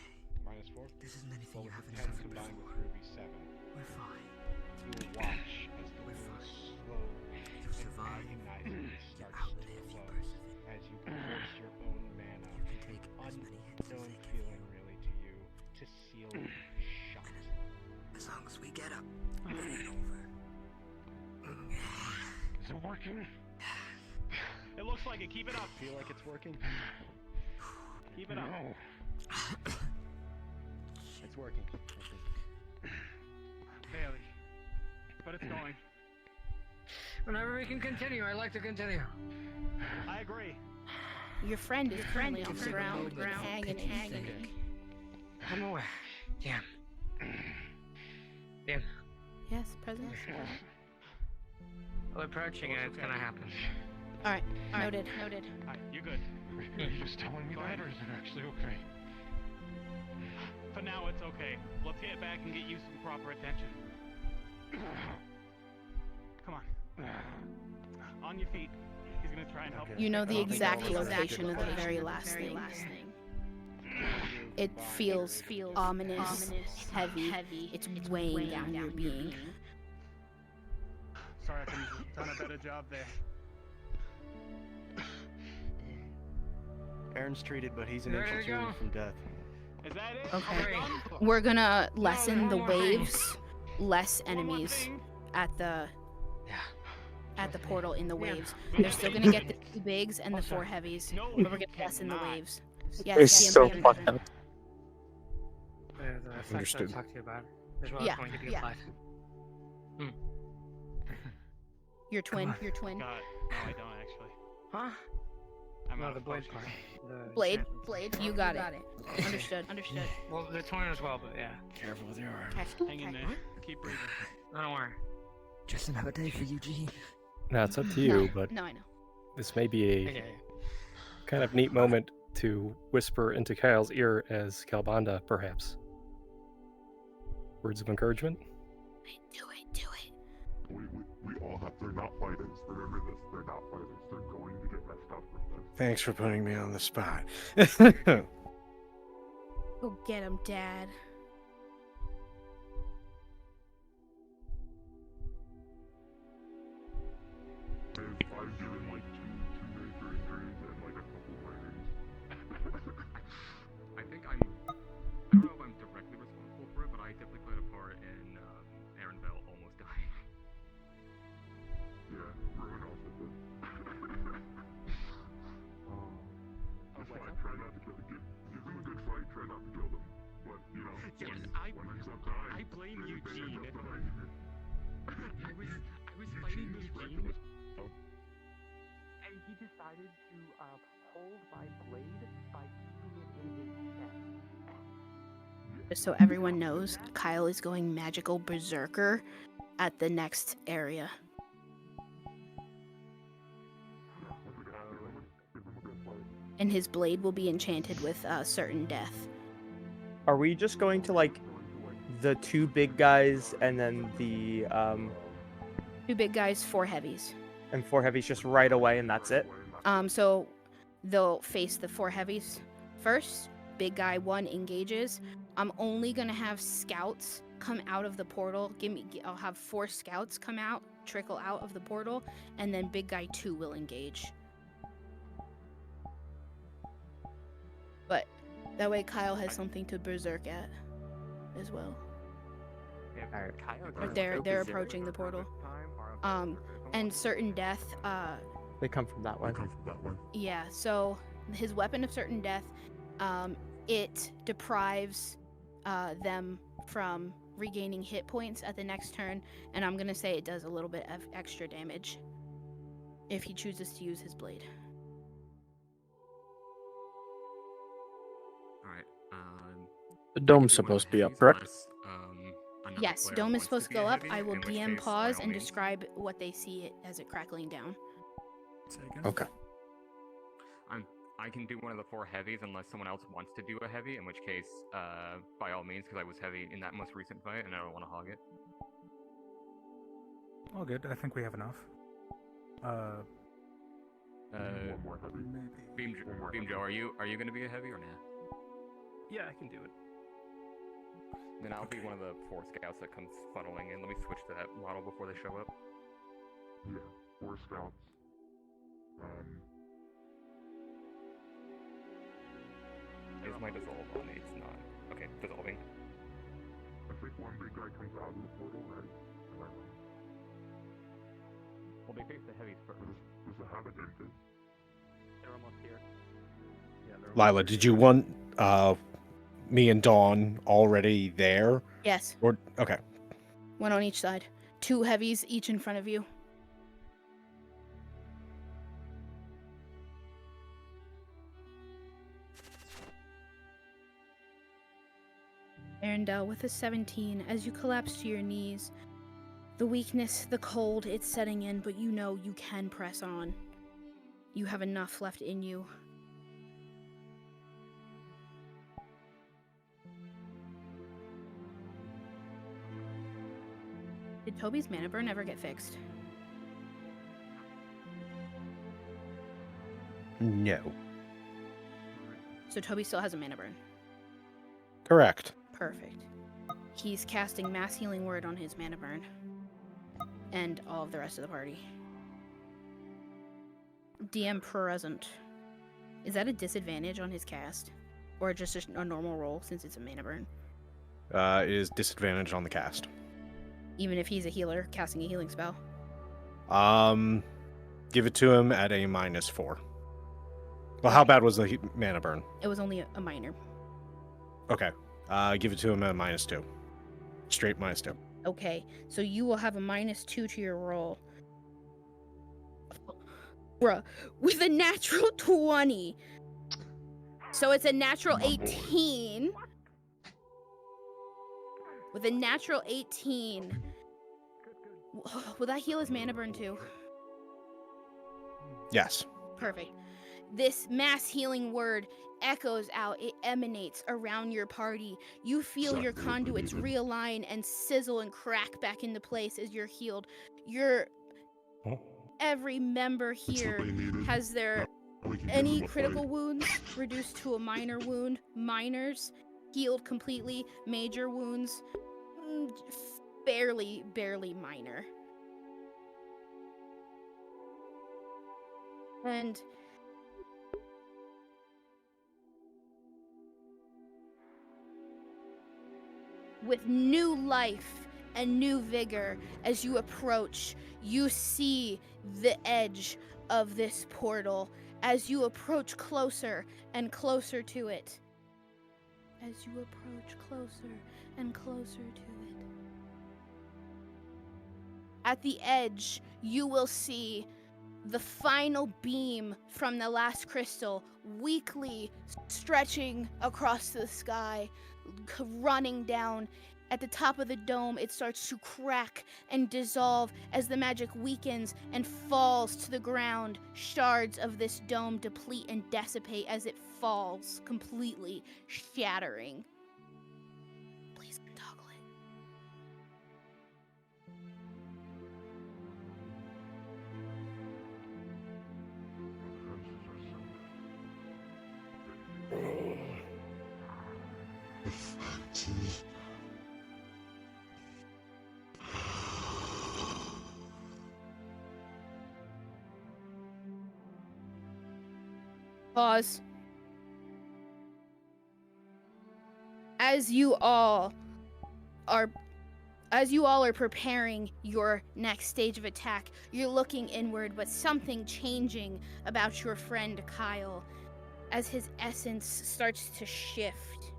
-4. This isn't anything you haven't 10 suffered combined before. with Ruby 7. We're fine. You will watch as the We're wound fine. slowly You'll survive. agonizingly You starts outlive, to you flow persevere. as you force your own mana, You can take as many hits as unknown they give feeling really to you, to seal shut. As long as we get up, it ain't over. Is it working? It looks like it. Keep it up. Feel like it's working? Keep it up. No. It's working. Barely. But it's going. Whenever we can continue, I like to continue. I agree. Your friend is currently on the Take a ground, moment. hanging. I'm aware. Yeah. Yeah. Yes, President. We're approaching it. It's gonna happen. All right. Noted. Alright, you're good. Are you just telling me that, or is it actually okay? For now, it's okay. Let's get back and get you some proper attention. Come on. On your feet. He's gonna try and help. You know the I don't think exact all of us are location good of the with very that. last thing. It feels ominous, heavy. It's weighing down your being. Sorry, I couldn't have done a better job there. Aaron's treated, but he's an There inch or you two go. from death. Is that it? Okay. Done? We're gonna lessen one the more thing. waves, less enemies at the portal in the waves. They're still gonna get the 2 bigs and the 4 heavies, No, but we're you gonna lessen the cannot. waves. It's Yes, so DM. fucked up. There's a section Understood. to talk to you about, as well Yeah, as going to get yeah. live. Your twin. Your twin. God, no, I don't actually. Huh? I'm No, out the of blade potions. part. The Blade. enchantments. Blade. You got it. Understood. Understood. Well, the twin as well, but yeah. Careful with your arm. Hang in there. Keep breathing. Don't worry. Just another day for Eugene. Now it's up to you, but No, I know. this may be a Okay. kind of neat moment to whisper into Kyle's ear as Kalbanda, perhaps. Words of encouragement? Do it. Do it. We all have. They're not fighters. Remember this. They're not fighters. They're going to get messed up with this. Thanks for putting me on the spot. Go get him, Dad. I've given like two major injuries and like a couple minors. I think I don't know if I'm directly responsible for it, but I definitely played a part in Aaronville almost dying. Yeah, Rowan also did. That's why I try not to kill them. Give them a good fight, try not to kill them. But, you know, Yes, when ends up dying, I blame they Eugene. end up behind you. I was fighting Eugene, And he decided to hold my blade by keeping it in his chest. Just so everyone knows, Kyle is going magical berserker at the next area. And his blade will be enchanted with certain death. Are we just going to like the 2 big guys and then the 2 big guys, 4 heavies. and 4 heavies just right away and that's it? So they'll face the 4 heavies first. Big guy 1 engages. I'm only gonna have scouts come out of the portal. I'll have 4 scouts come out, trickle out of the portal, and then big guy 2 will engage. But that way Kyle has something to berserk at as well. But they're approaching the portal. And certain death, They come from that way. yeah, so his weapon of certain death, it deprives them from regaining hit points at the next turn, and I'm gonna say it does a little bit of extra damage if he chooses to use his blade. Alright, The dome's supposed to be up, correct? Yes, dome is supposed to go up. I will DM pause and describe what they see it as it crackling down. Okay. I can do one of the 4 heavies unless someone else wants to do a heavy, in which case, by all means, because I was heavy in that most recent fight and I don't want to hog it. All good. I think we have enough. Beam Joe, are you going to be a heavy or nah? Yeah, I can do it. Then I'll be one of the 4 scouts that comes funneling in. Let me switch to that model before they show up. Yeah, 4 scouts. Is my dissolve on? It's not. Okay, dissolving. I think one big guy comes out of the portal, right? Well, they face the heavies first. Does it have an infant? They're almost here. Lila, did you want me and Dawn already there? Yes. Or okay. 1 on each side. 2 heavies each in front of you. Arendelle with a 17, as you collapse to your knees, the weakness, the cold, it's setting in, but you know you can press on. You have enough left in you. Did Toby's mana burn ever get fixed? No. So Toby still has a mana burn. Correct. Perfect. He's casting Mass Healing Word on his mana burn. And all of the rest of the party. DM present. Is that a disadvantage on his cast? Or just a normal roll since it's a mana burn? It is disadvantage on the cast. Even if he's a healer casting a healing spell? Give it to him at a -4. Well, how bad was the mana burn? It was only a minor. Okay. Give it to him at a -2. Straight -2. Okay, so you will have a -2 to your roll. Bruh, with a natural 20. So it's a natural 18. With a natural 18. Will that heal his mana burn too? Yes. Perfect. This mass healing word echoes out. It emanates around your party. You feel your conduits realign and sizzle and crack back into place as you're healed. Every member here has their any critical wounds reduced to a minor wound. Minors healed completely. Major wounds barely minor. And with new life and new vigor, as you approach, you see the edge of this portal. As you approach closer and closer to it. As you approach closer and closer to it. At the edge, you will see the final beam from the last crystal weakly stretching across the sky, running down. At the top of the dome, it starts to crack and dissolve as the magic weakens and falls to the ground. Shards of this dome deplete and dissipate as it falls, completely shattering. Please untoggle it. Pause. As you all are preparing your next stage of attack, you're looking inward, but something changing about your friend Kyle as his essence starts to shift.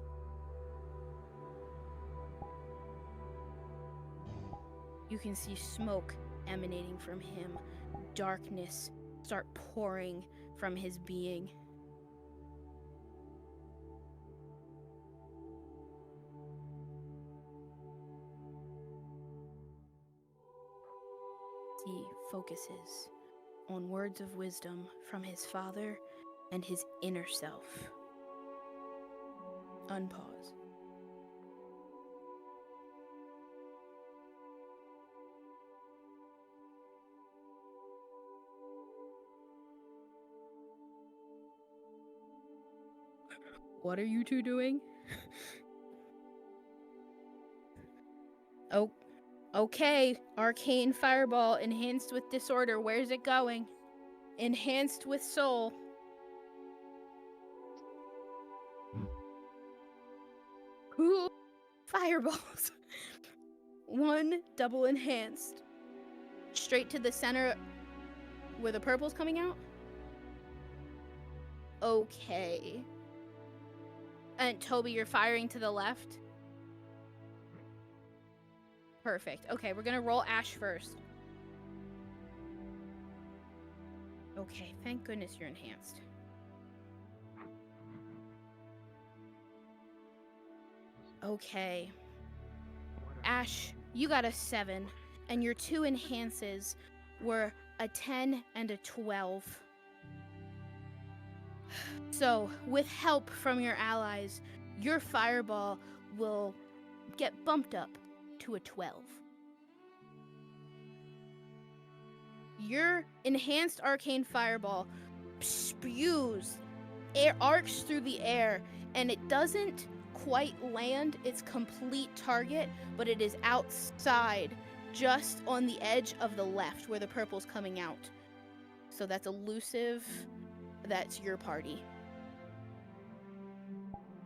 You can see smoke emanating from him, darkness start pouring from his being. He focuses on words of wisdom from his father and his inner self. Unpause. What are you two doing? Oh, okay. Arcane Fireball, enhanced with disorder. Where's it going? Enhanced with soul. Cool. Fireballs. 1 double enhanced. Straight to the center where the purple's coming out? Okay. And Toby, you're firing to the left? Perfect. Okay, we're gonna roll Ash first. Okay, thank goodness you're enhanced. Okay. Ash, you got a 7, and your 2 enhances were a 10 and a 12. So, with help from your allies, your fireball will get bumped up to a 12. Your enhanced arcane fireball spews, arcs through the air, and it doesn't quite land its complete target, but it is outside, just on the edge of the left where the purple's coming out. So that's elusive. That's your party.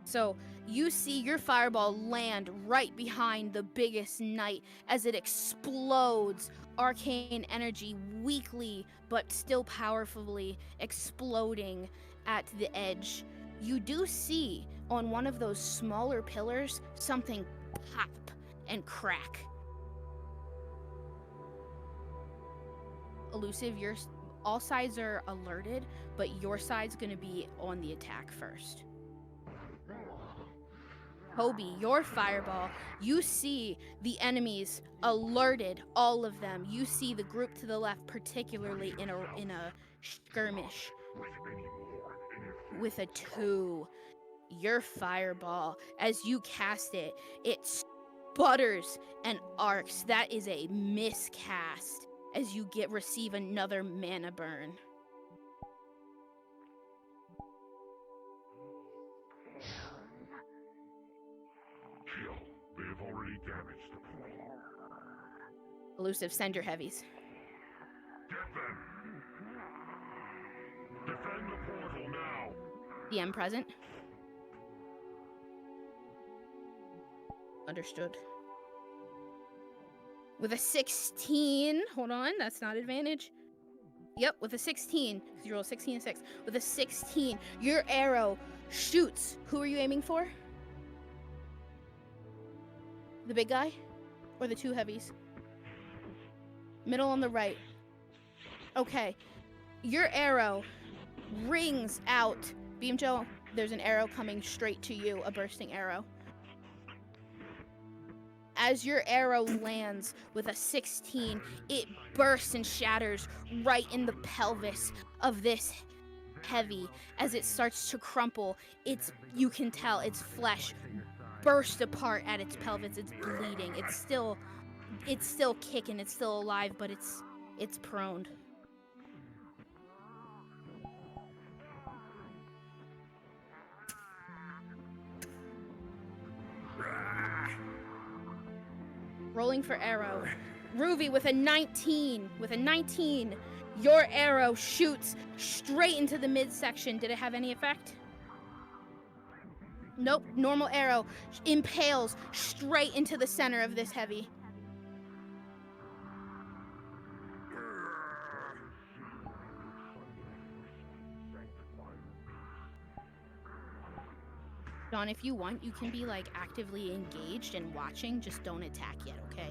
So you see your fireball land right behind the biggest knight as it explodes. Arcane energy weakly but still powerfully exploding at the edge. You do see on one of those smaller pillars something pop and crack. Elusive, all sides are alerted, but your side's gonna be on the attack first. Hobie, your fireball, you see the enemies alerted, all of them. You see the group to the left, particularly in a skirmish with a 2. Your fireball, as you cast it, it sputters and arcs. That is a miscast as you receive another mana burn. Kill. They have already damaged the portal. Elusive, send your heavies. Get them! Defend the portal now! DM present. Understood. With a 16, hold on, that's not advantage. Yep, with a 16, because you roll 16 and 6. With a 16, your arrow shoots. Who are you aiming for? The big guy? Or the 2 heavies? Middle on the right. Okay. Your arrow rings out. Beam Joe, there's an arrow coming straight to you, a bursting arrow. As your arrow lands with a 16, it bursts and shatters right in the pelvis of this heavy. As it starts to crumple, you can tell its flesh burst apart at its pelvis. It's bleeding. It's still kicking. It's still alive, but it's prone. Rolling for arrow. Ruby with a 19. With a 19, your arrow shoots straight into the midsection. Did it have any effect? Nope. Normal arrow impales straight into the center of this heavy. Dawn, if you want, you can be like actively engaged and watching. Just don't attack yet, okay?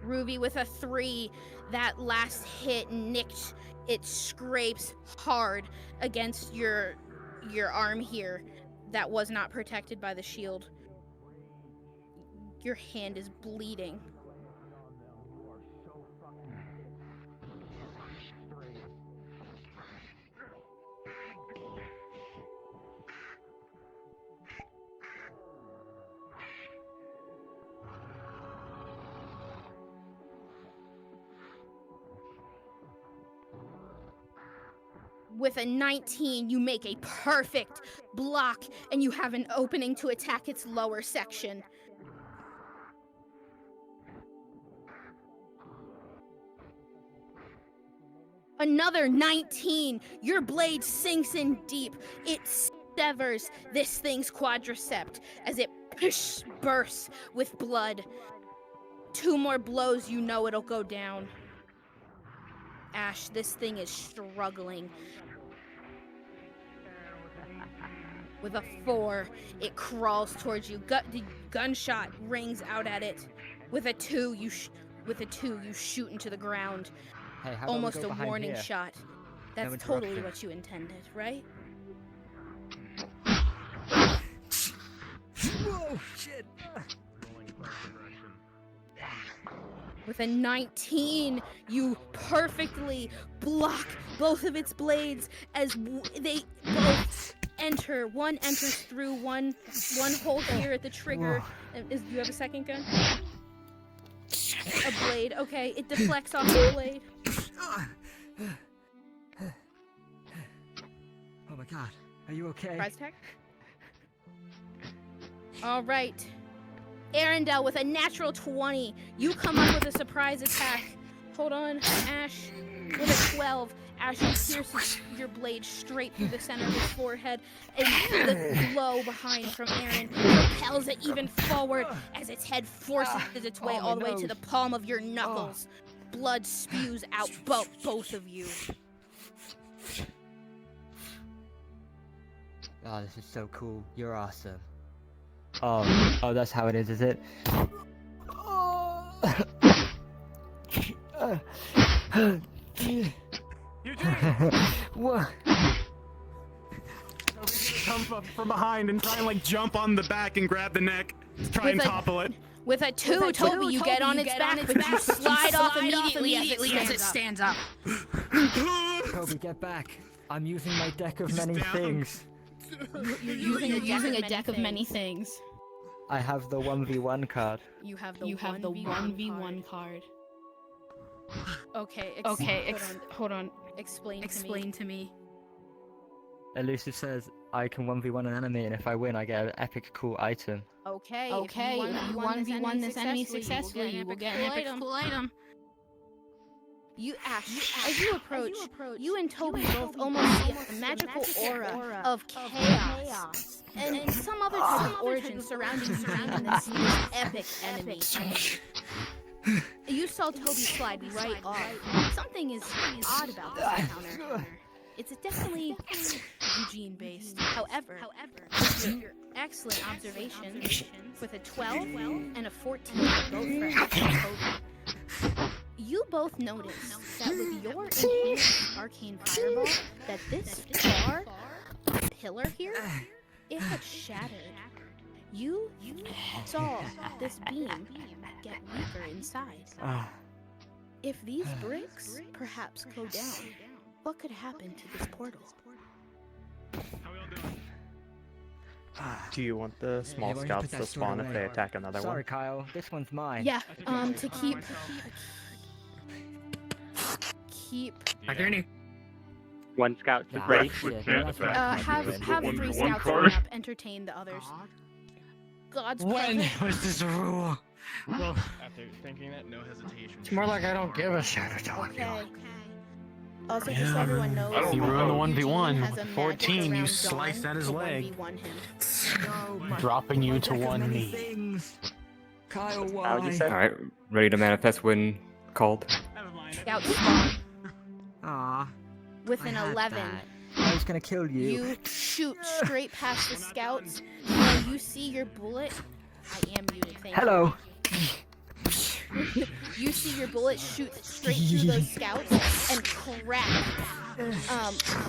Ruby with a 3. That last hit nicked. It scrapes hard against your arm here that was not protected by the shield. Your hand is bleeding. With a 19, you make a perfect block, and you have an opening to attack its lower section. Another 19, your blade sinks in deep. It severs this thing's quadriceps as it bursts with blood. 2 more blows, you know it'll go down. Ash, this thing is struggling. With a 4, it crawls towards you. The gunshot rings out at it. With a 2, you shoot into the ground. Hey, how about almost we go a behind warning here? shot. No That's totally interruption. what you intended, right? Whoa, shit! With a 19, you perfectly block both of its blades as they both enter. One enters through one hole here at the trigger. Do you have a second gun? a blade. Okay, it deflects off the blade. Oh my god, are you okay? Surprise attack. All right. Arendelle with a natural 20. You come up with a surprise attack. Hold on, Ash with a 12. Ash pierces your blade straight through the center of his forehead, and the blow behind from Aaron propels it even forward as its head forces its way all the way to the palm of your knuckles. Blood spews out both of you. Oh, this is so cool. You're awesome. Oh, that's how it is it? What? Jump up from behind and try and like jump on the back and grab the neck to try and topple it. With a 2, Toby, you get on its back, but you slide off immediately as it stands up. Toby, get back. I'm using my deck of many things. You're using a deck of many things. I have the 1v1 card. You have the 1v1 card. Okay, hold on. Explain to me. Elusive says I can 1v1 an enemy, and if I win, I get an epic cool item. Okay, if you 1v1 this enemy successfully, you will get an epic cool item. You, Ash, as you approach, you and Toby both almost see a magical aura of chaos and some other type of origin surrounding this epic enemy. You saw Toby slide right off. Something is odd about this encounter. It's definitely Eugene-based. However, your excellent observation with a 12 and a 14 both for Toby. You both noticed that with your enhanced arcane fireball, that this far pillar here, it had shattered. You saw this beam get weaker inside. If these bricks perhaps go down, what could happen to this portal? Do you want the small scouts to spawn if they attack another one? Sorry, Kyle. This one's mine. Yeah, to keep... One scout is ready. Have 3 scouts run up, entertain the others. God's When perfect. was this a rule? Well, after thinking that, no hesitation. It's more like I don't give a shit. Okay. Also, just so everyone knows, If you ruin the 1v1 has a with magic 14, you around slice Dawn at his to leg, 1v1 him. dropping you to one knee. Kyle, Alright, ready to manifest when called. Scout spawn Aw. with an 11. I was gonna kill you. You shoot straight past the scouts, and you see your bullet. I am muted. Thank Hello. you. You see your bullet shoot straight through those scouts and crack.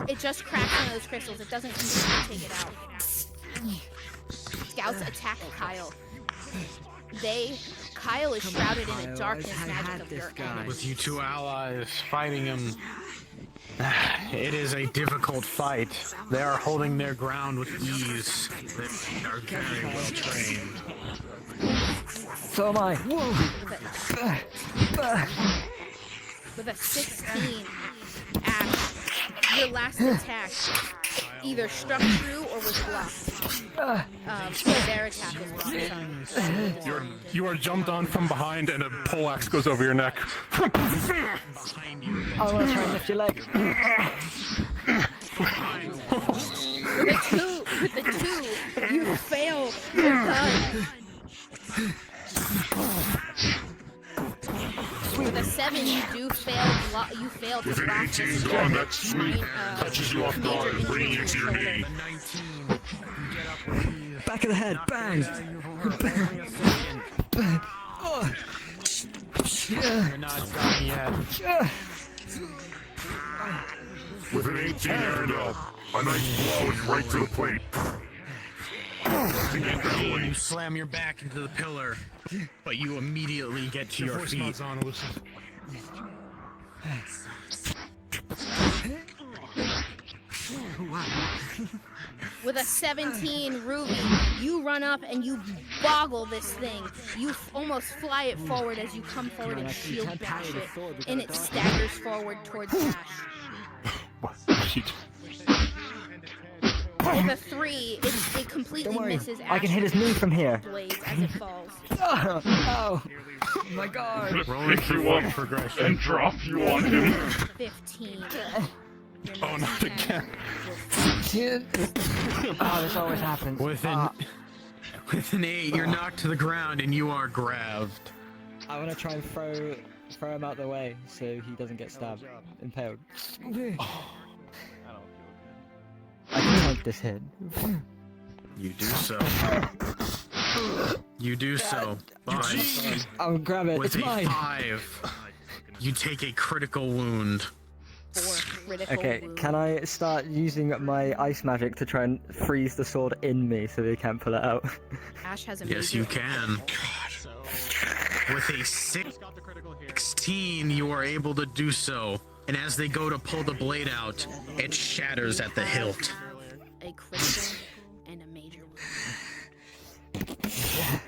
It just cracks one of those crystals. It doesn't completely take it out. Scouts attack Kyle. Kyle is shrouded in the darkness magic of your enemy. With you two allies fighting him, it is a difficult fight. They are holding their ground with ease. They are very well trained. So am I. With a 16, Ash, your last attack either struck true or was blocked. Their attack was blocked. Sorry. You are jumped on from behind, and a poleaxe goes over your neck. I want to try and lift your leg. With the two, you fail your gun. With a 7, you do fail. You fail to With an block 18, this Dawn, that sweep catches you off guard and brings you to your knee. Back of the head, bang! You're not done yet. With an 18, Arendelle, a nice blow right to the plate. You slam your back into the pillar, but you immediately get to your feet. With a 17, Ruby, you run up and you boggle this thing. You almost fly it forward as you come forward and shield bash it, and it staggers forward towards Ash. With a 3, it completely Don't worry, misses Ash. I can hit his knee from here. Blades as it falls. Oh my god. Roll if you want progression and drop you on him. 15. Oh, not again. Oh, this always happens. With an 8, you're knocked to the ground and you are grabbed. I want to try and throw him out the way so he doesn't get stabbed, impaled. I can take this hit. You do so. You do so. But I'll grab it. with It's a mine. 5, you take a critical wound. 4 critical Okay, wounds. can I start using my ice magic to try and freeze the sword in me so they can't pull it out? Ash has a Yes, major- you can. With a 16, you are able to do so. And as they go to pull the blade out, it shatters at the hilt. A critical and a major wound.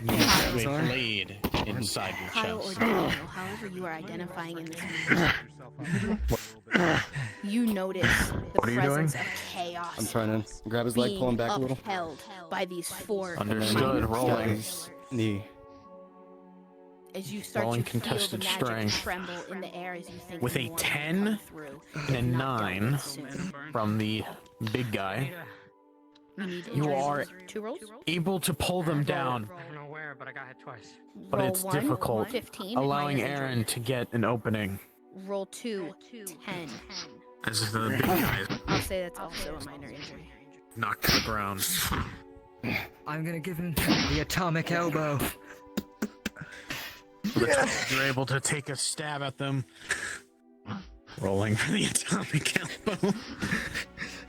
You have a blade inside your Kyle or chest. Daniel, however you are identifying in this moment, you notice the What are you doing? presence of chaos. I'm trying to grab his leg, pull him back a little. Upheld by these 4 Understood. mighty Rolling. pillars. Knee. As you start Rolling to feel the contested magic strength. tremble in the air as you think With a more will 10 come through. and a Not done 9 soon. from the big guy, You need you injuries. are 2 rolls. able to pull them down, I don't know where, but I got hit twice. but Roll it's 1, difficult, 15, allowing minor injury. Aaron to get an opening. Roll 2, 10. As the big guy I'll say that's also a minor injury. knocked to the ground. I'm gonna give him the atomic elbow. You're able to take a stab at them. Rolling for the atomic elbow.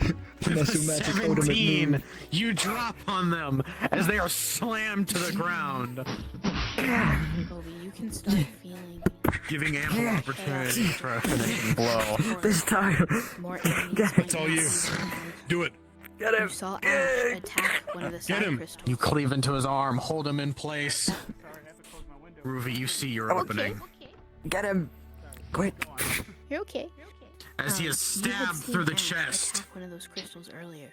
With a Muscle magic ultimate 17, move. you drop on them as they are slammed to the ground, Obi, you can start feeling giving ample opportunity for a finishing blow. This time. more enemies. Get It's all you. Do it. Get You him. saw Ash attack one of the Get side him. crystals. You cleave into his arm, hold him in place. Ruby, you see your opening. Get him. Quick. You're okay. As he is You had stabbed seen through the Ash chest, attack one of those crystals earlier.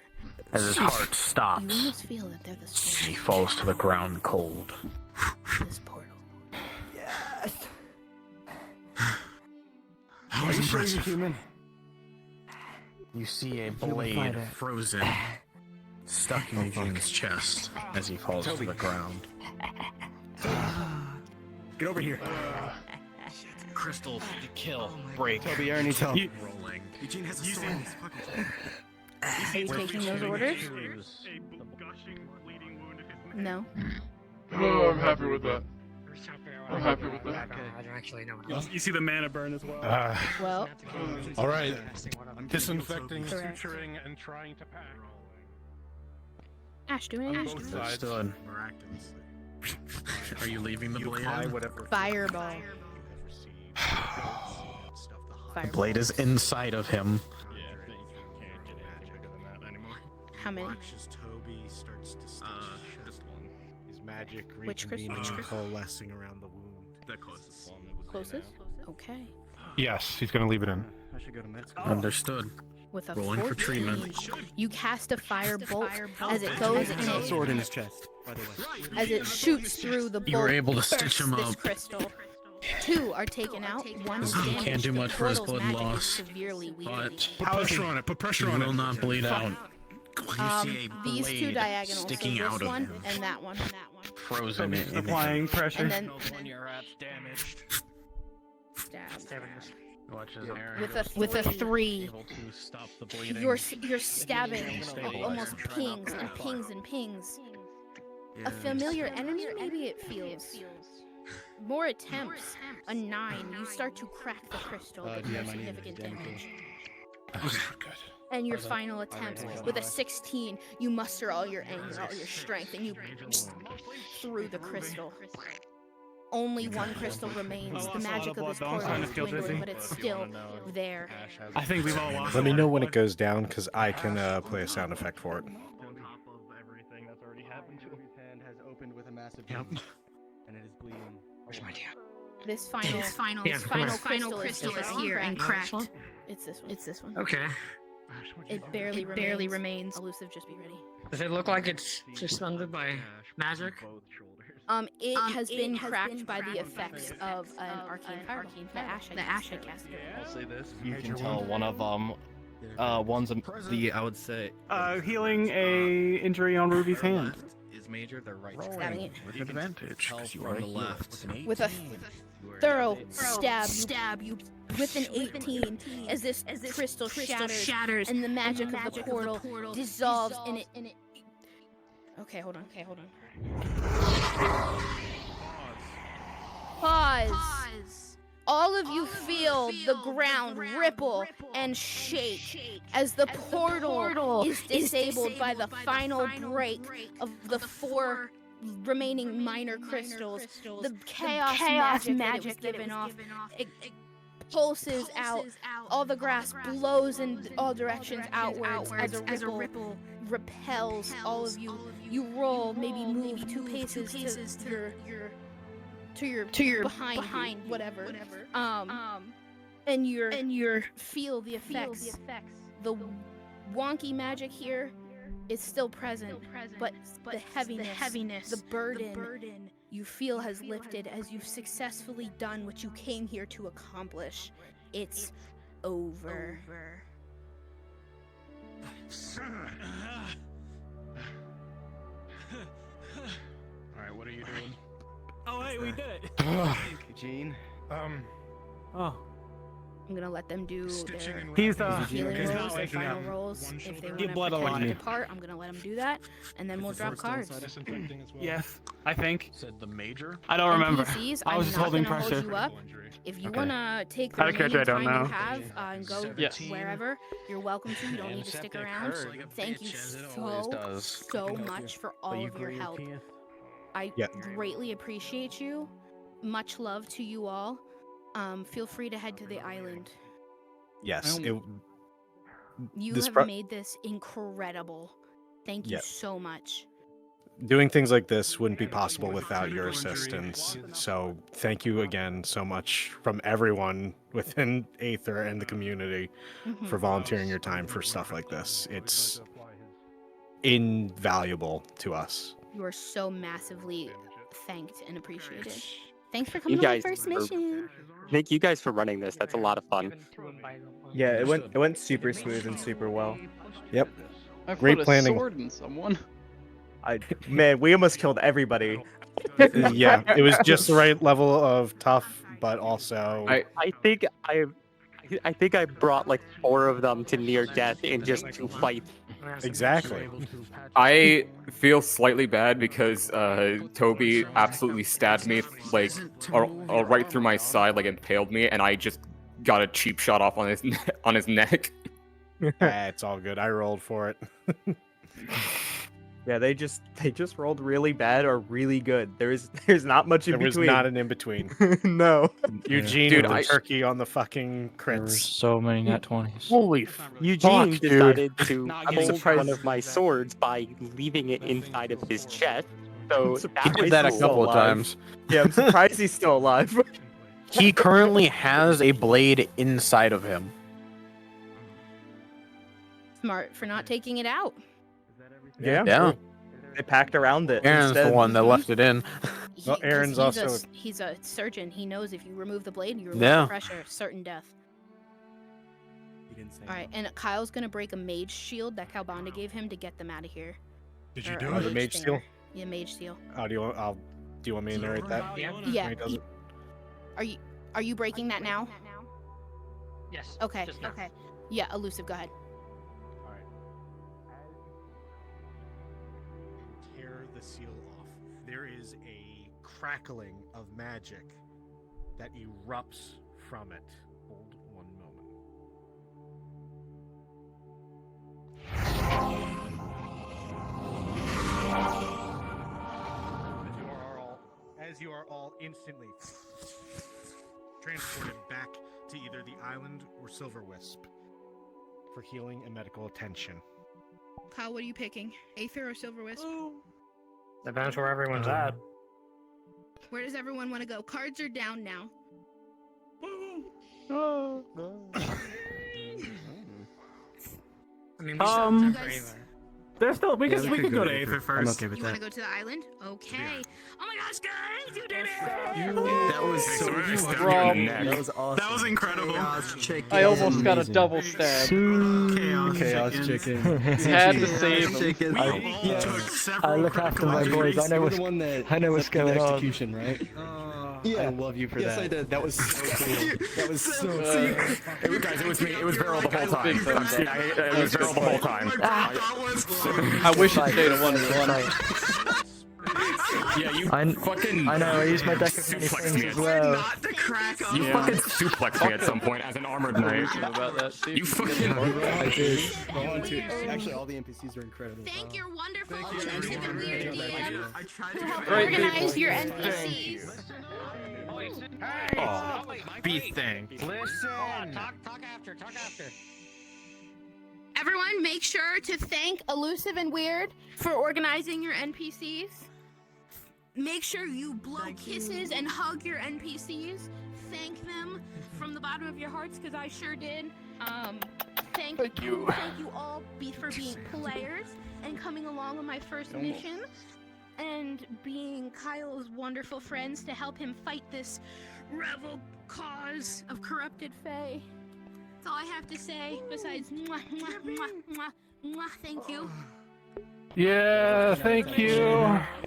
as his heart You stops, almost feel that they're the he source falls to the ground cold. of this portal. Yes. Are you sure you're human? You see a will blade find it. frozen, stuck in Eugene's chest as he falls to the ground. Get over here. Crystals to kill, break, Toby, I need help. rolling. Eugene has a sword in his pocket. Are you taking those orders? No. Oh, I'm happy with that. I'm happy with that. I don't actually know. You see the mana burn as well. Well, All right. Disinfecting, Correct. suturing, and trying to pack. Ash, do anything. Both sides. Understood. Miraculously. Are you leaving the blade? Fireball. The blade is inside of him. How many? Watches Toby starts to stitch Just one. his magic Which crystal? reconvening and coalescing around the wound. The closest one. Closest? Okay. Yes, he's gonna leave it in. I should go to med school. Understood. With a Rolling for 14, treatment. you cast a fire bolt as it goes and A it, sword in his chest, by the way. as it shoots through the bolt. You were able to bursts stitch him this up. crystal. 2 are taken out. 1 is He damaged. can't do The much for his portal's blood magic is loss, severely weakened. but Put pressure on it. Put he pressure on will it. not bleed out. You see a These 2 blade diagonals, sticking so this out of one him, and that one, and that one. frozen in Applying pressure. And then When you're damaged. stab. Watches Aaron With a 3, able to stop the bleeding. you're stabbing almost pings and pings and pings. A familiar enemy, maybe it feels. More attempts. A 9, you start to crack the crystal, but no significant damage. And your final attempt with a 16, you muster all your anger, all your strength, and you through the crystal. Only 1 crystal remains. The magic of this portal is dwindling, but it's still there. I think we've all lost. Let me know when it goes down, because I can play a sound effect for it. On top of everything that's already happened to him. His hand has opened with a massive Yep. bleed, and it is bleeding. Where's my DM? This final crystal is here and cracked. It's this one. It's this one. Okay. It barely remains. Elusive, just be ready. Does it look like it's suspended by magic? It has been cracked by the effects of an arcane fireball. The ash had cast. I'll say this: You you can can tell one of them. One's the I would say Healing a injury on Ruby's hand. is major. They're right. Stabbing it. With advantage, Tell because you from are the healed left. With a thorough stab you with an 18 as this crystal shatters and the magic of the portal dissolves in it. Okay, hold on. Pause. All of you feel the ground ripple and shake as the portal is disabled by the final break of the 4 remaining minor crystals. The chaos magic that it was given off, it pulses out. All the grass blows in all directions outwards as a ripple repels all of you. You roll, maybe move 2 paces to your behind whatever. And you're feel the effects. The wonky magic here is still present, but the heaviness, the burden you feel has lifted as you've successfully done what you came here to accomplish. It's over. Alright, what are you doing? Oh wait, we did it. Thank you, Gene. Oh. I'm gonna let them do their He's healing he's rolls, not their waking final up. rolls. If they He want to bled a pretend lot. to depart, I'm gonna let them do that, and then we'll drop cards. Disinfecting as well. Yes, I think. Said the major? I don't remember. NPCs, I was I'm just not holding gonna pressure. hold you up. If you Okay. wanna take the Out of character, remaining I don't time you know. have and go Yes. wherever, you're welcome to. You don't need to stick around. Thank you so much for all of your help. I greatly appreciate you. Much love to you all. Feel free to head to the island. Yes. You this have made this incredible. Thank you Yeah. so much. Doing things like this wouldn't be possible without your assistance. So thank you again so much from everyone within Aether and the community for volunteering your time for stuff like this. It's invaluable to us. You are so massively thanked and appreciated. Thanks for You coming on the guys first are- mission. Thank you guys for running this. That's a lot of fun. Yeah, it went super smooth and super well. Yep. I Great put a planning. sword in someone. Man, we almost killed everybody. Yeah, it was just the right level of tough, but also I think I brought like 4 of them to near death in just 2 fights. Exactly. I feel slightly bad because Toby absolutely stabbed me like right through my side, like impaled me, and I just got a cheap shot off on his on his neck. It's all good. I rolled for it. Yeah, they just rolled really bad or really good. There's not much in There was between. not an in between. No. Eugene Dude, with the I- turkey on the fucking There were crits. so many nat 20s. Holy Eugene fuck, dude. decided to I'm hold surprised- one of my swords by leaving it inside of his chest. So surprised He that did was that a cool. couple of alive. times. Yeah, I'm surprised he's still alive. He currently has a blade inside of him. Smart for not taking it out. Yeah. Yeah. They packed around it. Aaron's the instead. one that left it in. Well, 'Cause Aaron's also he's a surgeon. He knows if you remove the blade, you remove Yeah. the pressure, certain death. He didn't say All right, and Kyle's gonna break a mage shield that Calbanda gave him to get them out of here. Did you Or do a it? The mage stinger. seal? Yeah, mage seal. Oh, do you want me to narrate that? Yeah. When he does it? Are you breaking that now? Yes. Okay. just now. Okay. Yeah, elusive. Go ahead. Tear the seal off. There is a crackling of magic that erupts from it. Hold one moment. As you are all instantly transported back to either the island or Silver Wisp for healing and medical attention. Kyle, what are you picking? Aether or Silver Wisp? Depends where everyone's at. Where does everyone want to go? Cards are down now. Oh. I mean, You guys, there's still we Yeah, can we we could could go go to to Aether. Aether I'm first. okay with you want that. to go to the island? Okay. Oh my gosh, guys, you did it! That was so That was awesome. That was incredible. I almost got a double stab. Chaos chicken. You had to save him. I look after my boys. I know what's going on. Execution, right? I love you for that. Yes, I did. That was so cool. That was so cool. Guys, it was me. It was Beryl the whole time. Yeah, it was Beryl the whole time. I wish it stayed a 1v1. Yeah, you fucking. I know. I use my deck of many suplexed things me as at- well. You fucking suplexed me at some point as an armored knight. About that, Steve. You fucking. I did. Actually, all the NPCs are incredible. Thank your wonderful alternative and weird DM who helped Great organize people. your NPCs. Be thanked. Talk after. Everyone, make sure to thank Elusive and Weird for organizing your NPCs. Make sure you blow kisses and hug your NPCs. Thank them from the bottom of your hearts, because I sure did. Thank you all for being players and coming along on my first mission and being Kyle's wonderful friends to help him fight this rebel cause of corrupted Fae. That's all I have to say, besides mwah, mwah, mwah, mwah, mwah, thank you. Yeah, thank you.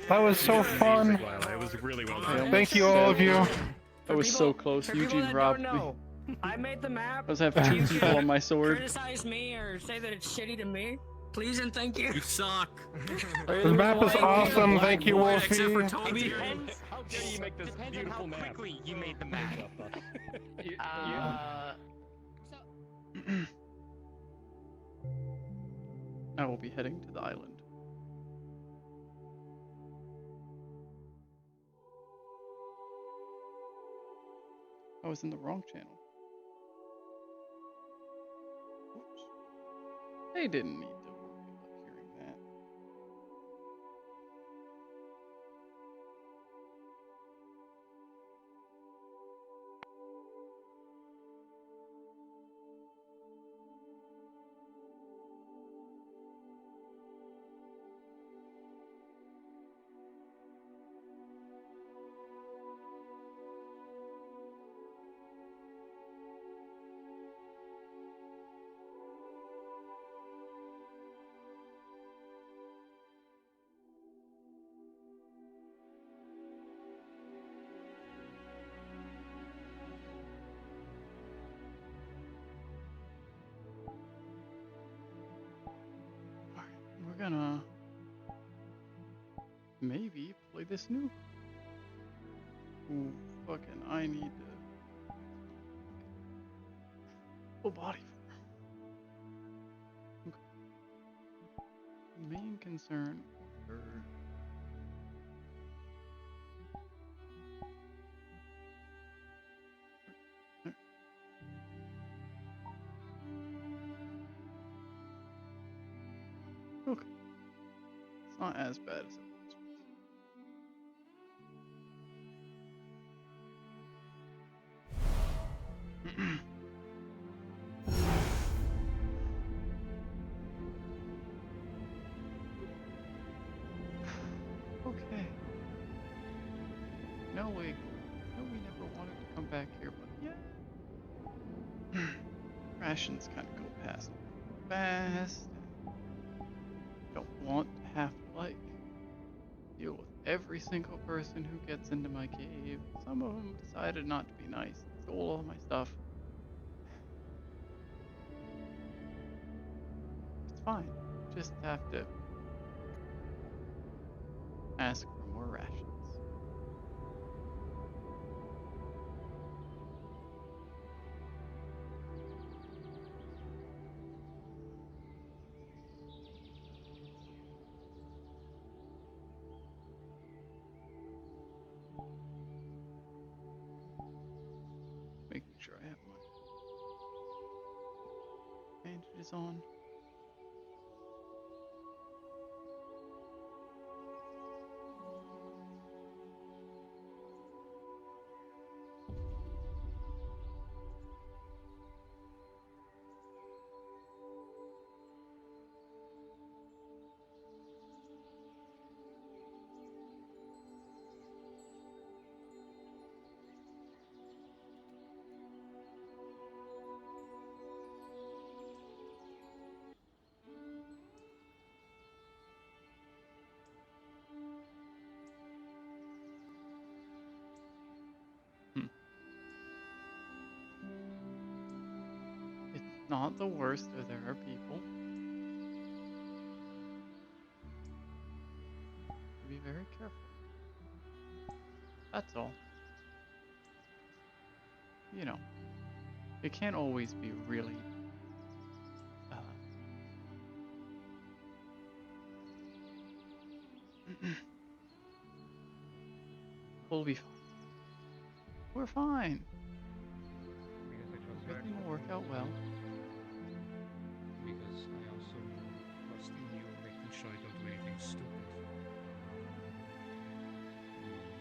That was so fun. It was really well done. Thank you, all of you. I was so close. Eugene robbed me. I made the map. I was having two people on my sword. Criticize me or say that it's shitty to me. Please and thank you. You suck. The map is awesome. Thank you, Wolfie. How dare you make this beautiful map? Quickly you made the map. I will be heading to the island. I was in the wrong channel. Oops. They didn't need to worry about hearing that. We're gonna maybe play this new. Ooh, fucking! I need to full body. Okay. Main concern for okay. It's not as bad as it was. Okay. No, we never wanted to come back here, but yeah. Rations kind of go past fast. Don't want to have to, like, deal with every single person who gets into my cave. Some of them decided not to be nice and stole all my stuff. It's fine. Just have to ask for more rations. Making sure I have my bandages on. not the worst. There are people. Be very careful. That's all. You know, it can't always be really we'll be fine. We're fine. Everything will work out well. Because I also trust in you making sure I don't do anything stupid.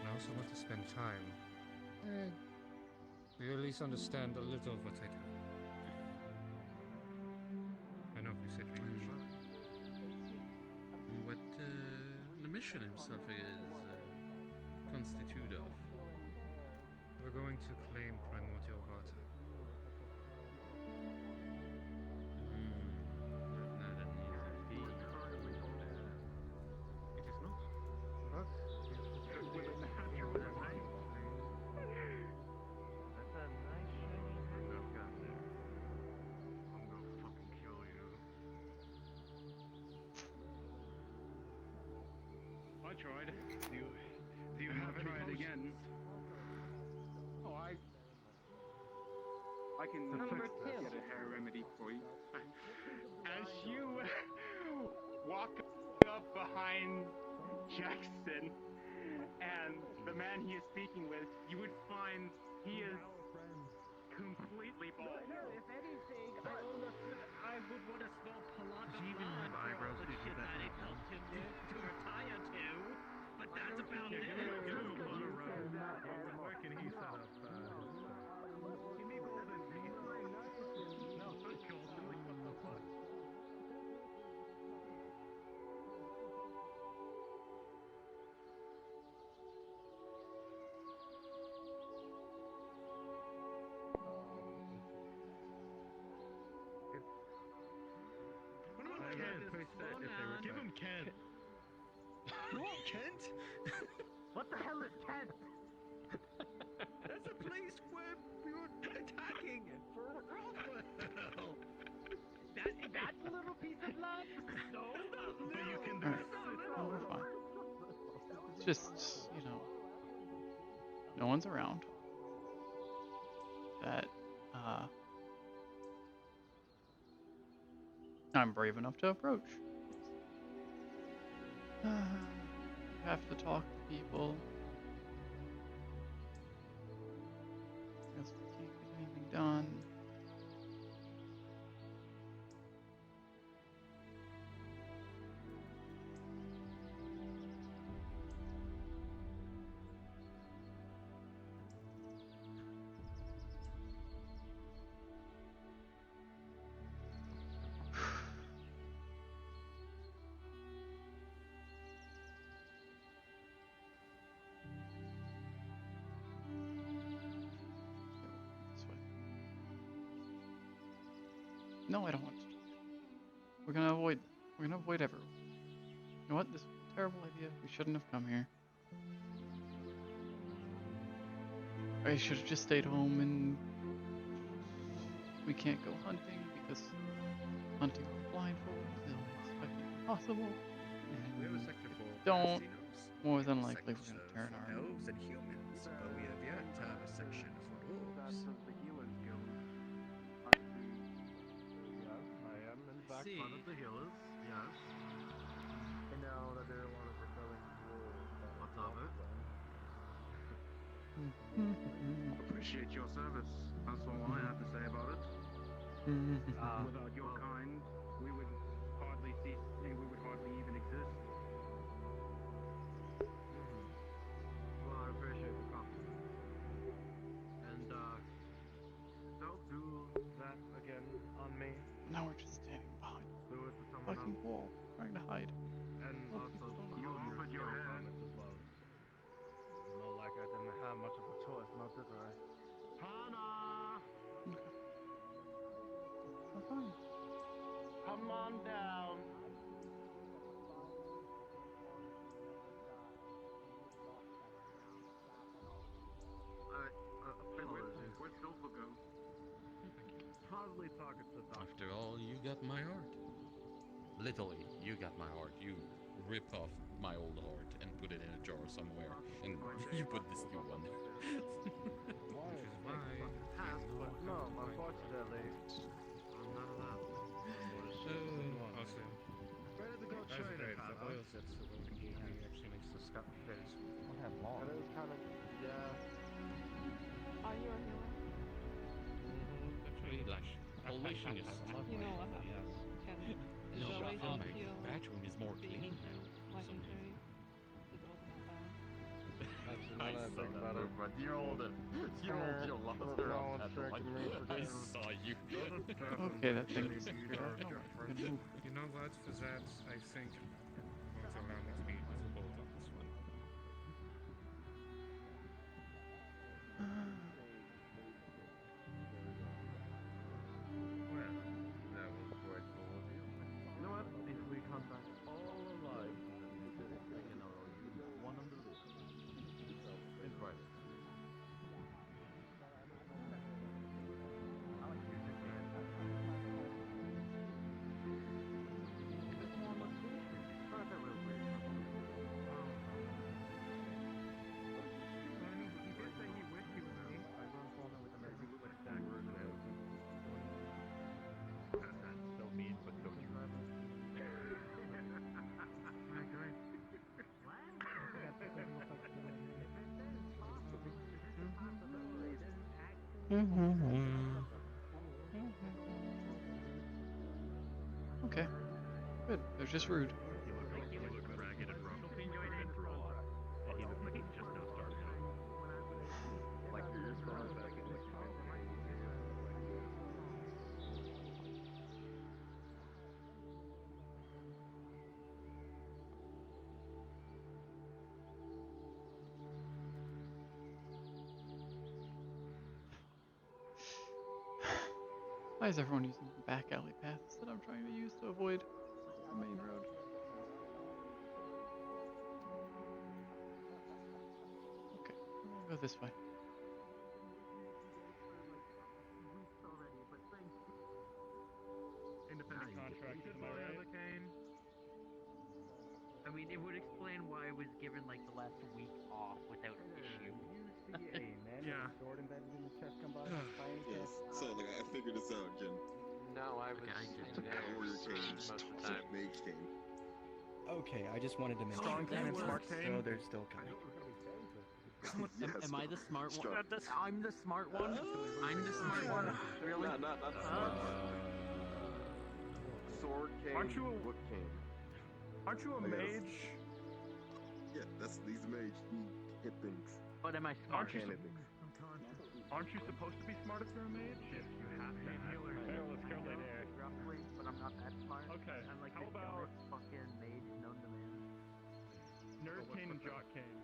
I also want to spend time. You at least understand a little of what I do. I know you said we can try. What the mission himself is constituted of? We're going to claim primordial water. Not an easy feat. It is not. But With a natural right? That's a nice shiny thing I've got there. I'm gonna fucking kill you. I tried. Do you have any potions? Again? Oh, I can get a hair remedy for you. As you walk up behind Jackson and the man he is speaking with, you would find he is completely bald. If anything, I would want to smell Palaka Even blood have for all eyebrows the to do shit that that I right now. helped him to retire to. But that's about it. Give him a lot of road. Where can he set up his stuff? Give me golden feet. No, not golden. Like, what the fuck? What about I Kent? would push that if they were Give him Kent. What, Kent? What the hell is Kent? That's a place where we were attacking for Roswell. That's a little piece of land. So But you can do Alright, we're fine. It's just, you know, no one's around. That, I'm brave enough to approach. You have to talk to people. Guess we can't get anything done. This way. No, I don't want to. We're gonna avoid. We're gonna avoid everyone. You know what? This was a terrible idea. We shouldn't have come here. I should have just stayed home, and we can't go hunting because hunting on blindfold is fucking impossible. We have a And sector for don't. casinos. More than We have likely, we're sections gonna turn of our. elves and humans, but we have yet to have a section for dwarves. the Healers Guild. Yes, I am in fact part of the Healers. Yes. I know that they're one of the killing wolves. What's of it? Appreciate your service. That's all I have to say about it. Without your kind, we would hardly cease, and we would hardly even exist. Well, I appreciate the compliment. And don't do that again on me. Now we're just standing behind Do it to someone fucking else. wall, trying to hide. And also, you offered your hand as well. It's not like I didn't have much of a choice, not did I? Hana! Okay. We're fine. Come on down. Apologies. Where'd Dolph go? Probably probably targets the doctor. After all, you got my heart. Literally, you got my heart. You ripped off my old heart and put it in a jar somewhere, and you put this stew on there. Which is why has, but no, unfortunately, I'm not allowed. Awesome. Ready to go That's train great. it, The huh? oil sets so he actually makes the scut face. And it was kind of, yeah. Are you a hero? Actually, like, polishing is You know what yes. can No, but I Zoe feel my feel bathroom is more clean now. legendary with all the bad. That's I another saw thing that about it. movement. You rolled it. You rolled your laughter No up one's at the tracking me for I getting- saw you. Okay, that thing is You know what? For that, I think won't allow me to be visible on this one. Well, that was quite cool of you. You know what? If we come back all alive from this city, I can allow you one on the list. In private. So mean, but so true. I agree. Okay. Good. They're just rude. You look ragged and rough. And he looks like he's just now started out. Like you're just going back in the Why is everyone using the back alley paths that I'm trying to use to avoid the main road? Okay, we'll go this way. Independent contractor, am I right? I mean, it would explain why I was given like the last week off without issue. Yeah. Yes. So like I figured this out, Jim. No, I was Warrior Cane, most of the time. Mage Cane. Okay, I just wanted to make Strong sure. Cane and Smart So Cane? they're still coming. Am I the smart one? That's- I'm the smart one? I'm the smart one? Really? Not smart. Sword Cane. Aren't you a- Wood Cane. Aren't you a I guess. mage? Yeah, that's these mage who hit things. But am I smart? Aren't you, Can't hit things. aren't you supposed to be smart if you're a mage? Yes, you have to. Roughly, but I'm not that smart. Okay, I'm like how the about dumbest fucking mage known to man. Nerd Cane and Jock Cane?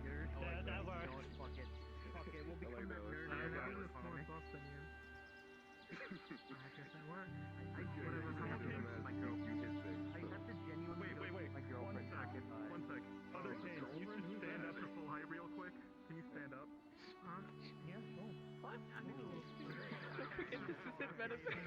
Nerd Cane, that works. Fuck it. Fuck it, we'll become that nerd. one. Nerd. That was more boss than you. I guess that works. I have to my girl. I have to genuinely Wait. my girlfriend. One sec. Other Cane, can you just stand up to full height real quick? Can you stand up? Yeah, sure. What? This isn't medicine.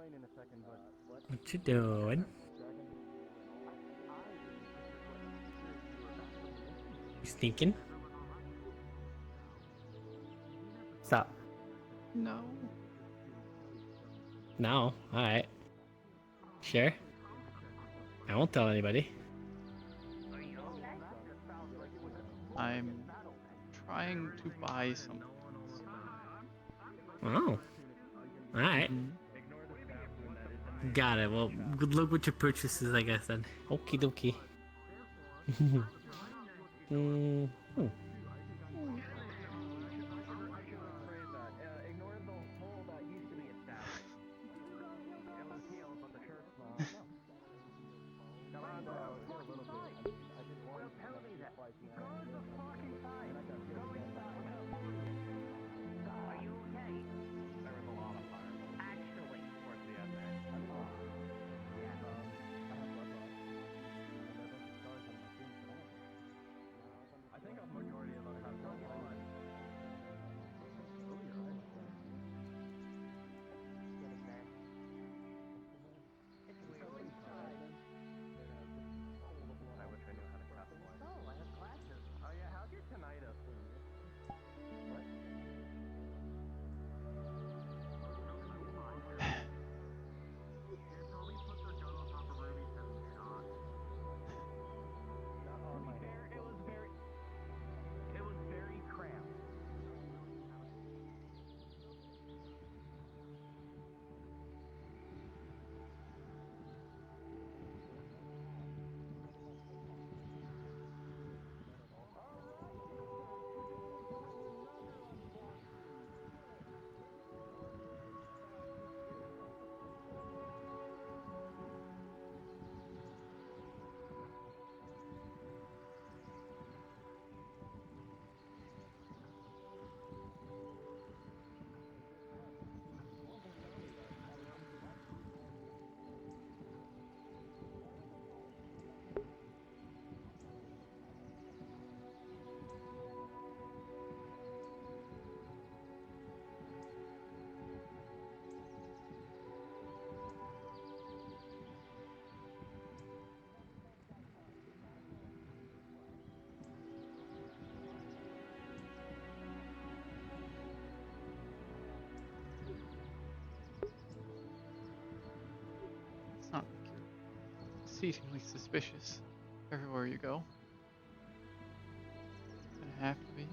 explain in a second, but What you doing? You sneaking? Stop. No. No. Alright. Sure. I won't tell anybody. I'm trying to buy something. Oh. Alright. Got it. Well, good luck with your purchases, I guess, then. Okie dokie. Hmm. ignore the whole that used to be established. It was but the church law. Come on, though. It's a little bit. I mean, I did one. Tell me that. Go fucking fine. Go inside. Are you okay? There was a lot of fire. Actually. Towards the end there. Yeah. I think a majority of us have no blood. I wish I knew how to cast one. Oh, I have glasses. Oh yeah, how's your tinnitus? What? It was very cramped. It's not like you're exceedingly suspicious everywhere you go. Gonna have to be.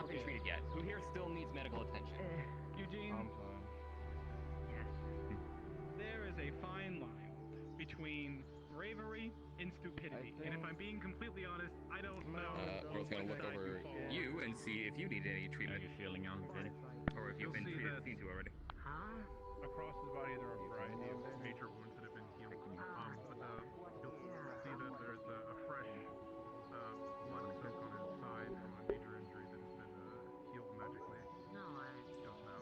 not been treated yet. Who here still needs medical attention? Eugene, Yes. there is a fine line between bravery and stupidity. And if I'm being completely honest, I don't know. Bro's gonna look what side over fall on. you and see if you need any treatment you're feeling unfit, or if you've been You'll see that- seen to already. Across his body, there are a variety of major wounds that have been healed. But you'll see that there's a fresh blood soak on his side from a major injury that has been healed magically. No, Just now.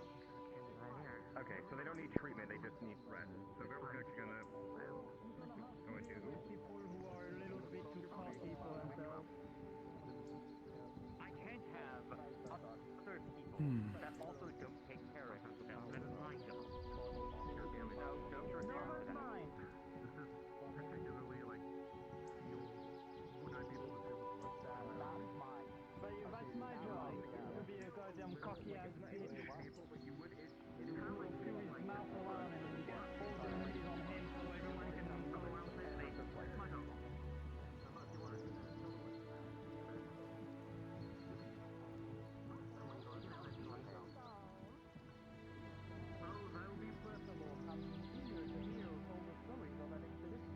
right here. Okay, so they don't need treatment, they just need rest. So Bear was actually gonna go into People who are a little bit too cocky for themselves. I can't have other people that also don't take care of themselves as my job. Now, don't you No, react to that's that. mine. Does this particularly like heal? Would I be able to do the blood? That's mine. But that's my job. To be a goddamn cocky ass bitch. You would Do his mouth around and then get all the energy on him so everyone can go around safely. It's my job. Suppose I will be preferable coming here to hear all the stories of that expedition.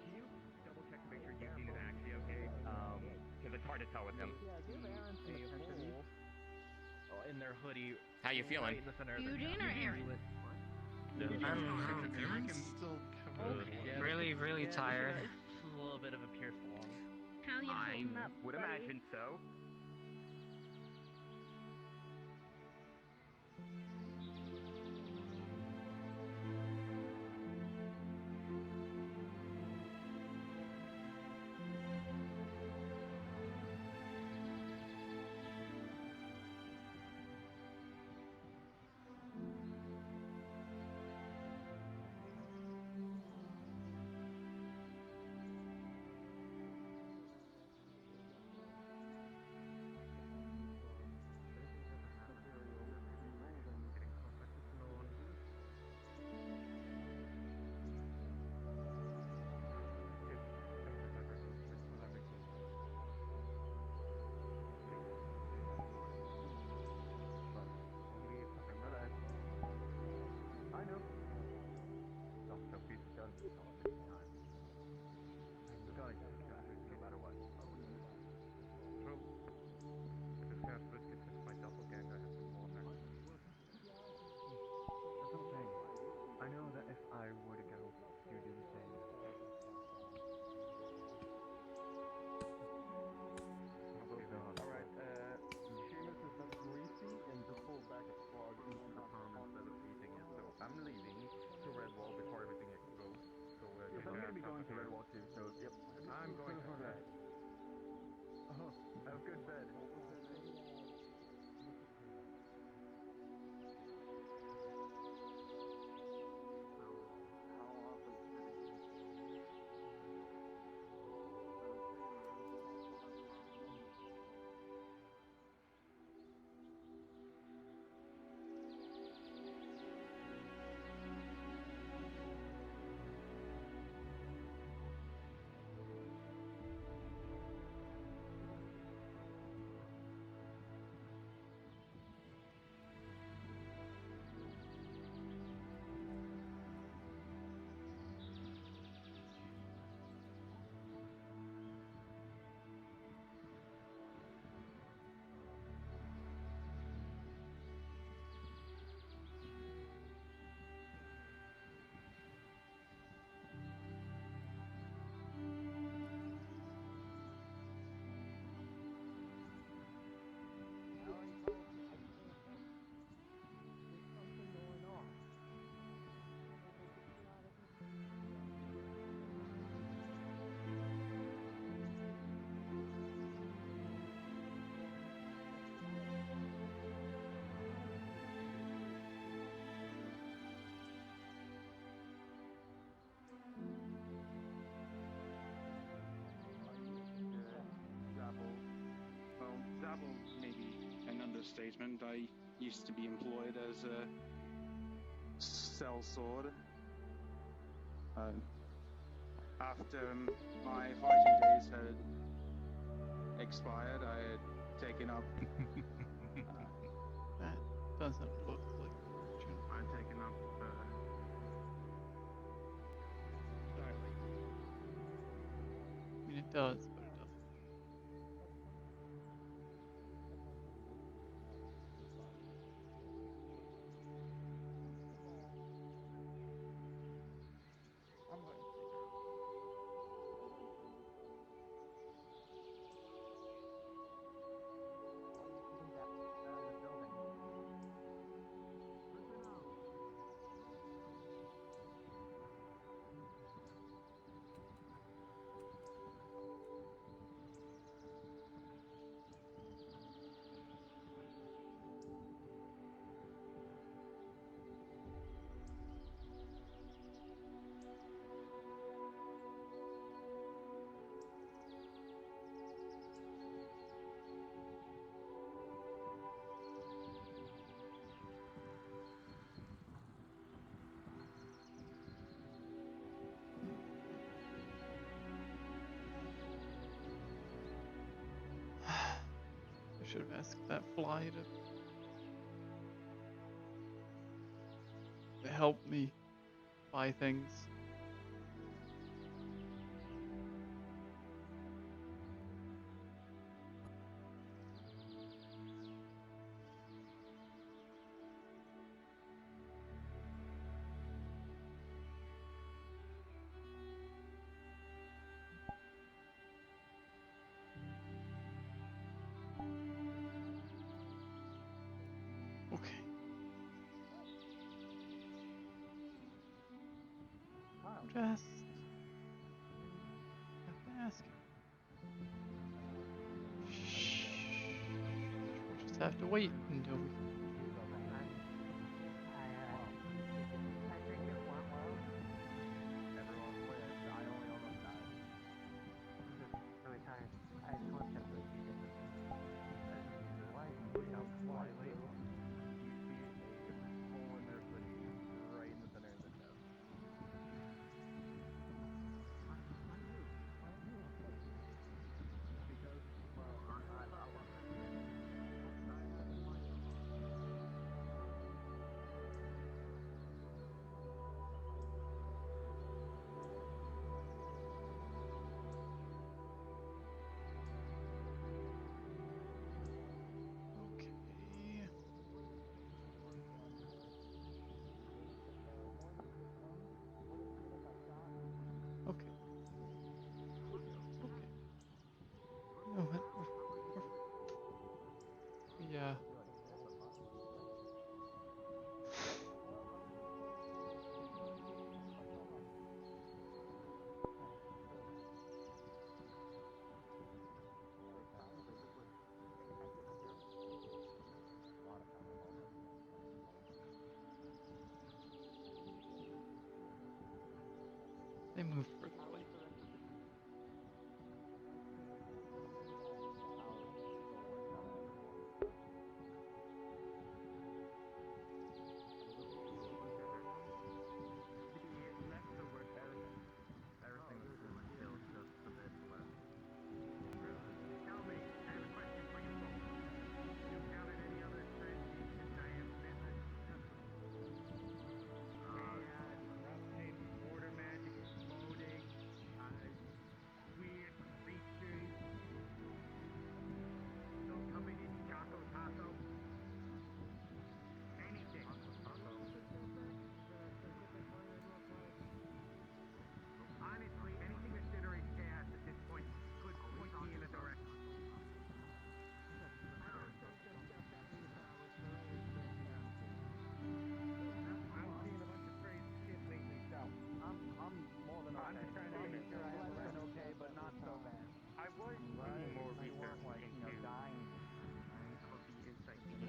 Can you double check to make sure Eugene is actually okay? Because it's hard to tell with him. In their hoodie. How you feeling? Right in the center of their Eugene or Aaron? I'm still really, really tired. A little bit of a pierced lung. How you holding up, Would buddy? imagine so. I know. So please done this all this time. We gotta get this guy, no matter what. True. If this guy's risky since my doppelganger has some more action. That's what I'm saying. I know that if I were to go, you do the same. Alright, Seamus is not greasy and just pulls back a frog into the pond instead of eating it. So I'm leaving to Redwall before everything explodes. So yes, I'm gonna be going to Redwall too. So yep, I'm going to bed. Oh, have a good bed. Dabble may be an understatement. I used to be employed as a sellsword. After my fighting days had expired, I had taken up. That doesn't look like fortune. I'd taken up. I mean, it does, but it doesn't. I'm going to take her out. Isn't that the building? Listen up. I should have asked that fly to help me buy things. Okay. Just have to ask him. We'll just have to wait until we. I think it went well. Everyone lived. I only almost died. I'm just really tired. I just want to get the season. Why? Why? You see a hole in their hoodie right in the center of the chest. Because, well, I love it. Okay. Okay. Okay. You know what? Yeah. They moved further away. Everything was still just a bit less. Tell me, I have a question for you both. Have you encountered any other tragedies in Diane's visit? Corrupted, border magic exploding, weird creatures, still coming in Choco Taco. Anything. Honestly, anything that generates chaos at this point could point me in a direction. I'm seeing a bunch of crazy shit lately, so I'm more than okay. I'm just trying to make sure I'm less than okay, but not so bad. I was doing more research into the insight check.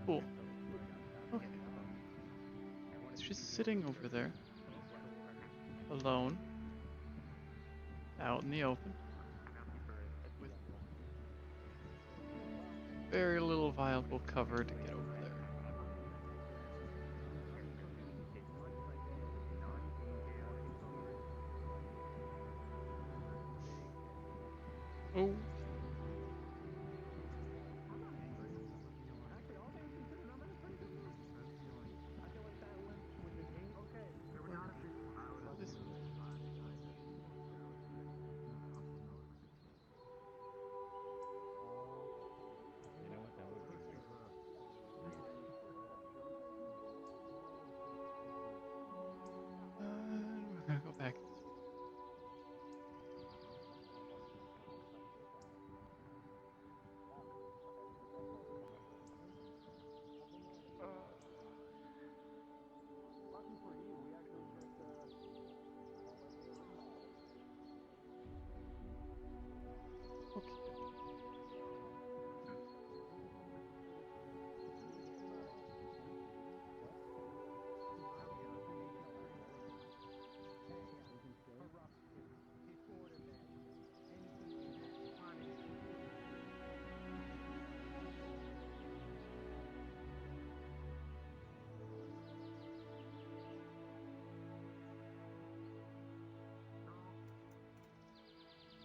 Cool. Okay. she's sitting over there, alone, out in the open, with very little viable cover to get over there. Oh. We're gonna go back.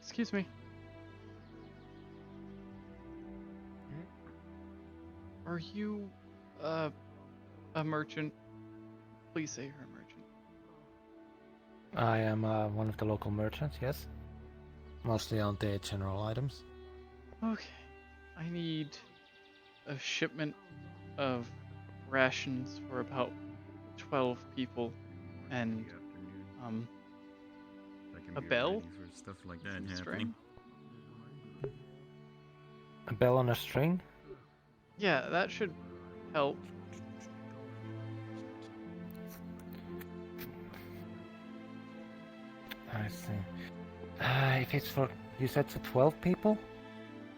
Excuse me. Are you, a merchant? Please say you're a merchant. I am one of the local merchants, yes. Mostly on the general items. Okay. I need a shipment of rations for about 12 people and, a bell? For stuff like that Some happening. string? A bell on a string? Yeah, that should help. I see. If it's for, you said for 12 people?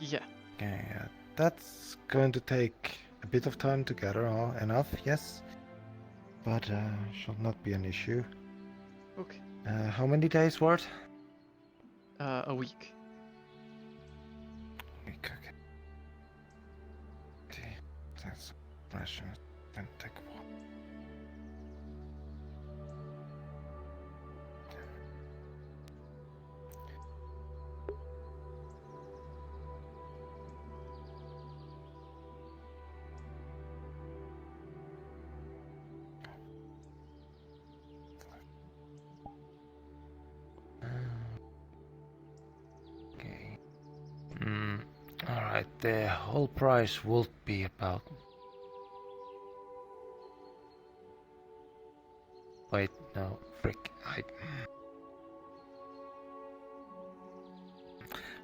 Yeah. Okay, that's going to take a bit of time to gather enough, yes. But should not be an issue. Okay. How many days worth? A week. Okay. That's pressure. Then take one. Okay. Alright, the whole price would be about... Wait, no, frick,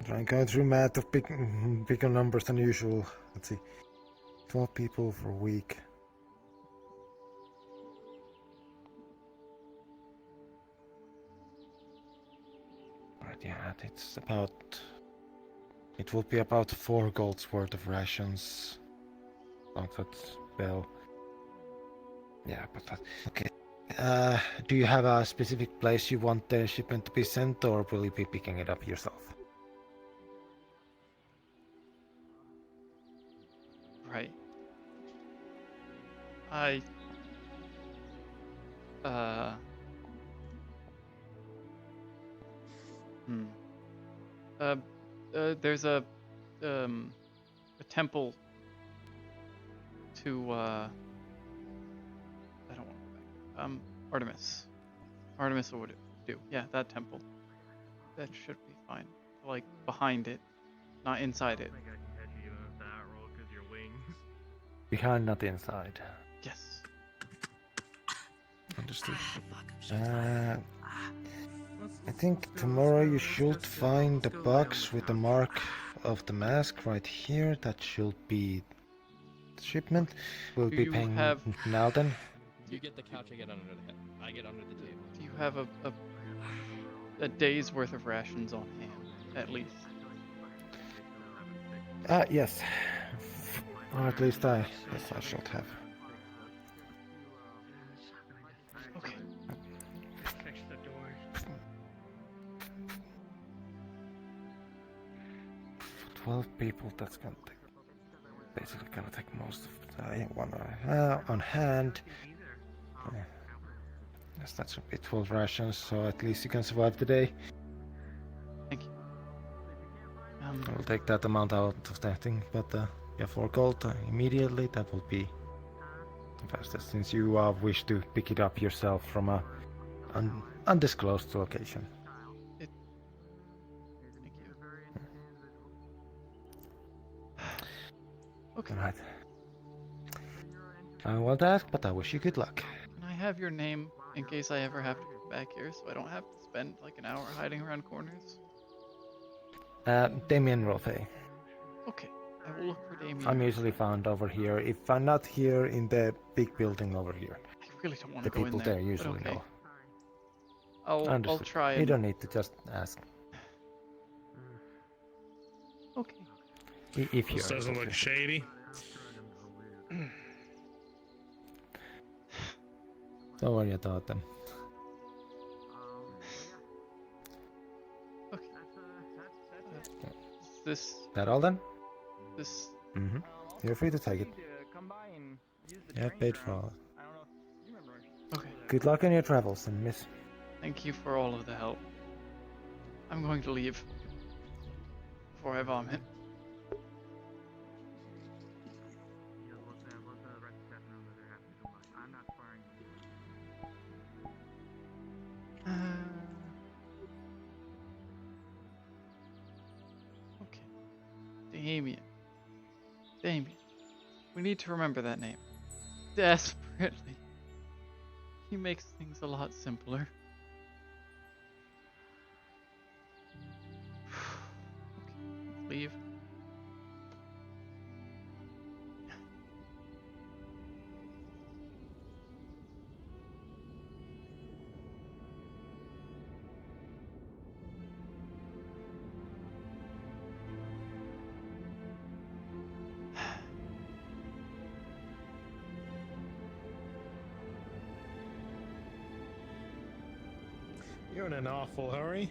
I'm going through math of bigger numbers than usual. Let's see. 12 people for a week. Right, yeah, it's about... It will be about 4 golds worth of rations. Oh, that's well. Yeah, but that... Okay. Do you have a specific place you want the shipment to be sent, or will you be picking it up yourself? Right. I... There's a temple to, I don't want to go back. Artemis. Artemis would do. Yeah, that temple. That should be fine. Like, behind it, not inside it. I think I can catch you in that roll because your wings. Behind, not inside. Yes. Understood. I think tomorrow you should find the box with the mark of the mask right here. That should be the shipment. We'll be paying now then. You get the couch, I get under the head. I get under the table. Do you have a day's worth of rations on hand, at least? Yes. Or at least I should have. 12 people, that's gonna take, basically gonna take most of the one on hand. Yes, that should be 12 rations, so at least you can survive the day. Thank you. I'll take that amount out of that thing, but yeah, 4 gold immediately, that will be the fastest, since you wish to pick it up yourself from a undisclosed location. Thank you. Okay. Alright. I won't ask, but I wish you good luck. Can I have your name in case I ever have to come back here, so I don't have to spend like an hour hiding around corners? Damien Rothe. Okay, I will look for Damien. I'm usually found over here. If I'm not here, in the big building over here. I really don't want to The go in people there. there usually okay. know. I'll Understood. try. You And... don't need to just ask. Okay. If you're This doesn't look shady. Don't worry about them. Okay. This. That all then? This. Mm-hmm. Feel free to take it. Yeah, paid for all. Okay. Good luck on your travels, and miss. Thank you for all of the help. I'm going to leave before I vomit. Okay. Damien. Damien. We need to remember that name. Desperately. He makes things a lot simpler. Okay, let's leave. You're in an awful hurry.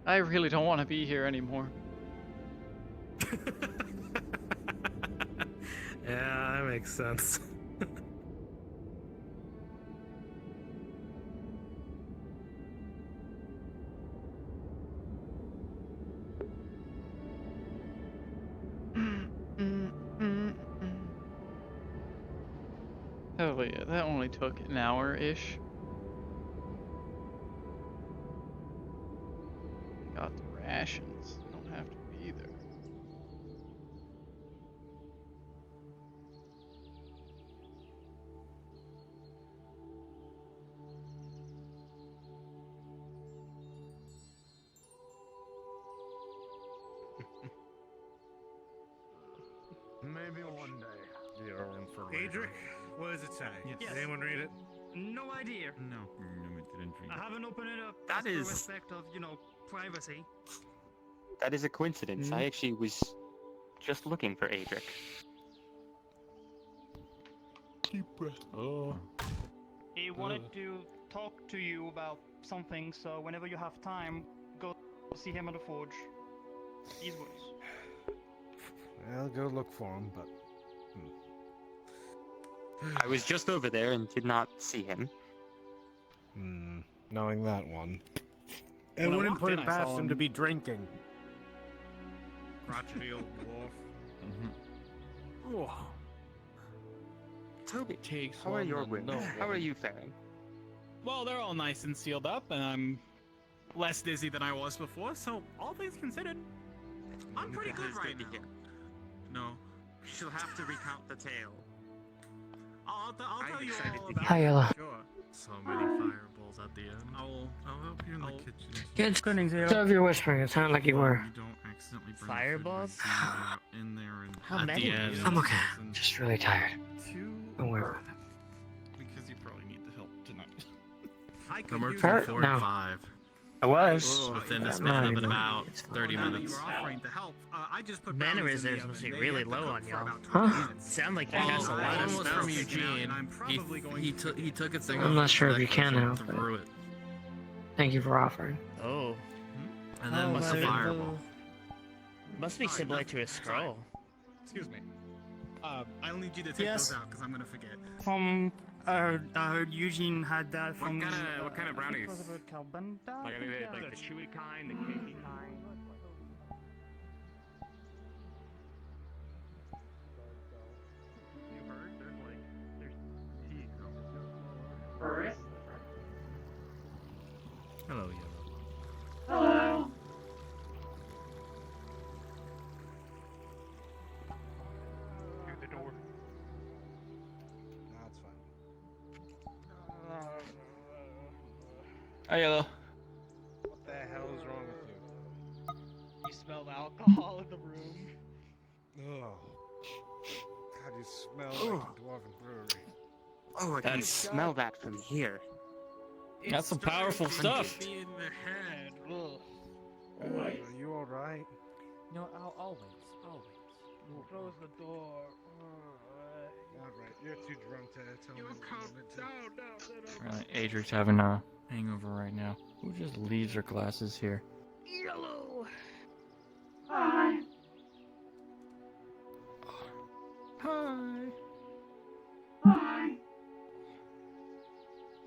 I really don't want to be here anymore. Yeah, that makes sense. Oh yeah, that only took an hour-ish. Got the rations. Don't have to be there. Maybe one day. You're in for Adric, what does it say? Yes. Did anyone read it? No idea. No, we didn't read I it. haven't opened it up. That just for is- respect of, privacy. That is a coincidence. I actually was just looking for Adric. Deep breath. Oh. He wanted to talk to you about something, so whenever you have time, go see him at the forge. These words. I'll go look for him, but I was just over there and did not see him. knowing that one, it When I wouldn't walked put in, it I past saw him to him. be drinking. Crotchety old dwarf. Toby, Takes how are one your to wounds? know How one. are you faring? Well, they're all nice and sealed up, and I'm less dizzy than I was before, so all things considered, I'm pretty good right now. No, she'll have to recount the tale. I'll tell you all about Hi, Ella. Sure. So many fireballs at the end. I'll help you in the kitchen. Good. Good, Zero. So if you're whispering, it sounded like you were. You don't accidentally bring Fireballs? food in there and How at many? the end. I'm okay. Just really tired. Don't worry about it. Because you probably need the help tonight. I could Number use Her? 4 No. and 5. I was. Within the Not span of anymore. about 30 Now that minutes. you were offering to help, I just put Mana brownies in the reserves oven. must be They really have to low cook on for y'all. about 20 Huh? minutes. Sound like you Well, cast a lot one of was spells. from Eugene. I'm probably going He to- took a thing I'm off not his sure if you necklace can and help, but- threw it. Thank you for offering. Oh. And then Oh, what's the very fireball? Must be similar to a scroll. Excuse me. I'll need you to take Yes. those out because I'm gonna forget. I heard Eugene had that from. What kind of brownies? Was it Calbenta? Like, I mean, Yeah. like The chewy kind, the cakey kind. You heard? There's tea coming. First. Hello, Yellow. Hello. Through the door. That's fine. Hi, Yellow. What the hell is wrong with you? You smell alcohol in the room. Ugh. God, you smell like a dwarven brewery. Oh, I can smell that from here. That's some powerful stuff. Me in the head. Ugh. Are you alright? No, always. Close the door. Alright, you're too drunk to tell me what you wanted to. Right, Adric's having a hangover right now. Who just leaves her glasses here? Yellow. Hi. Hi. Hi.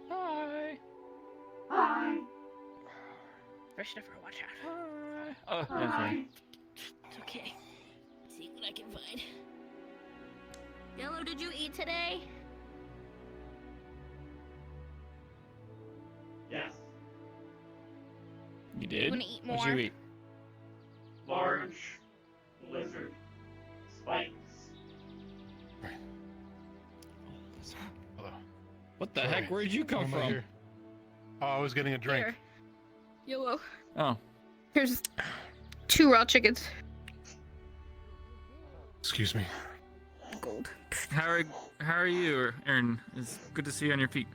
Hi. Hi. Christopher, watch out. Oh, that's right. It's okay. See what I can find. Yellow, did you eat today? Yes. You did? Wanna eat What'd more? you eat? Large lizard spikes. Hello. What the Sorry. heck? Where did you come Why am I from? here? Oh, I was getting a drink. Here. Yellow. Oh. Here's 2 raw chickens. Excuse me. Gold. How are you, Aaron? It's good to see you on your feet.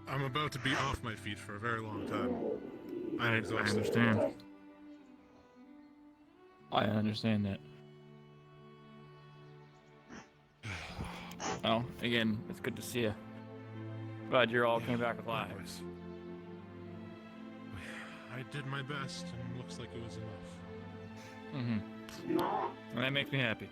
I'm about to be off my feet for a very long time. I exhausted. understand. I understand that. Well, again, it's good to see you. Glad you all came back alive. Likewise. I did my best, and looks like it was enough. Mm-hmm. And that makes me happy.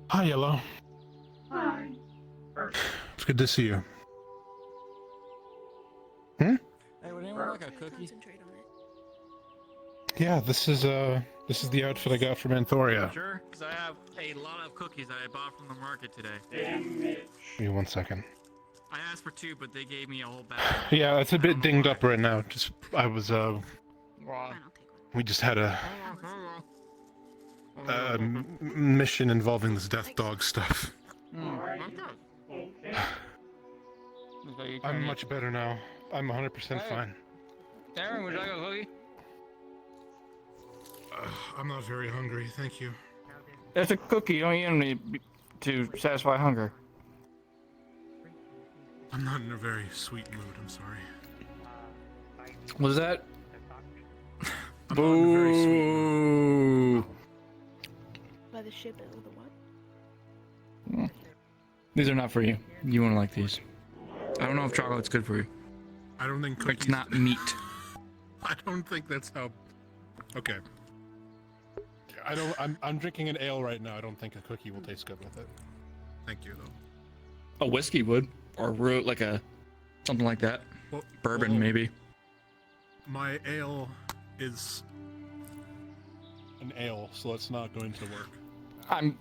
Hi, Yellow. Hi. It's good to see you. Hey, would anyone like a cookie? Concentrate on it. Yeah, this is the outfit I got from Anthoria. Sure, because I have a lot of cookies that I bought from the market today. Give me 1 second. I asked for 2, but they gave me a whole bag. Yeah, it's a bit dinged up right now. I was Wow. we just had a mission involving this death dog stuff. I'm much better now. I'm 100% fine. Aaron, would you like a cookie? I'm not very hungry, thank you. It's a cookie. You don't eat them to satisfy hunger. I'm not in a very sweet mood, I'm sorry. Was that? I'm not in a very sweet mood. By the ship or the what? These are not for you. You won't like these. I don't know if chocolate's good for you. I don't think cookies... It's not meat. I don't think that's how... Okay. I'm drinking an ale right now. I don't think a cookie will taste good with it. Thank you, though. A whiskey would, or like a something like that. Well, Bourbon, maybe. My ale is an ale, so it's not going to work. Can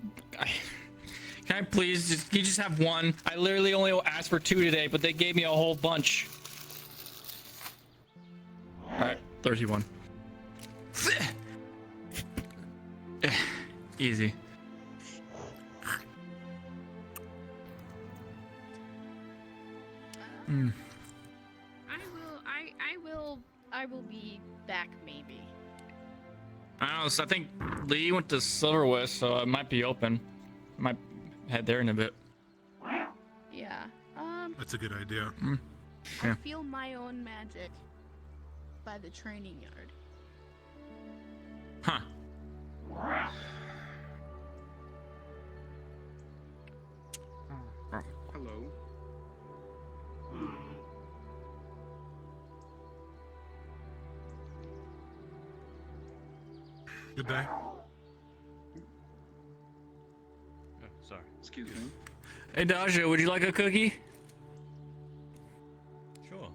I please can you just have one? I literally only asked for 2 today, but they gave me a whole bunch. All right, 31. Easy. Mm. I will be back maybe. I don't know, so I think Lee went to Silverwest, so it might be open. Might head there in a bit. Yeah. That's a good idea. I feel my own magic by the training yard. Huh. Hello. Good day. Sorry. Excuse me. Hey, Daja, would you like a cookie? Sure.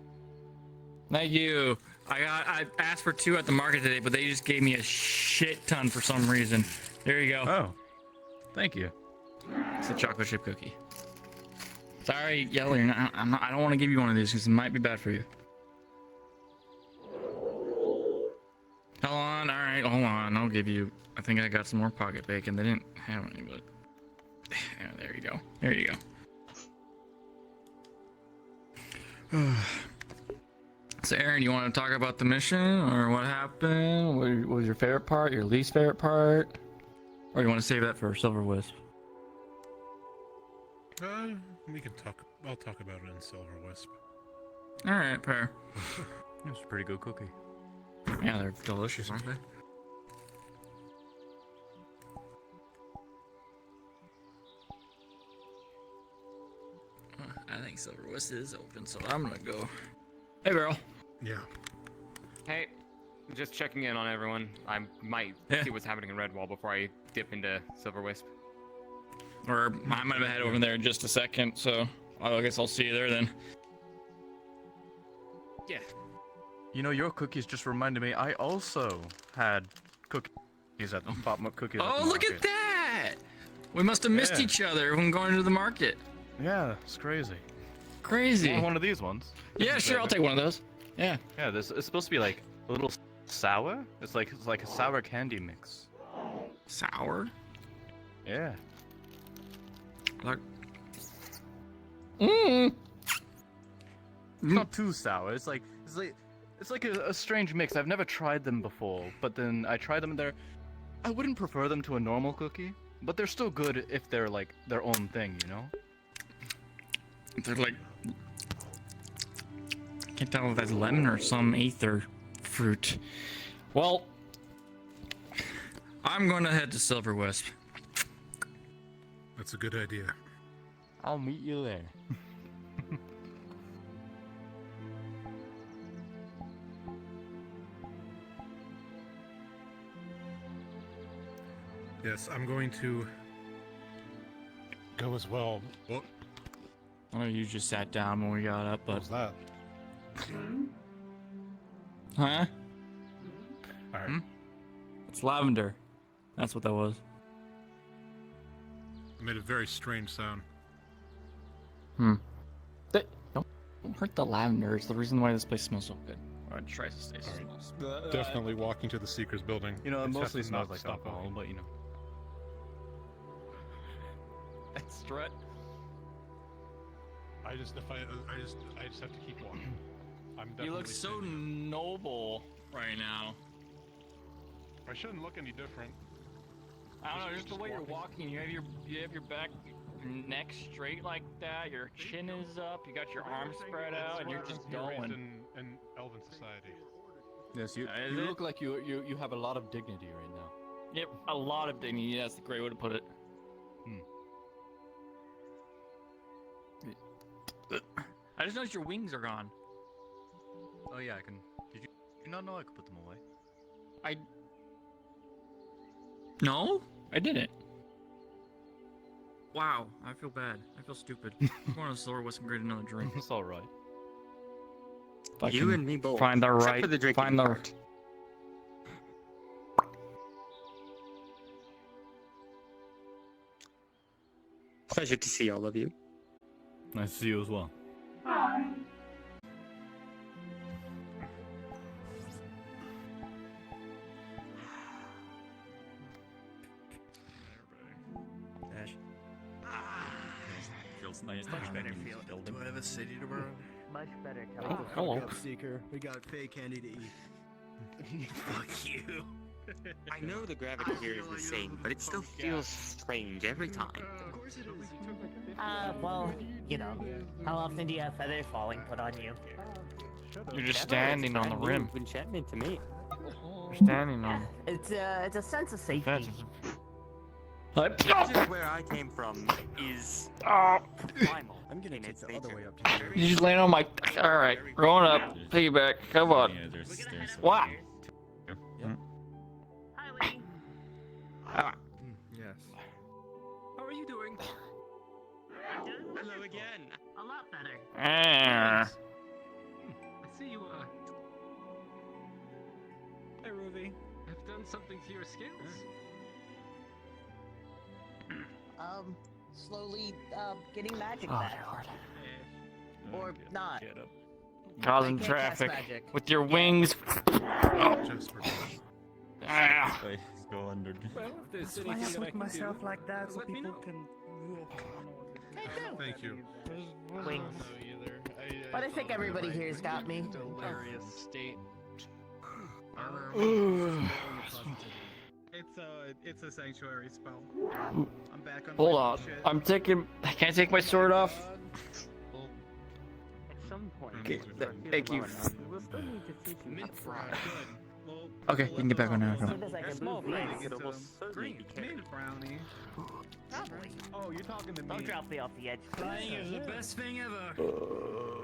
Thank you. I asked for 2 at the market today, but they just gave me a shit ton for some reason. There you go. Oh, thank you. It's a chocolate chip cookie. Sorry, Yeller, I don't want to give you one of these because it might be bad for you. Hold on, all right, hold on. I'll give you. I think I got some more pocket bacon. They didn't have any, but yeah, there you go. There you go. So, Aaron, you want to talk about the mission or what happened? What was your favorite part? Your least favorite part? Or you want to save that for Silver Wisp? We can talk. I'll talk about it in Silver Wisp. All right, fair. It's a pretty good cookie. Yeah, they're delicious, aren't they? I think Silver Wisp is open, so I'm gonna go. Hey, Beryl. Yeah. Hey, just checking in on everyone. I might see what's happening in Redwall before I dip into Silver Wisp. Or I'm gonna head over there in just a second, so I guess I'll see you there then. Yeah. You know, your cookies just reminded me. I also had cookies at the bottom of cookies. Oh, look at that! We must have missed each other when going to the market. Yeah, it's crazy. Crazy. You want one of these ones? Yeah, sure. I'll take one of those. Yeah. Yeah, this it's supposed to be like a little sour. It's like a sour candy mix. Sour? Yeah. Like. It's not too sour. It's like a strange mix. I've never tried them before, but then I tried them and I wouldn't prefer them to a normal cookie, but they're still good if they're like their own thing, you know? They're like. Can't tell if that's lemon or some Aether fruit. Well, I'm gonna head to Silver Wisp. That's a good idea. I'll meet you there. Yes, I'm going to go as well. What? I know you just sat down when we got up, but. What was that? Huh? Alright. It's lavender. That's what that was. It made a very strange sound. Don't hurt the lavender. It's the reason why this place smells so good. Or it tries to stay so smells. Definitely walking to the Seeker's building. You know, it It's mostly definitely smells not like stop alcohol, walking. but you know. Strut. I just have to keep walking. I'm definitely You look so standing noble right now. up. I shouldn't look any different. I don't know, just the way you're walking. You have your back, your neck straight like that. Your chin is up. You got your arms spread out, and you're just Raised going. in Elven society. Yes, you Is it? look like you have a lot of dignity right now. Yep, a lot of dignity. That's the great way to put it. I just noticed your wings are gone. Oh yeah, I can. Did you not know I could put them away? No, I didn't. Wow, I feel bad. I feel stupid. Going to Silver wasn't great another drink. It's all right. You and me both. Find the Except right. for the drinking Find the. part. Pleasure to see all of you. Nice to see you as well. It's nice to have better you feel. building. Do I have a city to run? Much better. Oh, hello. We got Seeker. We got fake candy to eat. Fuck you. I know the gravity here is the same, but it still feels strange every time. Of course it is. Well, you know, how often do you have feathers falling put on you? You're just standing on the rim. Enchantment to me. You're standing on. It's a sense of safety. Just where I came from is primal. I'm gonna in take its the other nature. way up to here. You just land on my. All right, rolling up, piggyback. Come on. Yeah, there's What? Yes. How are you doing? Hello again. A lot better. Ah. I see you, Hey, Ruby. I've done something to your scales. Slowly, getting magic back. Or not. Causing I can't cast traffic magic. with your wings. Just for Ah. go under. Well, if there's That's why I anything that I put can myself do, like that so let me people know. can. Thank you. Wings. Either. But I think everybody here's got me. Delirious state. It's a sanctuary spell. I'm back on. Hold my on. shit. I'm taking. Can I take my sword off? At some point, Okay, we're thank feeling you. well enough, we'll still need to teach you how to fly. Well, Okay, you can get back on now. As soon as I They're can small move, brains, yes. so we'll certainly be careful. mint brownie. Probably. Oh, you're talking to me. Don't drop me off the edge. Flying is the best thing ever.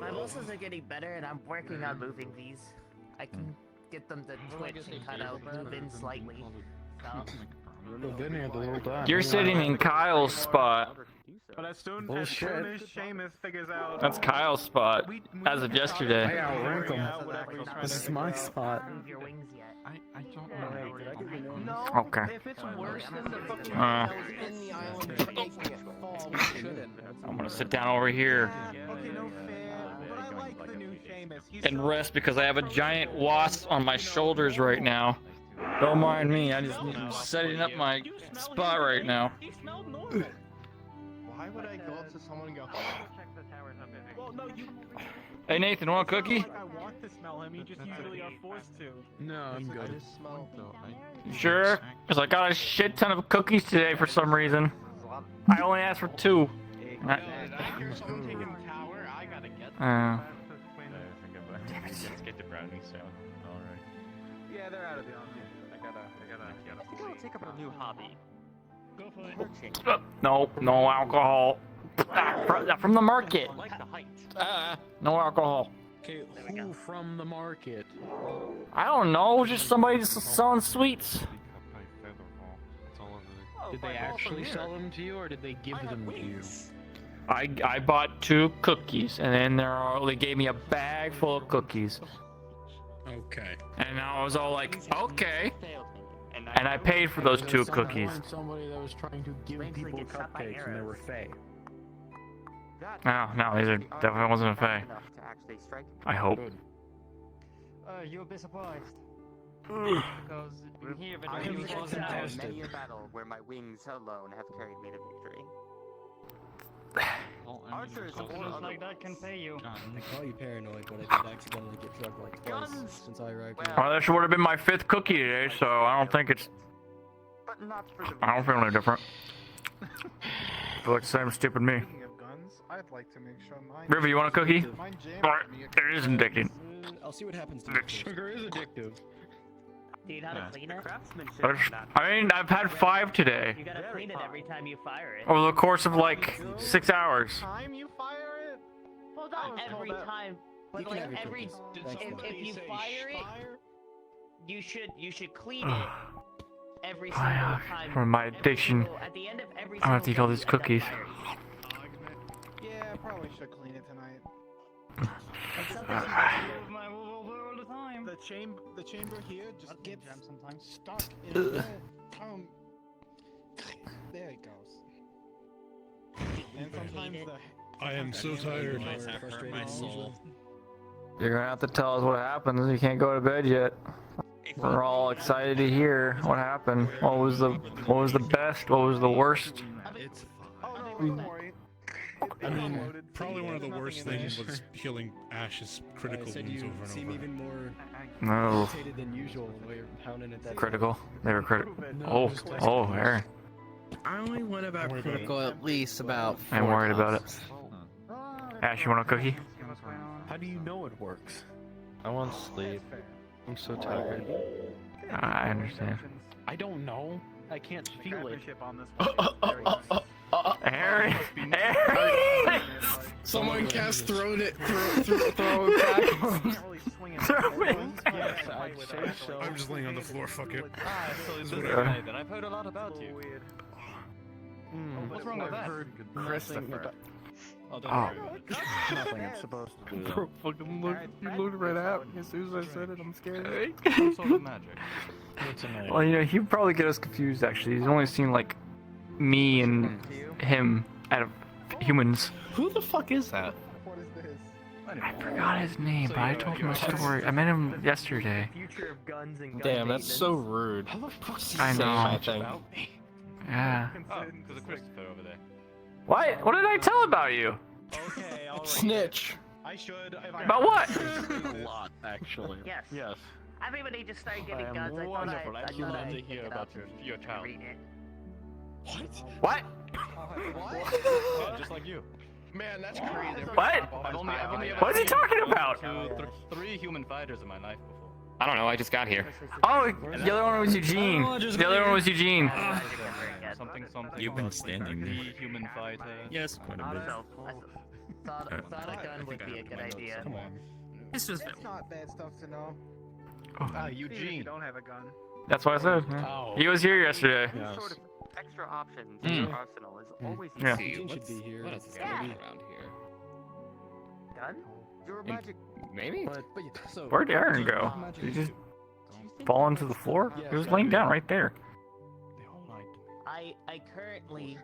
My muscles are getting better, and I'm working on moving these. I can get them to twitch and kind of move in slightly. So. You're sitting in Kyle's spot. But as soon Bullshit. as Seamus figures out. That's Kyle's spot as of yesterday. I outrank him. This is my spot. Move your wings yet. I don't know. Did I get your name? No. Okay. If it's worse than the fucking in the island making it fall, we shouldn't. I'm gonna sit down over here Okay, no fair. But I like the new Seamus. He's and rest because I have a giant wasp on my shoulders right now. Don't mind me. I just need setting up my spot right now. He smelled normal. Why would I go up to someone and go? Well, no, you. Hey Nathan, want a cookie? Like I want to smell him. You just usually are forced to. No, I'm I good. just smell. You sure? Because I got a shit ton of cookies today for some reason. I only asked for 2. I hear someone taking the tower. I gotta get. Let's get the brownie sound. Alright. Yeah, they're out of the office. I think I'll take up a new hobby. Go for it. Coaching. No alcohol. From the market. I like the height. No alcohol. Okay, who from the market? I don't know, just somebody just selling sweets. Did they actually sell them to you, or did they give them to you? I bought 2 cookies, and then they gave me a bag full of cookies. Okay. And I was all like, okay. And I paid for those 2 cookies. Somebody that was trying to give Rings that people get shot by cupcakes and they were arrows. fake. No, these are definitely wasn't a fake. Enough to actually strike. I hope. You'll be surprised. Ugh. Because in here, but I he have was fought also in many a battle where my wings alone have carried me to victory. Archers of Someone like that can pay you. I call you paranoid, but I did accidentally get drugged like twice since I arrived here. Well, this would have been my 5th cookie today, so I don't think it's. But not for the I don't feel any different. I feel like the same stupid me. Speaking of guns, I'd like to make sure mine. River, you want a cookie? Mine jammed Alright, me. it is addicting. I'll see what happens to you. Sugar is addictive. Do you know how to clean it? I've had 5 today. You gotta clean it every time you fire it. Over the course of like 6 hours. Time you fire it? Well, not every time, but You can like have your every. cookies. Thanks, bud. If you fire it, you should clean it every single time. From my addiction, At the end of every I have to eat all single these time you cookies. end up Yeah, I probably should clean it tonight. The chamber here just gets sometimes. stuck in a hole. There it goes. And sometimes the. I am so tired. My soul. You're gonna have to tell us what happens. You can't go to bed yet. We're all excited to hear what happened. What was the best? What was the worst? Oh no, don't worry. I mean, Probably one of the worst things was healing Ash's critical said wounds you over and seem over. even more No. irritated than usual the way you're pounding at that. Critical. They were critical. No, Oh, Aaron. I only went about Don't worry about critical at least about 4 I'm worried about it. times. Ash, you want a cookie? How do you know it works? I want sleep. I'm so tired. I understand. I don't know. I can't feel it. Aaron! Someone cast throw it. I'm just laying on the floor, fuck it. So this is Whatever. then I've heard a lot about you. What's wrong with that? Oh, don't worry about it. Nothing it's supposed to do. Bro, fucking look, you looked right at me as soon as I said it. I'm scared. Some sort of magic. Well, you know, he'd probably get us confused. Actually, he's only seen like me and him out of humans. Who the fuck is that? What is this? I forgot his name, but I told him a story. I met him yesterday. Future of guns and gun Damn, that's maintenance. so rude. I know. My thing. Yeah. Oh, because of Christopher over there. What? What did I tell about you? Okay, alright. Snitch. I should. If I About what? A lot, actually. Yes. Yes. Everybody just started getting I guns. am I wonderful. thought I'd I love thought to I'd hear pick it about up your and child. read it. What? Yeah, just like you. Man, that's crazy. What? I've only ever What is he seen talking about? 3 human fighters in my life before. I don't know. I just got here. Oh, the other one was Eugene. The other one was Eugene. Something. You've been about standing there. 3 human fighter. Yes, quite a bit. Thought a gun would be a good idea. Come on. It's just It's not bad stuff to know. Ah, Even if you Eugene. don't have a gun. That's what I said. yeah. Oh. He was here yesterday. Any sort of extra options in your arsenal is always Yeah. easy. Eugene should be here. What else is Yeah. going on around here? Gun? Your magic, maybe. But yeah, so Where'd Aaron go? Did he just fall into the floor? He was laying down right there. They all lied to me. I currently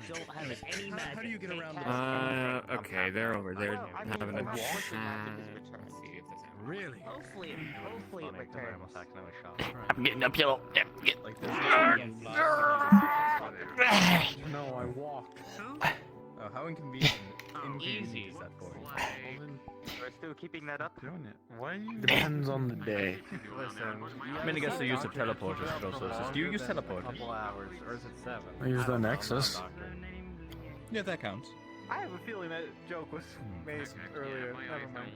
don't have any magic. How do you get around this? Okay, they're over there having a. walk. Let's see if this happens. Really? Hopefully it returns. I'm getting uphill. Yeah, get. Like this. No, I walked. Oh, how inconvenient is that for you? We're still keeping that up. Doing it. Why are you? Depends on the day. I mean, I guess the use of teleporters is also. Do you use teleporters? Hours, or is it 7? I use the Nexus. Yeah, that counts. I have a feeling that joke was made earlier. Never mind.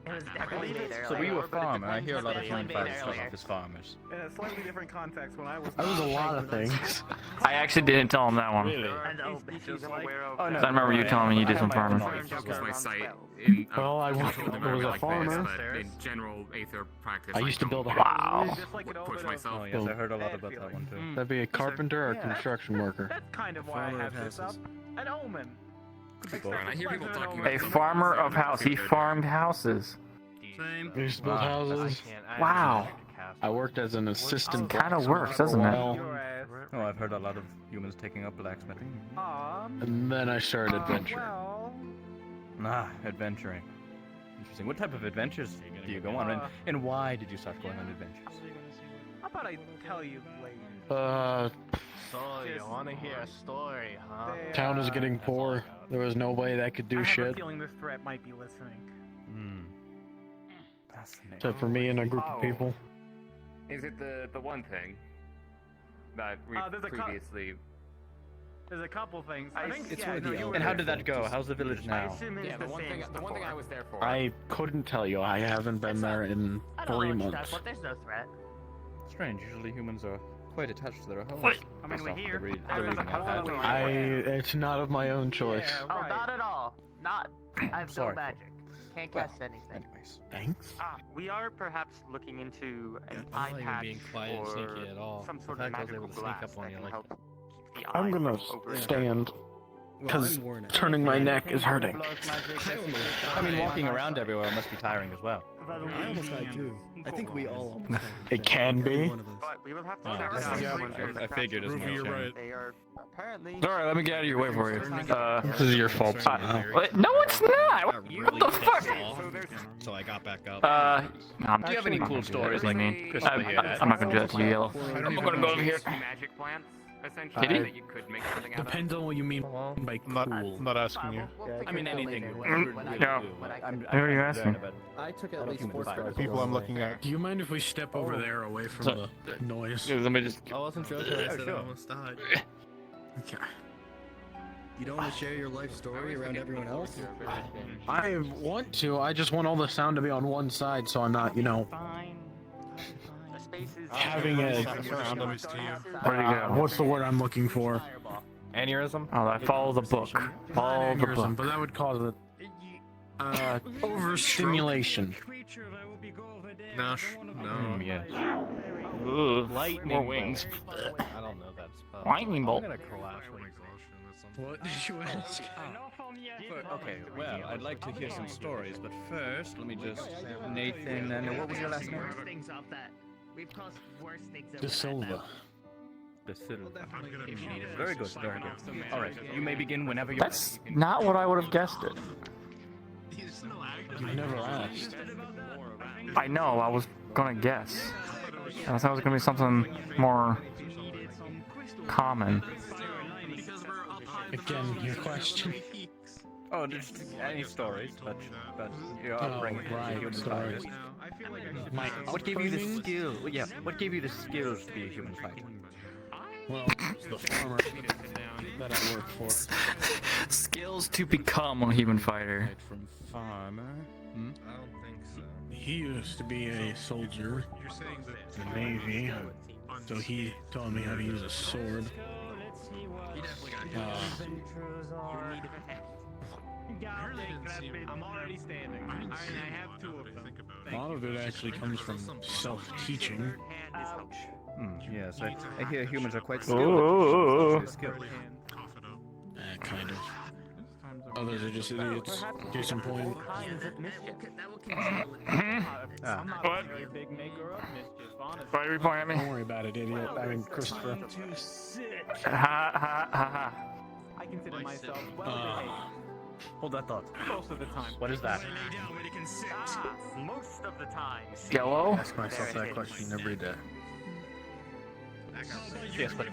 It was definitely made earlier. So were you a farmer? I hear a lot of Definitely human made fighters start earlier. off as farmers. In a slightly different context when I was. I was a lot of things. I actually didn't tell him that one. Really? And Just aware of. Oh, no. I remember you telling me you did some farming. Focus my sight. In, Well, I control was them a area like farmer. This, but in general Aether practice, I used to build a Wow. Just like an push open myself. Oh, yes, I heard a lot about that one too. That'd be a carpenter or Yeah. construction worker. That's kind of why I have this up. An omen. And I hear people talking A about farmer of house. He farmed houses. I used to build houses. Wow. I worked as an assistant. Kind of works, doesn't it? Your ass. Oh, I've heard a lot of humans taking up blacksmithing. And then I started adventure. Well, Ah, adventuring. Interesting. What type of adventures do you go on, and why did you start going on adventures? how about I tell you later? So you want to hear a story, huh? Town is getting poor. There was no way that could I do have a shit. feeling this threat might be listening. Hmm. Fascinating. Except for me and a group of people. Is it the one thing that we There's a previously? There's a couple things. I I think. think- Yeah, it's no, for the you were And how there. did that go? How's the village I now? assume it's Yeah, the one thing I was there for. I couldn't tell you. I haven't been there in I don't 3 know what you're months. talking about. There's no threat. Strange. Usually humans are quite attached to their homes. What? I mean, we're here. The reason I've had. It's not of my own choice. Yeah, Oh, right. not at all. Not. I have no Sorry. magic. Can't Well, cast anything. Anyways. Thanks. We are perhaps looking into an I'm eye not even patch being quiet and or sneaky at all. some The sort fact of I was able magical to sneak glass up on that you can like help keep the I'm eye gonna over stand Well, because I'm worn out. turning my neck is hurting. I mean, walking around everywhere must be tiring as well. I almost died too. I think we all almost died. It can be. One of us. But we will have to Oh, check that's out yeah, when there's I a figured as crash. much. You're right. They are apparently. Alright, let me get out of your way for you. This is your fault. What? No, it's not! What Really the fuck? pissed off, so I got back up. No, I'm Do you have any not cool gonna do that. stories What like do you mean? Christopher here? I'm not gonna do that to you, Yellow. I don't I'm even gonna know go over here. Magic plants. Essentially, Kitty? that you could make something out of. Depends on what you mean by cool. I'm not asking you. I mean anything. Yeah. Who are you asking? I took at least 4 The strikes. people I'm looking at. Do you mind if we step over there away from So- the noise? Let me just. I wasn't joking when I said I almost died. Okay. You don't want to share your life story around everyone else? I want to. I just want all the sound to be on one side, so I'm not, having a. Where do you go? What's the word I'm looking for? Aneurysm? Oh, I follow the book. Follow the Aneurysm, book. but that would cause it. Overstimulation. Nash? No. Yes. Ugh, Lightning wings. I don't know that spell. Lightning bolt. I'm gonna collapse from exhaustion at some point. What did you ask? Okay, well, I'd like to hear some stories, but first, let me just... Nathan, and what was your last name? Things off that. We've caused worse things De Silva. De Silva. Very good, very good. Alright, you may begin whenever you're That's not what I would have guessed it. You've never asked. I know, I was gonna guess. I thought it was gonna be something more common. Again, your question. Oh, just any stories, but your Oh, upbringing right, human stories. fighter. My What gave you the upbringing? skill? Yeah, what gave you the skills to be a human fighter? Well, it's the farmer that I work for. Skills to become a human fighter. From farmer. Hmm? I don't think so. He used to be a soldier You're saying that in the Navy, so he taught me how to use a sword. I'm already standing. I have 2 of them. A lot of it actually comes from self-teaching. Yes, I hear humans are quite Ooh. skilled. Kind of. Others are just idiots. Case in point. Ah. What? Big maker of mischief, honestly. Why are you pointing at me? Don't worry about it, idiot. I mean, Christopher. Ha ha ha ha. I consider myself well Uh, behaved Hold that thought. most of the time. What is that? Most of the time. Yellow? Ask myself that question every day. Yes, but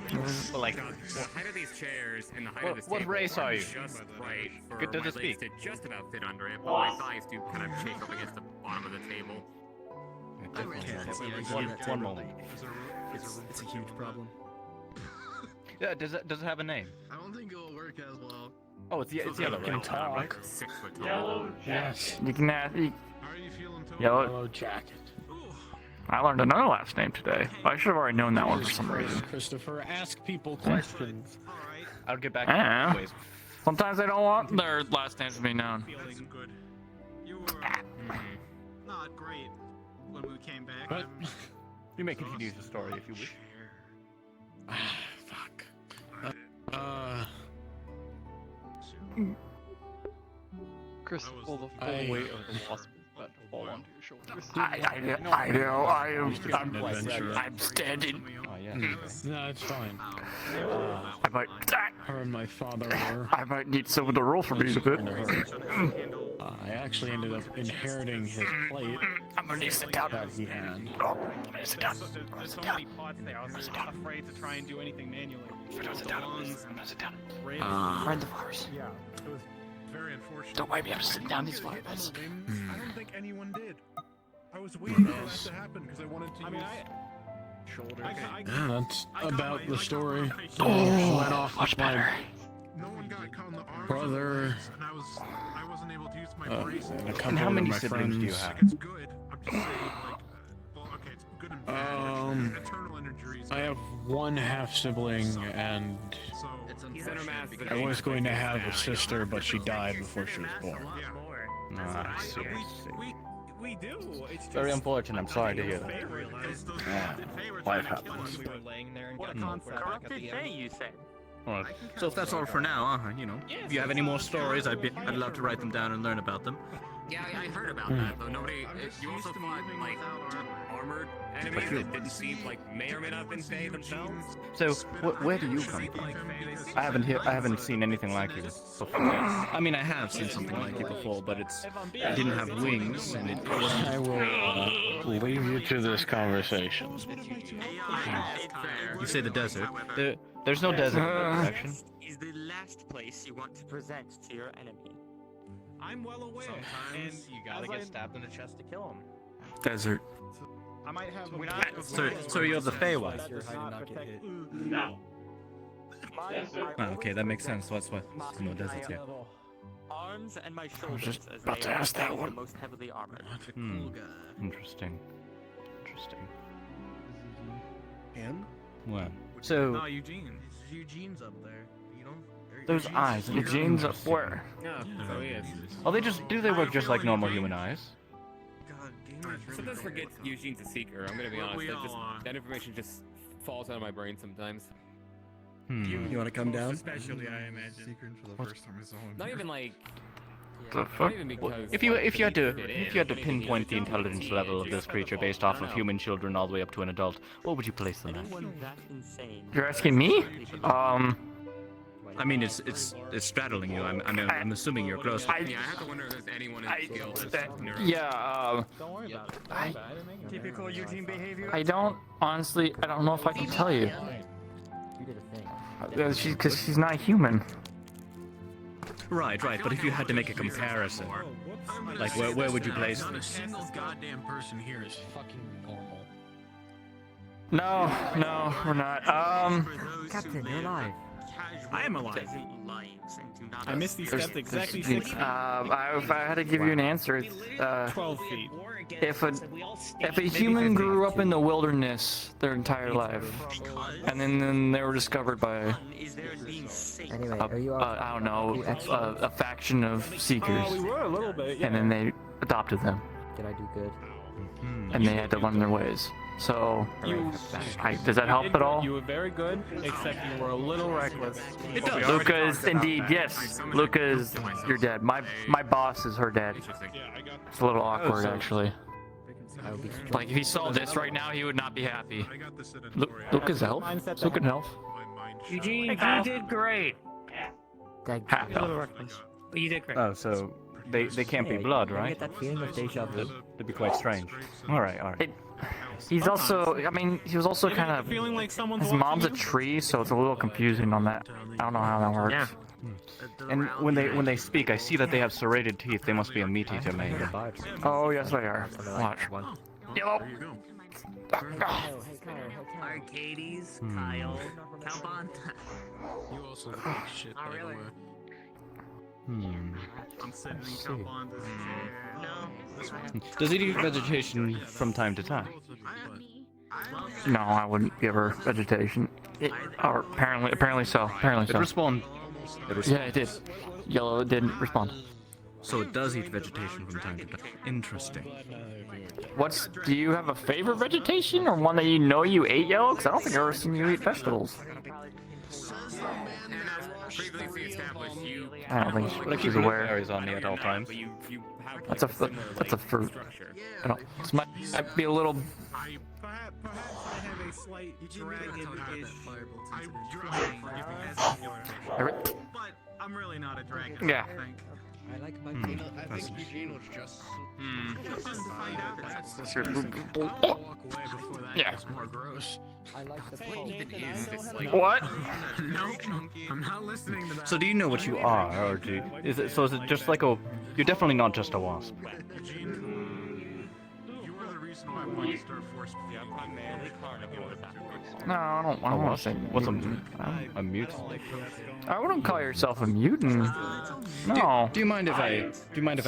like, Well, height of these chairs and the height What- of this what table race are you? Just right for Good to my legs speak. to just about fit under it, but my thighs do kind of shake up against the bottom of the table. One moment. It's a huge problem. Yeah, does it have a name? I don't think it'll work as well. Oh, it's yellow, Can right? talk. 6 foot tall. Yes. You can ask. How are you feeling, Toby? Yellow. Yellow jacket. I learned another last name today. I should have already known that one for some reason. Christopher, ask people questions. I'll get back Yeah. to you. Anyways. Sometimes they don't want their last names to be known. Feeling good. You were not great when we came back. What? You may continue the story if you wish. Fuck. Chris, all the full I- weight of the wasp is about to fall onto your shoulders. I know. I'm standing. Oh yeah. No, it's fine. I might. Her and my father were. I might need someone to roll for me a bit. I actually ended up inheriting his plate I'm gonna need to sit down. that he had. Oh, I'm gonna sit down. There's so many pots there. I was afraid to try and do anything manually. I'm gonna sit down. I'm gonna sit down. Red. Find the flowers. Yeah, it was very unfortunate. Don't wait me. I'm sitting down these flowers. I don't think anyone did. I was waiting for that to happen because I wanted to use shoulder. Yeah, that's about the story. Oh, Went off much with my better. No one got caught in the arms. brother, And I wasn't able to use my brace. and a And couple how of many my siblings do you friends. have? It's good. I'm just saying, like, well, okay, it's good and bad. Eternal injuries. I have one half sibling, and So I was going to have a sister, but she died before she was born. Ah, I see. We do. It's just Very unfortunate. I'm sorry to hear that. Yeah, life happens. We were laying there and What a got concept. back at Corrupted the day, end. you said. Alright. So if that's all for now, if you have any more stories, I'd love to write them down and learn about them. Yeah, I heard about that, though nobody. You also fought, like, armored enemies that didn't seem like may or may not have been Fae themselves. So, where do you come from? I haven't seen anything like you before. I mean, I have seen something like it before, but it didn't have wings, and it wasn't. I will leave you to this conversation. You say the desert. There's no desert in that direction. Is the last place you want to present to your enemy. I'm well aware. Sometimes you gotta get stabbed in the chest to kill him. Desert. I might have. So you have the Feywild. You're hiding, not get hit. No. Oh, okay, that makes sense. That's why no deserts here. Arms and my shoulders just as about they to are ask that the one. most heavily armored. Interesting. Interesting. Him? Well, No, so Eugene. Eugene's up there. You know. those eyes. Eugene's up where? Yeah, so he is. Oh, do they work just like normal human eyes? Sometimes forget Eugene's a seeker. I'm gonna be honest. That information just falls out of my brain sometimes. You want to come down? Especially, I imagine. Secret for the first time I saw him. Not even like. The fuck? Not even because. If you like, had to fit if in, you had to if anything, pinpoint the just intelligence level of this creature based off of human children all the way up to an adult, what would you place them at? Anyone that insane. You're asking me? I mean, it's straddling you. I'm assuming you're close. Yeah, I have to wonder if there's anyone in the guild that's neuro. Yeah, Don't worry about it. Typical Eugene behavior. I don't know if I can tell you. You did a thing. Because she's not human. Right. But if you had to make a comparison, like where would you place Not them? a single goddamn person here is Fucking normal. No, we're not. Captain, you're alive. I am alive. I missed these There's- steps exactly exactly. 6 if I had to give you an answer, it's 12 feet. if a human grew up in the wilderness their entire life, and then they were discovered by Anyway, are you I don't know, a faction of seekers, We were a little bit. Yeah. and then they adopted them, Did I do good? and they had to learn their ways. So, does that help at all? You were very good, except you were a little reckless. Luca is indeed, yes. Luca is your dad. My boss is her dad. It's a little awkward, actually. I would be Like if he saw this right now, he would not be happy. I got this at Luca's health. Luca health. Eugene, you did great. Half You're a little health. reckless. But you did great. Oh, so they can't be blood, I right? get that feeling of deja vu. That'd be quite strange. All right. He's also, I mean, he was also kind of. Feeling like someone's His mom's a tree, so it's a little confusing on that. I don't know how that works. Yeah. And when they speak, I see that they have serrated teeth. They must be a meat eater, maybe. Oh yes, they are. Watch. Yellow. Arcades, Kyle, Calbon. You also think shit, by the way. I'm sitting in Calbon's chair. Does it eat vegetation from time to time? No, I wouldn't give her vegetation. Or apparently so. Apparently It so. respawned. Yeah, it did. Yellow didn't respond. So it does eat vegetation from time to time. Interesting. Do you have a favorite vegetation or one that you know you ate, Yellow? Because I don't think I've ever seen you eat vegetables. I don't think But I keep she's the aware. berries on me at all times. That's a fruit. I don't. This might be a little. Perhaps I have a slight dragon-ish. But I'm really not a dragon. Yeah. I think. I like my I think Eugene was just. It's fun to find out. That's Walk away before that Yeah. gets more gross. I like the What? No, I'm not listening to that. So do you know what you are, or is it just like a? You're definitely not just a wasp. You were the reason why Monster forced me. I'm primarily carnivore. No, I don't want to say. What's a mutant? I wouldn't call yourself a mutant. No. Do you mind if I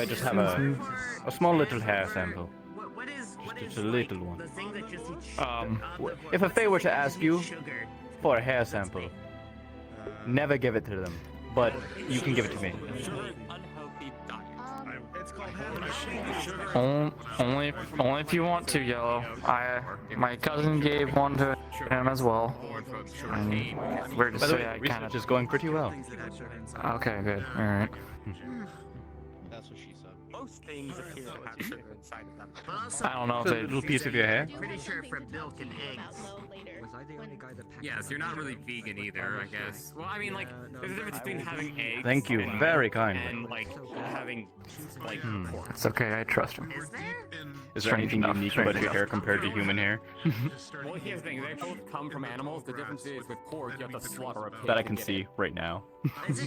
just have a small little hair sample? What is Just a little one. the thing that just eats If a Fae were to ask you sugar? for a hair sample, never give it to them, but you can give it to me. Unhealthy diet. It's called Only if you want to, Yellow. My cousin gave one to him as well. And weird to By the say, way, I kind research of. is going pretty well. Okay, good. All right. That's what she said. Most things appear to have sugar inside of them. I don't know if A they. little piece of your hair. Pretty sure for milk and eggs. Yeah, so you're not really vegan either, I guess. Well, I mean, like, there's a difference between having eggs. Thank you and- very kindly. And like having like pork. It's okay, I trust him. Is there anything unique about your hair compared to human hair? Well, here's the thing: they both come from animals. The difference is with pork, you have to slaughter a pig. That I to can get see it. right now. It's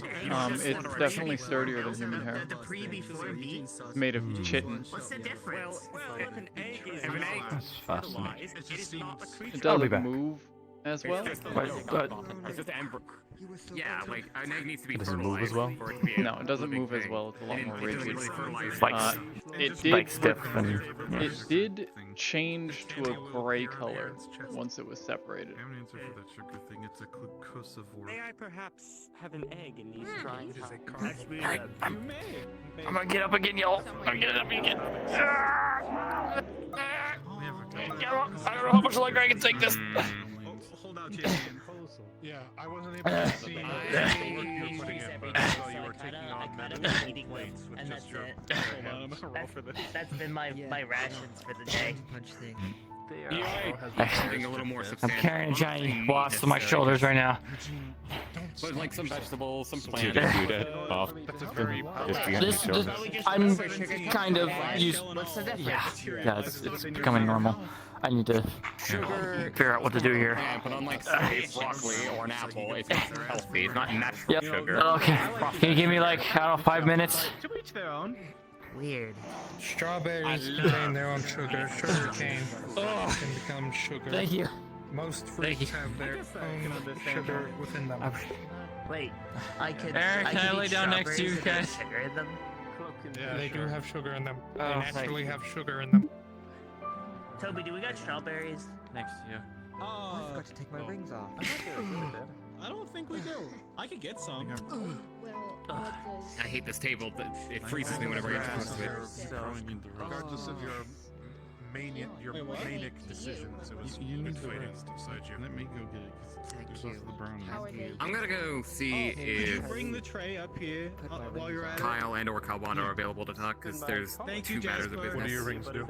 definitely sturdier than human hair. It's made of chitin. What's the difference? Well, if an egg is If an egg- not That's fascinating. fertilized, it is not a creature. It I'll be doesn't back. move as well. It's just embryo. Yeah, like an egg needs to be Does it fertilized. move as well? for it to be a No, it doesn't living move as thing. well. It's a lot And more it doesn't rigid. really fertilize Spikes. It Spike did. stiff and It did change to a gray color once it was separated. I have an answer for that sugar thing. It's a glucosivore. May I perhaps have an egg in these trying times? Actually, I'm gonna get up again, y'all. I'm getting up again. I don't know how much longer I can take this. Hold out, champion. Yeah, I wasn't able to see the work you were putting in, but I saw you were taking on many eating weights, with and just that's your. it. Hold on, I'm gonna roll for this. That's been my rations for the day. Something a little more I'm substantial. carrying a giant Something wasp on my that's, shoulders right now. But like some vegetables, some Did you plants. do that off? I'm kind of used. What's the difference? Yeah, it's becoming normal. I need to figure out what to do here. Yeah, but unlike say broccoli or an apple, it's not healthy. It's not natural Yep. sugar. Okay. Can you give me like, I don't know, 5 minutes? To each their own. Weird. Strawberries contain their own sugar. Sugar cane can become sugar. Thank you. Most fruits have their own sugar within them. Wait, I could. Aaron, can I could lay eat down next to you strawberries guys? and have sugar in them? Yeah, they do have sugar in them. They Oh, thank naturally you. have sugar in them. Toby, do we got strawberries? Next to you. I forgot to take my rings off. I don't think we do. I could get some. I hate this table. It freezes me whenever I get close to it. Regardless of your manic decisions, it was good fighting beside you. Let me go get it. Thank you. I'm gonna go see Could you if bring the tray up here while you're at it? Kyle and or Calvano are available to talk, because there's Thank you, 2 matters of Jasper. business. What do your rings do?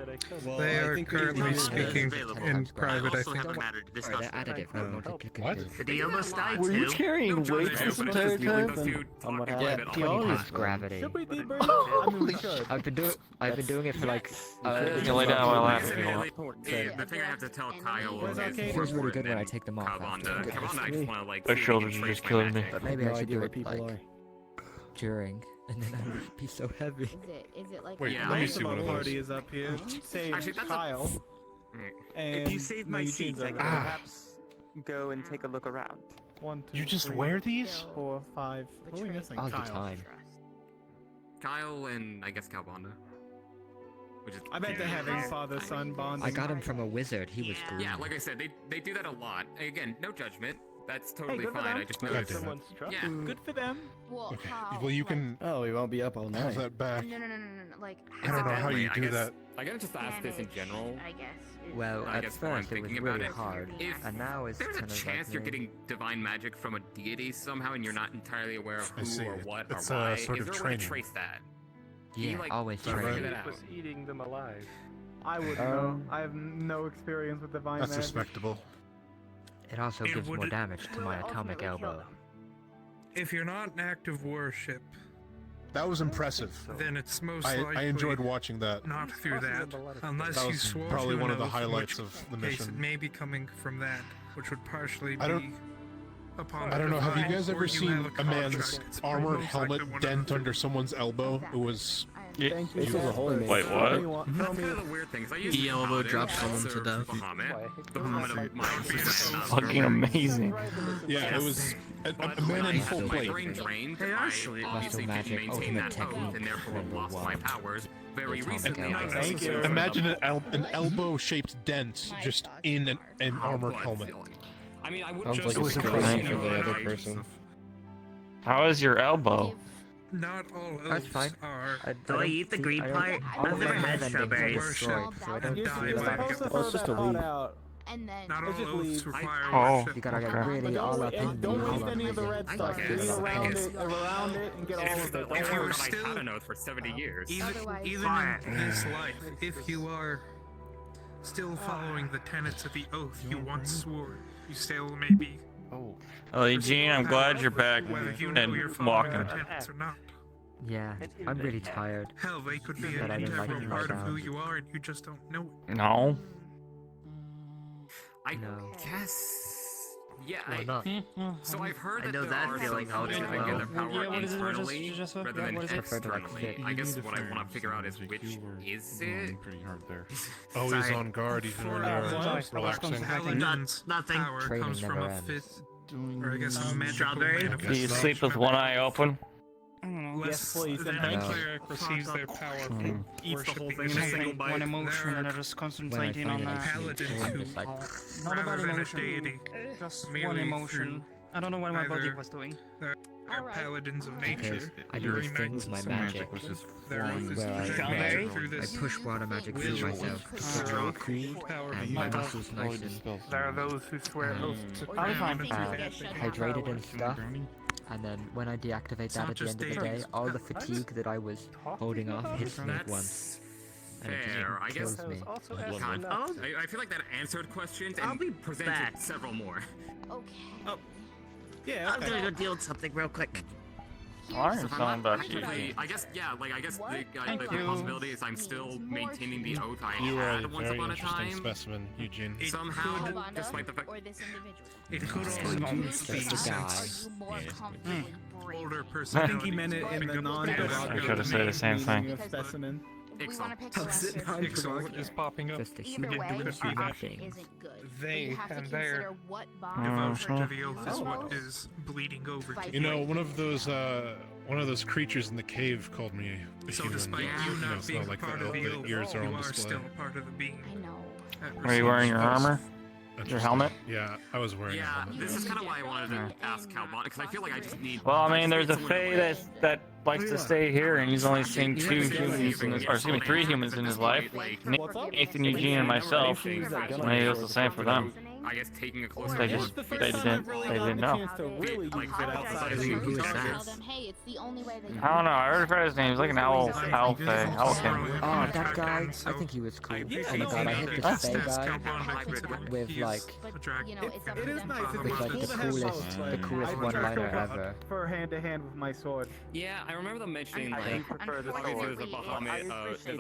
Well, They I are think we currently can- speaking in private, I also have a think. matter to discuss. Right, I added it for multiplicative. What? Did he almost die Were you too? carrying weights this entire time? Those two talk what private happened? all the It's time. gravity. Should we debrief? I mean, we should. I've been doing it for like. You can lay down while I laugh if you want. The thing I have to tell Kyle is okay. It feels really good when I take them off. Kavanda. Kavanda, I just want to like. Their see if he shoulders can are just trace my killing me. magic. But maybe No I should idea do what it people like are. during, and then I would be so heavy. Is it like? Wait, Yeah, let me I- see what it Party was. is up here. Save Actually, that's a- Kyle. And If you save my Eugene's seeds, I over could there. perhaps go and take a look around. 1, 2, You just 3, wear these? 4, 5. Who are we missing? All the Kyle. time. Kyle and I guess Calvanda. Which is I bet they have a father-son bond. I got him from a wizard. He was green. Yeah, like I said, they do that a lot. Again, no judgment. That's Hey, totally good for fine. them. I just God noticed. damn it. Someone's trust. Yeah. Good for them. Well, Okay. how? Well, you like- can. Oh, we won't be up all How's night. that back? No. Like. I don't know how you I do guess- that. I gotta just ask this in general. I guess. Well, I at guess while I'm first it was thinking about really it, hard, if and now it's there's a kind of chance like you're me. getting divine magic from a deity somehow, and you're not entirely aware of I who see. or what It's or a why. sort Is of there a way to training. trace that? Can Yeah, you, like, always figure training. that out? eating them alive. I wouldn't know. I have no experience with divine That's magic. respectable. It also It gives more would- damage to my atomic elbow. If you're not an active warship, That was impressive. then it's most I likely enjoyed watching that. not through that, unless That you was swore probably to one an of the oath, highlights which of the case it mission. may be coming from that, which would partially I don't- be upon I don't know. Have you divine, guys or ever you seen have a contract. man's It's armored most likely helmet one of dent the under someone's elbow? It was. Thank you. This is a Jasper. holy Wait, man. what? Tell me what- tell That's me- kind of the weird thing. 'Cause I used He to elbow paladin, dropped I someone served to death. Bahamut. Bahamut of mine was Fucking amazing. Yeah, it was a But man when in I full had my plate. brain drained, Hey, I Ashley. obviously Muscle didn't magic, maintain that ultimate oath, technique, and therefore number lost my one. powers. Very Atomic recently, I elbow. Thank you. Imagine an elbow-shaped dent just in an armored helmet. I mean, I would Sounds just like it's crazy for the other person. How is your elbow? Not all That's elves fine. are. Do I eat the green part? I've never had strawberries. Worship so I don't and see die the by light. the Supposed to elves. throw it's just that a thought lead. out. And then. Not It all just oaths leaves. require Oh. worship. You gotta get Okay. really all up in And don't all waste up any of the in red I stuff. guess, Leave I around guess. it and get all of it. Don't If you worry. were still- I had an oath for 70 years. Even in this life, if you are still following the tenets of the oath you once swore, You still maybe. Well, Eugene, I'm glad you're back and walking. Or not. Yeah, I'm really tired. Hell, they could be But an I didn't like integral it part of who myself. you are, and you just don't know it. No. I No. guess. Yeah. Why not? So I've heard I that know there that are feeling some all folks too that can well. get their power Yeah, what is it? What is it? internally Just what? rather Yeah, than what is it? externally. I guess what I want to figure out is which is it. Pretty hard there. Always Sorry. on guard, even when they're relaxing. Paladin's Nothing. power Training comes from never a ends. fifth, or I guess a magical strawberry? manifestation. Do you sleep with one eye open? Less please, than and a then clear receives their power from Eats the whole worshipping thing the in a single single bite. one emotion, There and I are just concentrating on that. paladins who, Not about rather than a emotion. deity, Just merely one emotion. I don't know what my body either was doing. They're paladins of nature. Because I do this thing with my magic Their oath is where to I, generate through this I push water magic through will myself to strong draw cool power and be my used. muscles nice and There are those who swear oath to I'll be fine. hydrated and stuff. And then when I deactivate that not at the end of the just day, days. all the fatigue that I was holding off hits me at once. And it Fair. I just guess. kills me. God, I feel like that answered questions I'll and be presented back. several more. Okay. Oh. Yeah, I'm gonna go deal with something real quick. Why are So you if I'm talking not about you? actually- I guess, yeah, like, I guess the Thank you. possibility is I'm still maintaining the oath I You are a had once very upon a interesting time. specimen, Eugene. Somehow, despite the fact. Or this individual. It could So also you be just the a guy. sense Are you more comfortably older brave? personality. I think he meant it in the I should have said the same thing. Specimen. If we want to pick the lesser Ixal is popping up. Just a either human way, could be our that option thing. isn't good. They you have to and their consider what bond devotion to the or oath is what almost is bleeding over to You know, one of those creatures in the cave called me a So human. despite you You know, not it's being not like part the of the oath, oath, the ears are you on are display. still part of the being. I know. Are you wearing your armor? Your Interesting. helmet? Yeah, I was wearing a Yeah, helmet. this is kind of why I wanted to ask Calvon, because I feel like I just need. Well, I mean, there's a someone to Fae relate. that likes to stay here, and he's only seen two humans in his, or excuse me, 3 humans in his life. Nathan, Eugene, and myself. Maybe it was the same for them. I guess taking a closer They look. just, they didn't know. Who is Tell that? them, hey, it's the only way they I don't know. I already forgot his name. He's like an owl Fae, owlkin. Oh, that guy. I think he was cool. Oh my god, I hit this Fae guy with like you know, it's up to It is them. nice if with like the coolest one-liner ever. For hand to hand with my sword. Yeah, I remember them mentioning I like prefer the obviously sword. there's a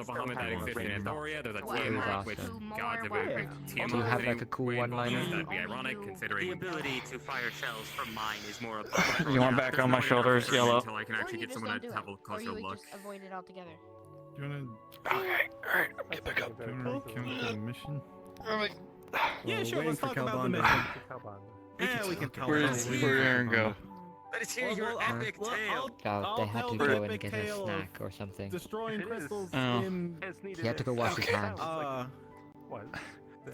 Bahamut that exists in Astoria. There's a It was Tiamat, which awesome. gods of it. Do you have like a cool one-liner? That'd be ironic considering The ability to fire shells from mine is more above. You want back on my shoulders, yellow? until I can actually get someone to have a Or closer you would look. just avoid it altogether. You wanna? Okay, alright, get back up. mission? Yeah, sure, let's talk about the mission. Yeah, we can talk Where's Aaron go? Let's hear your epic tale. Oh, they had to go and get a snack or something. Destroying crystals Oh. in. He had to go wash his hands.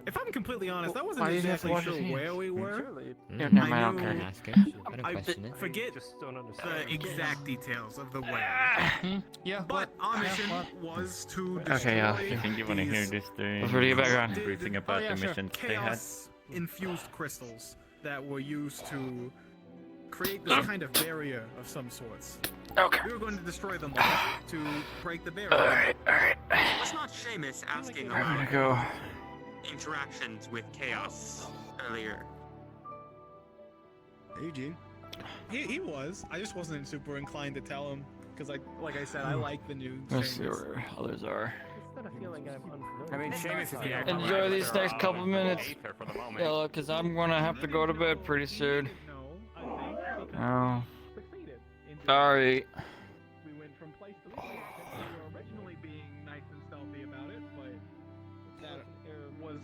If I'm completely honest, I Why wasn't do you have to exactly wash sure his hands? where we were. Yeah, never mind, I don't knew- care. Ask it. I don't I question it. forget the exact details of the way. Yeah, But our mission was to destroy Okay, yeah. I think you want to hear this Let's really get back on. briefing about the sure. missions they had. Chaos-infused crystals that were used to create this kind of barrier of some sorts. Okay. We were going to destroy them all to break the barrier. Alright. Was not Seamus asking I'm gonna about go. interactions with chaos earlier? Eugene. He was. I just wasn't super inclined to tell him because, like I said, I like the new. Let's see Seamus. where others are. I mean, Seamus is the actor. Enjoy these next couple minutes, Aether for the moment. Yellow, because I'm gonna have to go to bed pretty soon. Oh. Sorry. We went from place to place. We were originally being nice and stealthy about it, but that was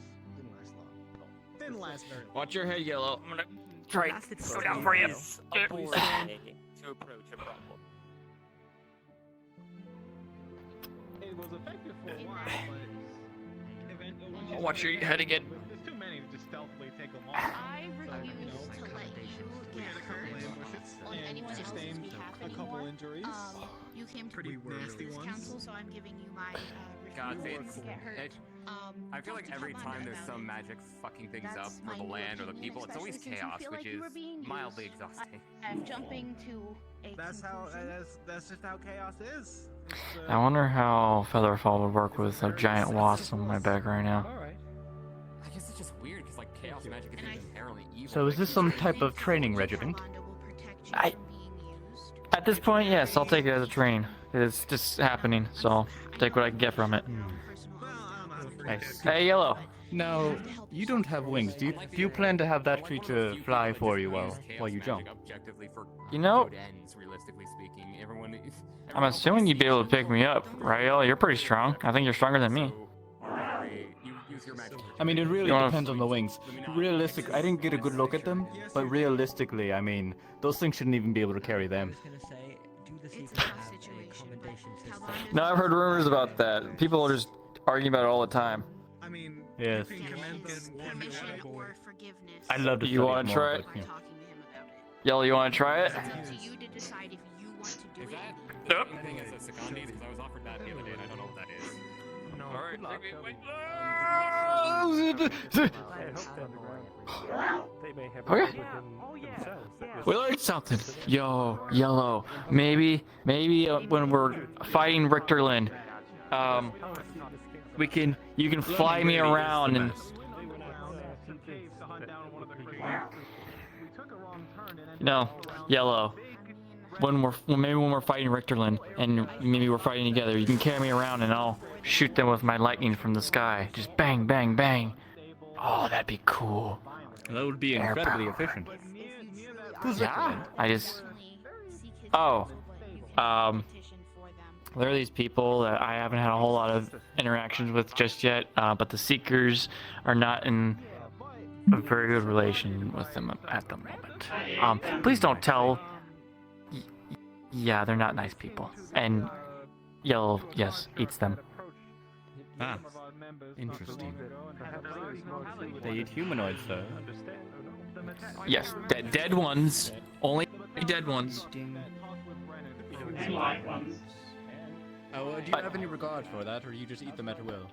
didn't last very long. Watch your head, Yellow. I'm gonna Try to go down for you. a bold way to approach a problem. It was effective for a while, but eventually. Watch your head again. There's too many to just stealthily take them off. I refuse to let you get hurt on anyone else's sustained behalf a couple anymore. injuries. You came to Pretty work with nasty this ones. council, so I'm giving you my God, refusal to get hurt. I feel like every time there's some magic fucking things up for the land or the people, it's always chaos, which is mildly exhausting. I'm jumping to a That's how. conclusion. That's just how chaos is. I wonder how Featherfall would work with a giant wasp on my back right now. All right. I guess it's just weird because like chaos magic is inherent necessarily evil. So is this some type of training regiment? At this point, yes, I'll take it as a training. It's just happening, so I'll take what I can get from it. Nice. Hey, Yellow. Now, you don't have wings. Do you plan to have that creature fly for you while you jump? Objectively for You know, good ends, realistically speaking. Everyone I'm assuming you'd be able to pick me up, right, Yellow? You're pretty strong. I think you're stronger than me. I mean, it really You wanna- depends on the wings. Realistic, I didn't get a good look at them, but realistically, I mean, those things shouldn't even be able to carry them. No, I've heard rumors about that. People are just arguing about it all the time. I mean, yes. I'd love to You want to try it? Yellow, you want to try it? Nope. I think it's a Secondis because I was offered that the other day and I don't know what that is. No. Alright, Okay. We learned something. Yo, Yellow. Maybe when we're fighting Richterland, you can fly me around and. No, Yellow. When we're fighting Richterland and maybe we're fighting together, you can carry me around and I'll shoot them with my lightning from the sky. Just bang, bang, bang. Oh, that'd be cool. That would be Air incredibly power. efficient. Yeah, there are these people that I haven't had a whole lot of interactions with just yet, but the Seekers are not in a very good relation with them at the moment. Please don't tell. Yeah, they're not nice people. And Yellow, yes, eats them. Ah, interesting. They eat humanoids, though. Yes, dead ones. Only dead ones. Oh, do you have any regard for that, or do you just eat them at will?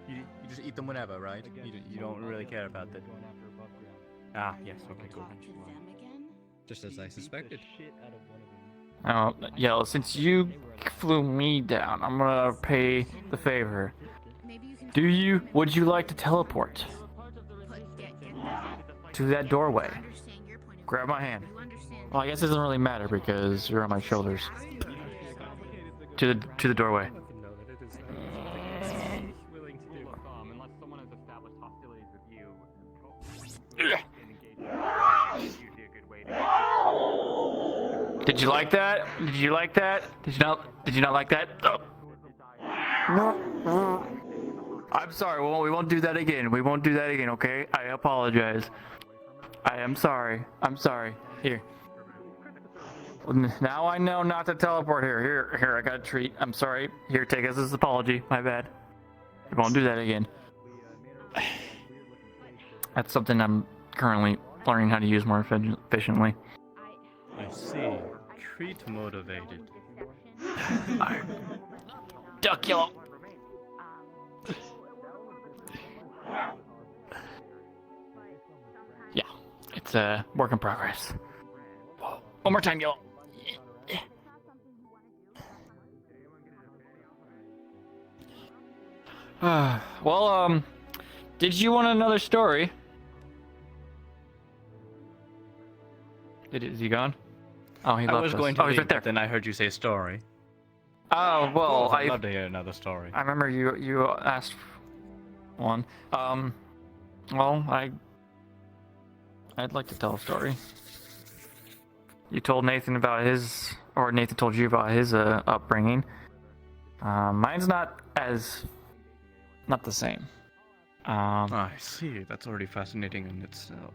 You just eat them whenever, right? You don't really care about that. Ah, yes, okay, cool. Just as I suspected. Oh, Yellow, since you flew me down, I'm gonna pay the favor. Would you like to teleport to that doorway? Grab my hand. Well, I guess it doesn't really matter because you're on my shoulders. To the doorway. unless someone has established hostilities with you. Usually a good way to. Did you like that? Did you like that? Did you not like that? Oh. I'm sorry. We won't do that again. We won't do that again, okay? I apologize. I am sorry. I'm sorry. Here. Now I know not to teleport here. Here, I got a treat. I'm sorry. Here, take this as an apology. My bad. We won't do that again. That's something I'm currently learning how to use more efficiently. I see. Treat motivated. Duck Yellow. Yeah, it's a work in progress. One more time, Yellow. Well, did you want another story? Is he gone? Oh, he left I was us. going to he's leave, right there. but then I heard you say story. Oh, well, I'd love to hear another story. I remember you asked one. Well, I'd like to tell a story. You told Nathan about his, or Nathan told you about his upbringing. Mine's not the same. I see. That's already fascinating in itself.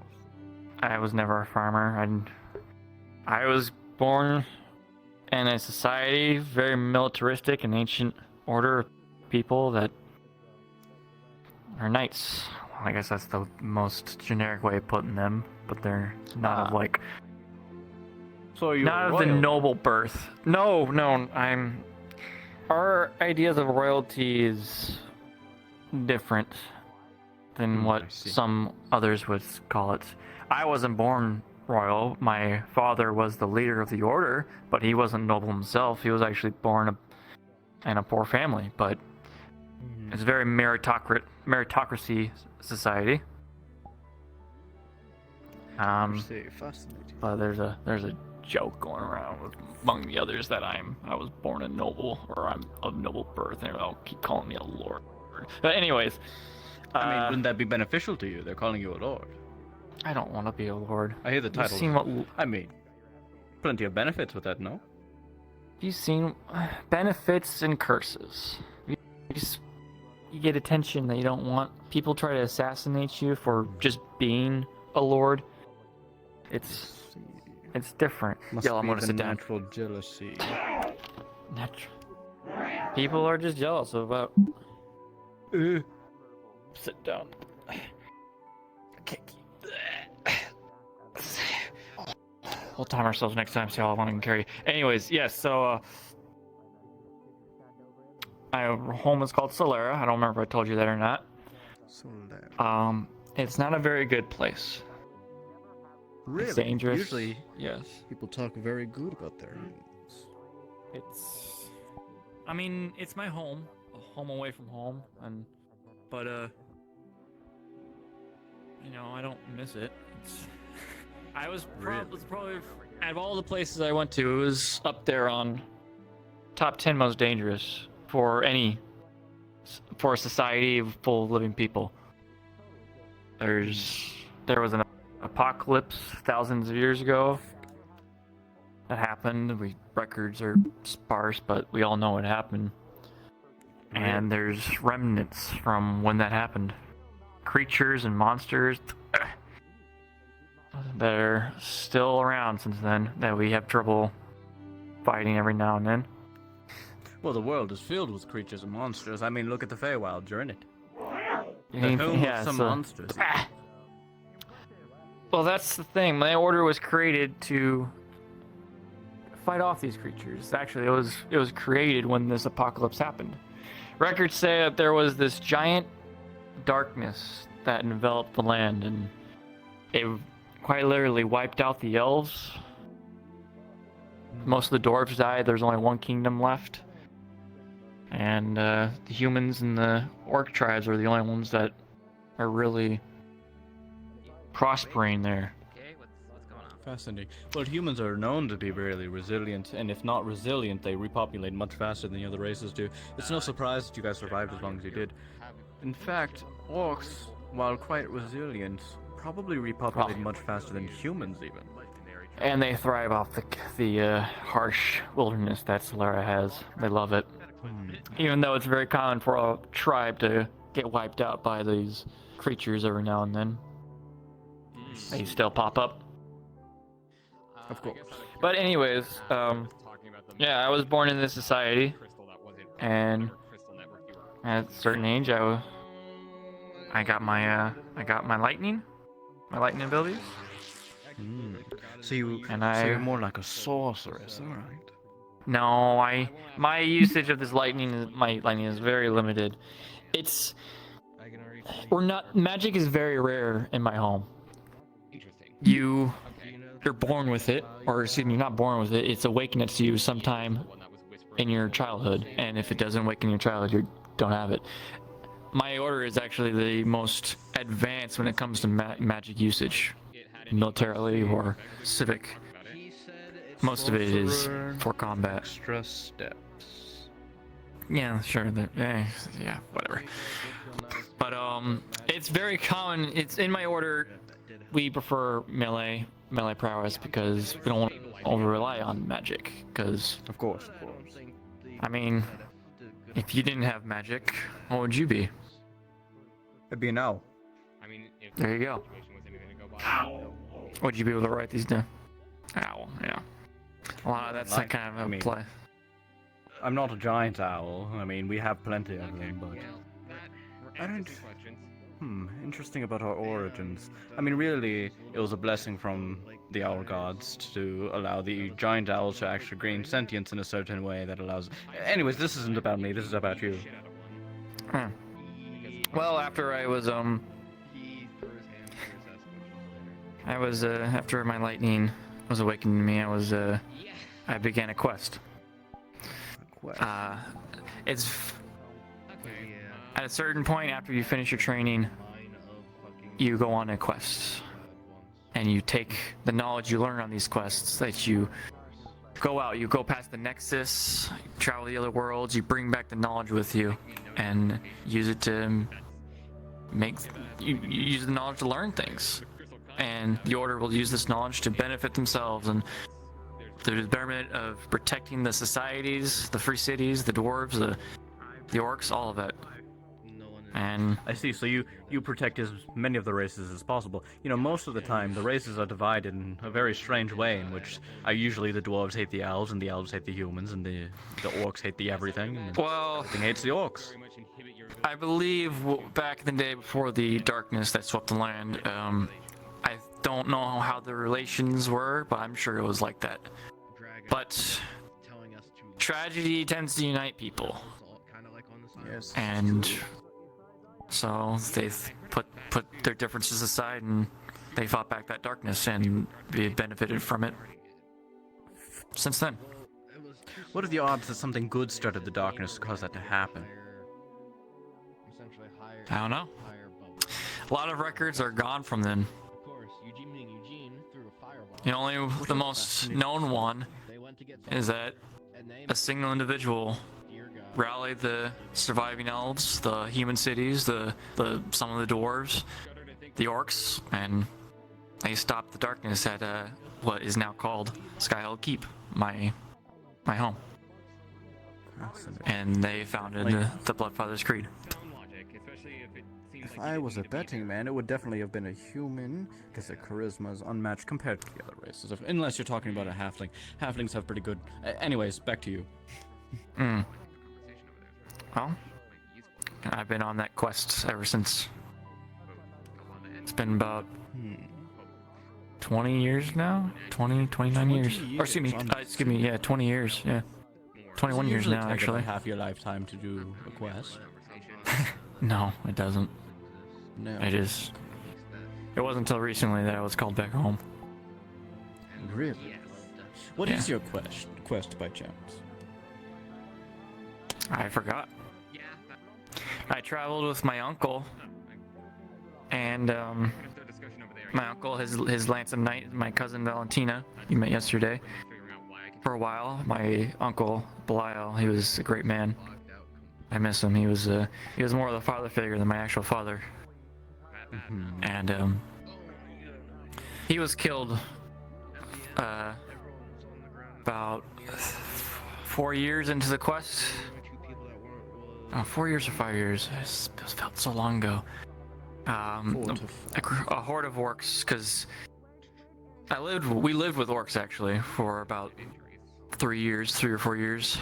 I was never a farmer. I was born in a society very militaristic and ancient order of people that are knights. I guess that's the most generic way of putting them, but they're not of like. So you're not of the noble birth. No, our ideas of royalty is different than what some others would call it. I wasn't born royal. My father was the leader of the order, but he wasn't noble himself. He was actually born in a poor family. But It's a very meritocracy society. Fascinating. But there's a joke going around among the others that I was born a noble, or I'm of noble birth, and they'll keep calling me a lord. But anyways, I mean, wouldn't that be beneficial to you? They're calling you a lord. I don't want to be a lord. I hear the You've title. seen what? I mean, plenty of benefits with that, no? You've seen benefits and curses. You get attention that you don't want. People try to assassinate you for just being a lord. It's different. Must Yo, I'm be gonna the sit down. natural jealousy. People are just jealous about. Sit down. We'll time ourselves next time, see how long I can carry. Anyways, yes, so our home is called Solera. I don't remember if I told you that or not. Solera. It's not a very good place. Really? It's dangerous. Usually, yes. People talk very good about their homes. I mean, it's my home, a home away from home, but I don't miss it. I was probably out of all the places I went to, it was up there on top 10 most dangerous for a society full of living people. There was an apocalypse thousands of years ago that happened. Records are sparse, but we all know what happened. And there's remnants from when that happened. Creatures and monsters that are still around since then that we have trouble fighting every now and then. Well, the world is filled with creatures and monsters. I mean, look at the Feywild, you're in it. Yeah, The home of some so- monsters. Well, that's the thing. My order was created to fight off these creatures. Actually, it was created when this apocalypse happened. Records say that there was this giant darkness that enveloped the land, and it quite literally wiped out the elves. Most of the dwarves died. There's only one kingdom left, and the humans and the orc tribes are the only ones that are really prospering there. Fascinating. Well, humans are known to be really resilient, and if not resilient, they repopulate much faster than the other races do. It's no surprise that you guys survived as long as you did. In fact, orcs, while quite resilient, probably repopulate much faster than humans even. And they thrive off the harsh wilderness that Solera has. They love it. Even though it's very common for a tribe to get wiped out by these creatures every now and then. They still pop up. Of course. But anyways, yeah, I was born in this society, and at a certain age, I got my lightning abilities. So you're more like a sorceress, all right? No, my usage of this lightning is very limited. Magic is very rare in my home. You're born with it, or excuse me, you're not born with it. It's awakened to you sometime in your childhood, and if it doesn't awaken in your childhood, you don't have it. My order is actually the most advanced when it comes to magic usage, militarily or civic. Most of it is for combat. Extra steps. Yeah, sure. Yeah, whatever. But it's very common. It's in my order. We prefer melee prowess because we don't want to over rely on magic. Because of course. I mean, if you didn't have magic, what would you be? I'd be an owl. There you go. Would you be able to write these down? Owl, yeah. A lot of that's that kind of a play. I'm not a giant owl. I mean, we have plenty of them, but I don't. Interesting about our origins. I mean, really, it was a blessing from the owl gods to allow the giant owl to actually gain sentience in a certain way that allows. Anyways, this isn't about me. This is about you. Well, after after my lightning was awakened to me, I began a quest. It's At a certain point after you finish your training, you go on a quest. And you take the knowledge you learn on these quests that you go out, you go past the Nexus, travel the other worlds, you bring back the knowledge with you and use it to you use the knowledge to learn things. And the Order will use this knowledge to benefit themselves and through the betterment of protecting the societies, the free cities, the dwarves, the orcs, all of it. And I see. So you protect as many of the races as possible. You know, most of the time the races are divided in a very strange way, in which usually the dwarves hate the elves, and the elves hate the humans, and the orcs hate the everything. And everything hates the orcs. I believe back in the day before the darkness that swept the land, I don't know how the relations were, but I'm sure it was like that. But tragedy tends to unite people. Yes. And so they've put their differences aside and they fought back that darkness and they benefited from it since then. What are the odds that something good started the darkness to cause that to happen? I don't know. A lot of records are gone from then. The most known one is that a single individual rallied the surviving elves, the human cities, some of the dwarves, the orcs, and they stopped the darkness at what is now called Skyhill Keep, my home. And they founded the Bloodfathers Creed. If I was a betting man, it would definitely have been a human, because their charisma is unmatched compared to the other races. Unless you're talking about a halfling. Halflings have pretty good... Anyways, back to you. Well, I've been on that quest ever since. It's been about 20 years now? 29 years. Or excuse me, yeah, 20 years, yeah. 21 years now, actually. Half your lifetime to do a quest. No, it doesn't. No. It wasn't until recently that I was called back home. Really? What is your quest by chance? I forgot. I traveled with my uncle, and my uncle, his Lance of Knight, my cousin Valentina, you met yesterday. For a while, my uncle Belial, he was a great man. I miss him. He was more of the father figure than my actual father. And he was killed about 4 years into the quest. 4 years or 5 years. It felt so long ago. A horde of orcs, because we lived with orcs actually for about 3 or 4 years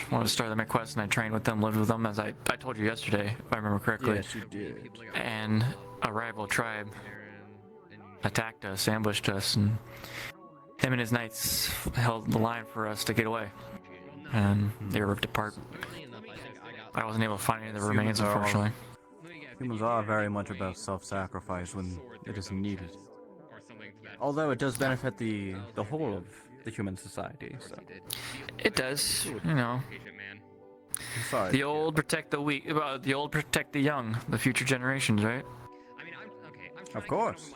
when I started my quest, and I trained with them, lived with them, as I told you yesterday, if I remember correctly. Yes, you did. And a rival tribe attacked us, ambushed us, and him and his knights held the line for us to get away. And they were ripped apart. I wasn't able to find any of the remains, unfortunately. Humans are very much about self-sacrifice when it is needed. Although it does benefit the whole of the human society, so. It does, you know. Sorry. The old protect the weak, the old protect the young, the future generations, right? Of course.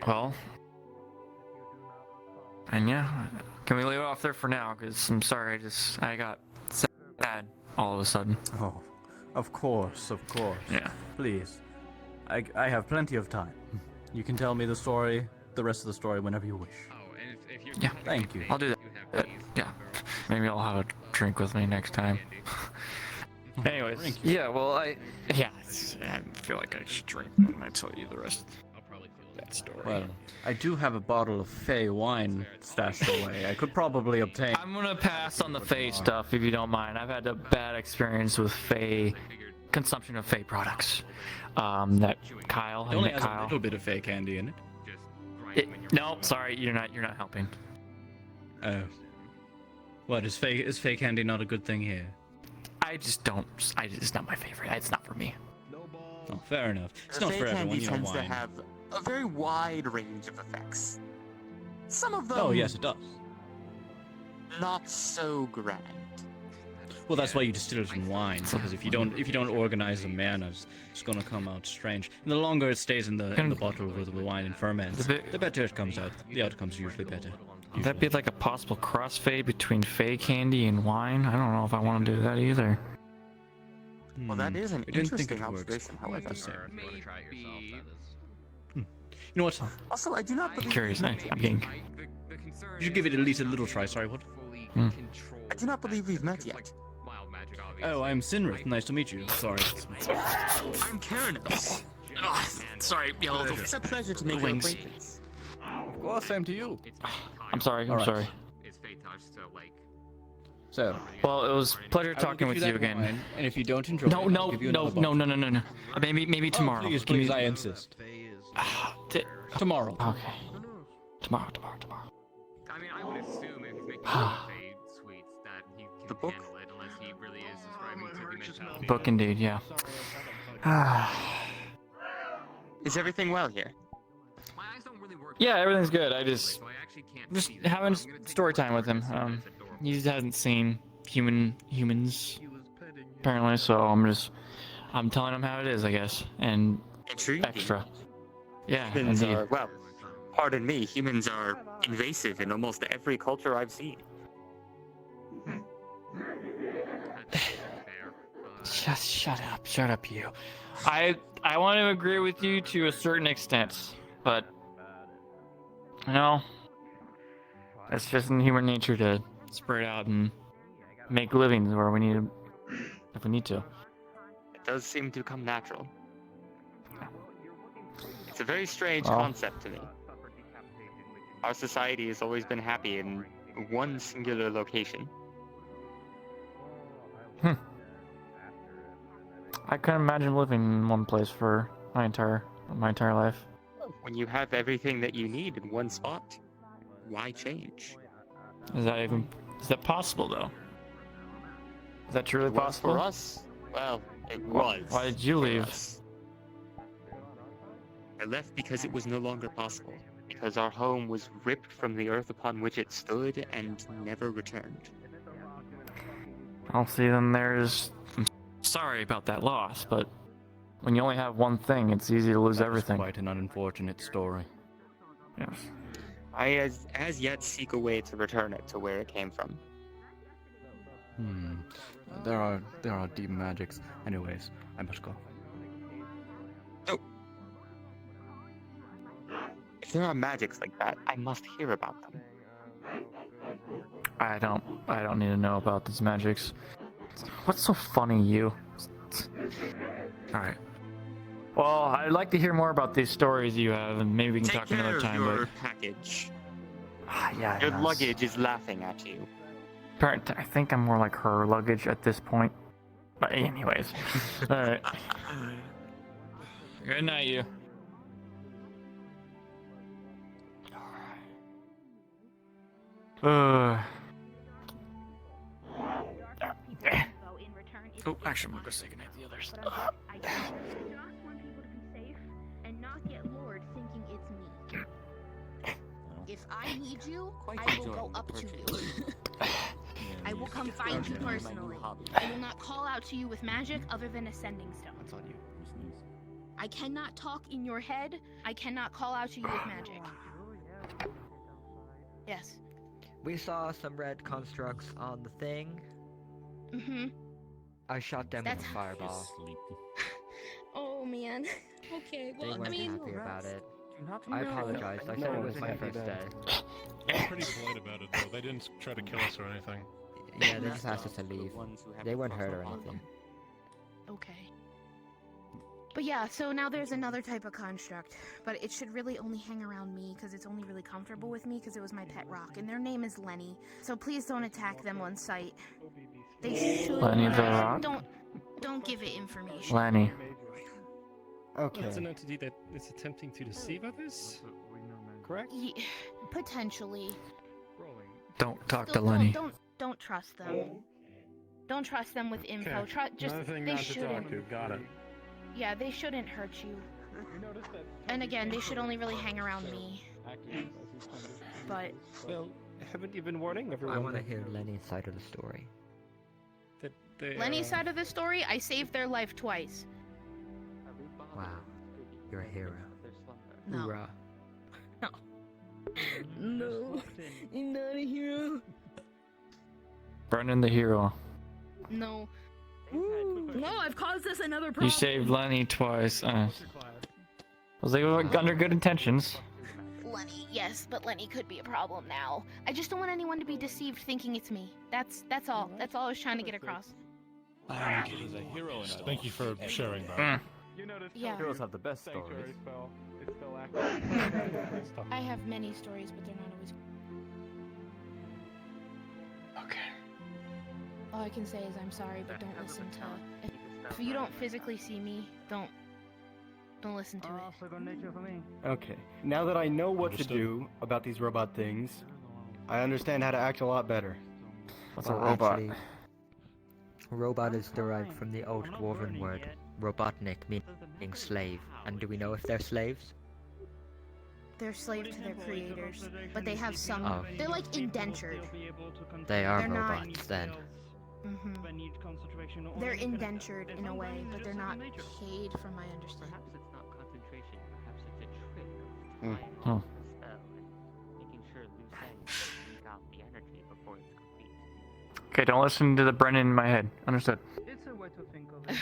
Well, and yeah, can we leave it off there for now? Because I'm sorry, I got sad all of a sudden. Oh, of course. Yeah. Please, I have plenty of time. You can tell me the rest of the story whenever you wish. Yeah. Thank you. I'll do that. Yeah. Maybe I'll have a drink with me next time. Anyways, yeah, well, I feel like I should drink when I tell you the rest of that story. Well, I do have a bottle of Fey wine stashed away. I could probably obtain... I'm gonna pass on the Fey stuff, if you don't mind. I've had a bad experience with Fey consumption of Fey products. That Kyle. It only has a little bit of Fey candy in it. No, sorry, you're not helping. Oh. What, is Fey candy not a good thing here? It's not my favorite. It's not for me. Oh, fair enough. It's not Fey for everyone, candy you know, tends to wine. have a very wide range of effects. Some of them... Oh, yes, it does. Not so grand. Well, that's why you distill it in wine, because if you don't organize the mana, it's gonna come out strange. And the longer it stays in the bottle with the wine and ferments, the better it comes out. The outcome's usually better. Would that be like a possible crossfade between fey candy and wine? I don't know if I want to do that either. Well, that is an I didn't think interesting it works observation, however. quite the same. If you want to try it yourself, that is. You know what? Also, I do not believe. Curious. I'm getting. You should give it at least a little try. Sorry, what? I do not believe we've met yet. Oh, I'm Sinrith. Nice to meet you. Sorry. I'm Karen. Sorry, Yellow. It's a pleasure to make your acquaintance. Of course, same to you. I'm sorry. I'm Alright. sorry. So, Well, it was a pleasure I will talking give with you you that again. wine, and if you don't enjoy No, it, no, I'll give you no, another no, bottle. no, no, no, no. Maybe tomorrow. Please, Give me- please, I insist. Tomorrow. Okay. Tomorrow. I mean, I would assume if he's making fade sweets that he can handle it unless he really is describing to the mentality. Book indeed, yeah. Is everything well here? Yeah, everything's good. I just having story time with him. He hasn't seen humans apparently, so I'm telling him how it is, I guess, and Intriguing. extra. Yeah, Humans indeed. are, well, pardon me, humans are invasive in almost every culture I've seen. Just shut up, you. I want to agree with you to a certain extent, but you know, it's just in human nature to spread out and make livings where we need to, if we need to. It does seem to come natural. It's a very strange Well. concept to me. Our society has always been happy in one singular location. I couldn't imagine living in one place for my entire life. When you have everything that you need in one spot, why change? Is that possible though? Is that truly It was possible? for us. Well, it was. Why did you for leave? us. I left because it was no longer possible. Because our home was ripped from the earth upon which it stood and never returned. I'll see. Then I'm sorry about that loss, but when you only have one thing, it's easy to lose everything. Quite an unfortunate story. Yes. I as yet seek a way to return it to where it came from. There are deep magics. Anyways, I must go. If there are magics like that, I must hear about them. I don't need to know about these magics. What's so funny, you? Alright. Well, I'd like to hear more about these stories you have, and maybe we can Take talk care another of time, your but... package. Yeah, I Your know. luggage is laughing at you. I think I'm more like her luggage at this point. But anyways. Alright. Good night, you. Oh, actually, I'm gonna go say goodnight to the others. I just want people to be safe and not get lured thinking it's me. If I need you, I will go up to you. I will come find you personally. I will not call out to you with magic other than a sending stone. That's on you. I cannot talk in your head. I cannot call out to you with magic. Yes. We saw some red constructs on the thing. Mm-hmm. I shot them with a fireball. Oh man. Okay, They well, weren't I mean, happy about it. I apologize. I said it was my first day. They're pretty polite about it, though. They didn't try to kill us or anything. Yeah, they just asked us to leave. They weren't hurt or anything. okay. But yeah, so now there's another type of construct, but it should really only hang around me because it's only really comfortable with me because it was my pet rock, and their name is Lenny. So please don't attack them on sight. They should. Lenny the rock? Don't give it information. Lenny. Okay. It's an entity that is attempting to deceive others? Correct? Potentially. Don't talk to Still, Lenny. Don't trust them. Don't trust them with info. Okay. Just Another thing they not to talk shouldn't. to. Got it. Yeah, they shouldn't hurt you. And again, they should only really hang around me. But Well, haven't you been warning everyone? I want to hear Lenny's side of the story. That Lenny's side of the story, I saved their life twice. Wow. You're a hero. No. Hoorah. No, I'm not a hero. Brennan the hero. No. No, I've caused us another problem. You saved Lenny twice. Was they under good intentions? Lenny, yes, but Lenny could be a problem now. I just don't want anyone to be deceived thinking it's me. That's all. That's all I was trying to get across. He's a hero. Thank you for sharing that. Yeah. Heroes have the best stories. I have many stories, but they're not always. Okay. All I can say is I'm sorry, but don't listen to. If you don't physically see me, don't listen to it. Okay, now that I know what to do about these robot things, I understand how to act a lot better. What's a robot? Actually, robot is derived from the old dwarven word robotnik, meaning slave. And do we know if they're slaves? They're slaves to their creators, but they have some. Oh. They're like indentured. They are They're not- robots then. They're indentured in a way, but they're not paid, from my understanding. Perhaps it's not concentration. Perhaps it's a trick. Hmm. Spell and making sure loose ends leak out the energy before it's complete. Okay, don't listen to the Brennan in my head. Understood. It's a way to think of it.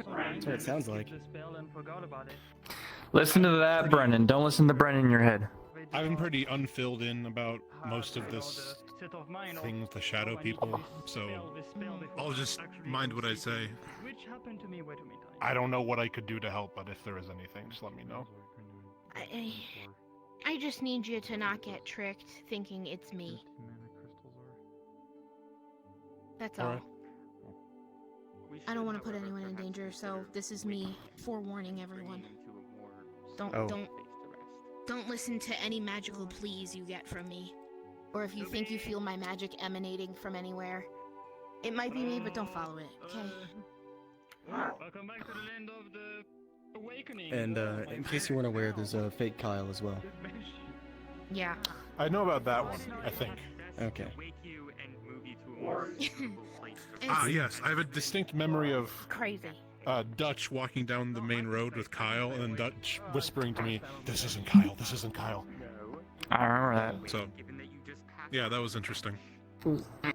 That's what it sounds like. The spell and forgot about it. Listen to that, Brennan. Don't listen to Brennan in your head. I've been pretty unfilled in about most of this thing with the shadow people, so I'll just mind what I say. Which happened to me way too many times. I don't know what I could do to help, but if there is anything, just let me know. I just need you to not get tricked thinking it's me. That's all. Alright. I don't want to put anyone in danger, so this is me forewarning everyone. Oh. Don't listen to any magical pleas you get from me. Or if you think you feel my magic emanating from anywhere. It might be me, but don't follow it, okay? Welcome back to the land of the awakening. And in case you weren't aware, there's a fake Kyle as well. Yeah. I know about that one, I think. Okay. Yes, I have a distinct memory of crazy. Dutch walking down the main road with Kyle, and then Dutch whispering to me, "This isn't Kyle. This isn't Kyle." I remember that. So, yeah, that was interesting. I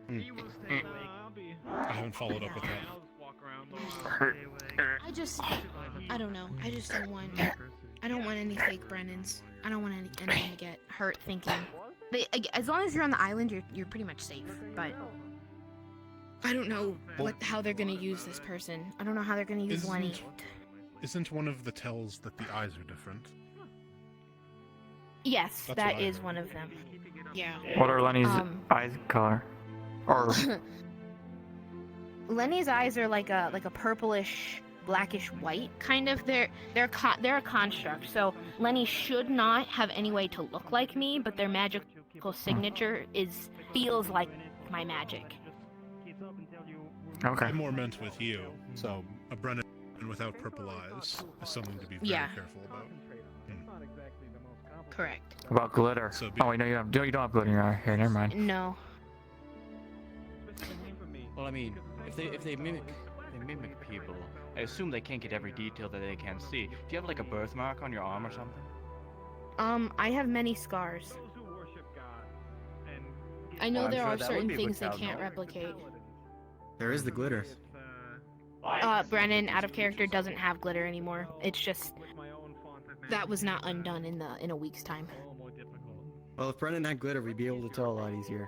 haven't followed up with that. I don't know. I just don't want. I don't want any fake Brennans. I don't want anyone to get hurt thinking. As long as you're on the island, you're pretty much safe. But I don't know how they're gonna use this person. I don't know how they're gonna use Lenny. Isn't one of the tells that the eyes are different? Yes, That's that what I is heard. one of them. Yeah. What are Lenny's eyes color? Or Lenny's eyes are like a purplish, blackish white kind of. They're a construct. So Lenny should not have any way to look like me, but their magical signature feels like my magic. Okay. I more meant with you. So a Brennan without purple eyes is something to be very careful about. Correct. about glitter? So Oh wait, no, you don't have glitter in your hair. Never mind. No. Well, I mean, if they mimic people, I assume they can't get every detail that they can see. Do you have like a birthmark on your arm or something? I have many scars. I know Well, I'm there sure are that would certain be things they looked out can't now. replicate. There is the glitter. Brennan, out of character, doesn't have glitter anymore. It's just that was not undone in a week's time. Well, if Brennan had glitter, we'd be able to tell a lot easier.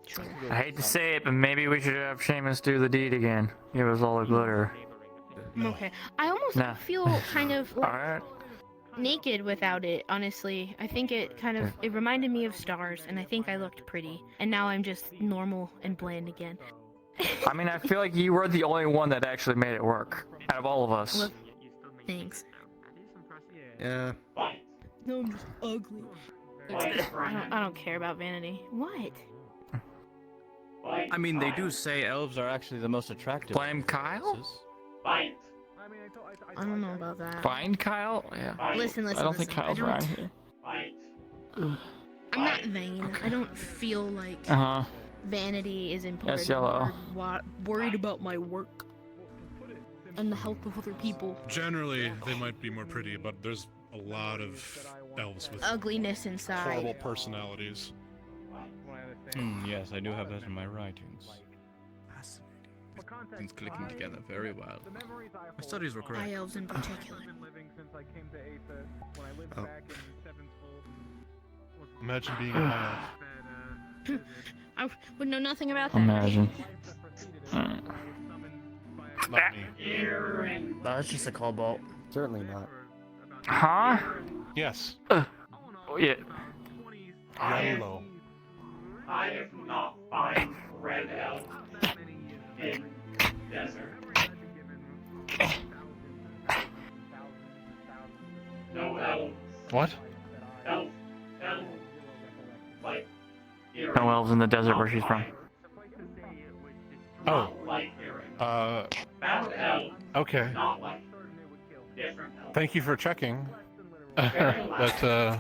True. I hate to say it, but maybe we should have Seamus do the deed again. Give us all the glitter. Okay. I almost Nah. feel kind of like Alright. naked without it, honestly. I think it reminded me of stars, and I think I looked pretty. And now I'm just normal and bland again. I mean, I feel like you were the only one that actually made it work out of all of us. Well, thanks. Yeah. No, I'm just ugly. I don't care about vanity. What? I mean, they do say elves are actually the most attractive. Blame Kyle? I don't know about that. Find Kyle? Yeah. Listen. I don't think listen. Kyle's around here. I'm not vain. I don't feel like Uh huh. Vanity is important. Yes, yellow. Worried about my work and the health of other people. Generally, they might be more pretty, but there's a lot of elves with Ugliness inside. horrible personalities. Yes, I do have that in my writings. Things clicking together very well. My studies were correct. High elves in particular. Oh. Imagine being a high elf. I would know nothing about that. Imagine. Not me. No, it's just a cobalt. Certainly not. Huh? Yes. Oh, yeah. Yellow. I have not find red elf in desert. No elves. What? Elf. Like No elves in the desert where she's from. Oh. like Found elf. Okay. Not like different elf. Thank you for checking. But,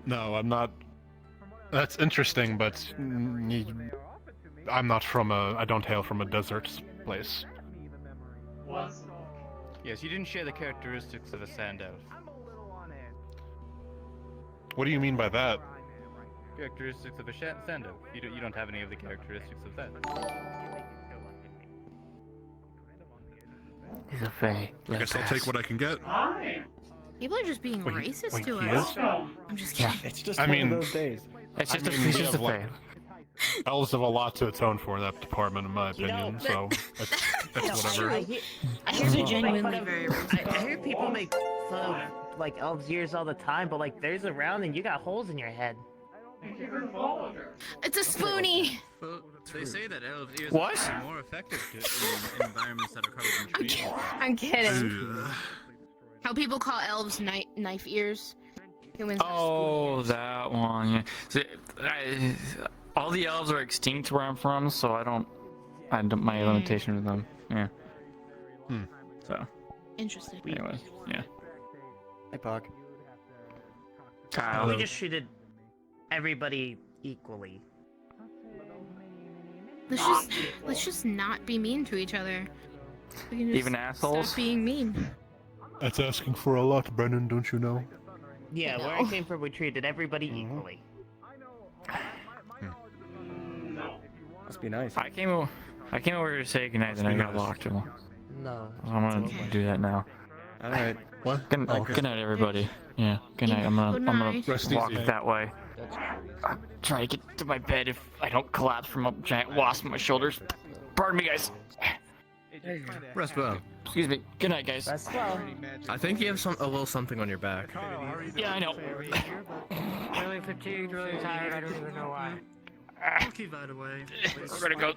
no, I'm not. That's interesting, but I'm not from I don't hail from a desert place. Yes, you didn't share the characteristics of a sand elf. What do you mean by that? Characteristics of a sand elf. You don't have any of the characteristics of that. He's a fae. I guess I'll take what I can get. People are just being racist to he us. is? I'm just kidding. It's just I one mean, of those days. It's just we it's just have, a fae. elves have a lot to atone for in that department, in my opinion. So that's whatever. I hear They're people genuinely make fun of- very racist. I hear people make fun of like elves' ears all the time, but like there's a round and you got holes in your head. It's a spoonie. Well, they say that elves' ears What? are more effective in environments that are covered in trees. I'm kidding. How people call elves knife ears. Humans are Oh, that one. Yeah. So, all the elves are extinct where I'm from, so I don't my limitation with them. Yeah. So. Interesting. Anyways, yeah. Hey, Pog. Kyle. We just treated everybody equally. Let's just not be mean to each other. We can just Even assholes? Stop being mean. That's asking for a lot, Brennan. Don't you know? Yeah, where I came from, we treated everybody equally. Must be nice. I came over here to say goodnight, and I got locked. So No. I'm gonna do that now. All right. What? Good night, everybody. Yeah. Good night. I'm gonna Rest walk easy. that way. Try to get to my bed if I don't collapse from a giant wasp on my shoulders. Pardon me, guys. Rest well. Excuse me. Good night, guys. That's well. I think you have a little something on your back. Yeah, I know. Really fatigued, really tired. I don't even know why. Okay, by the way. We're gonna go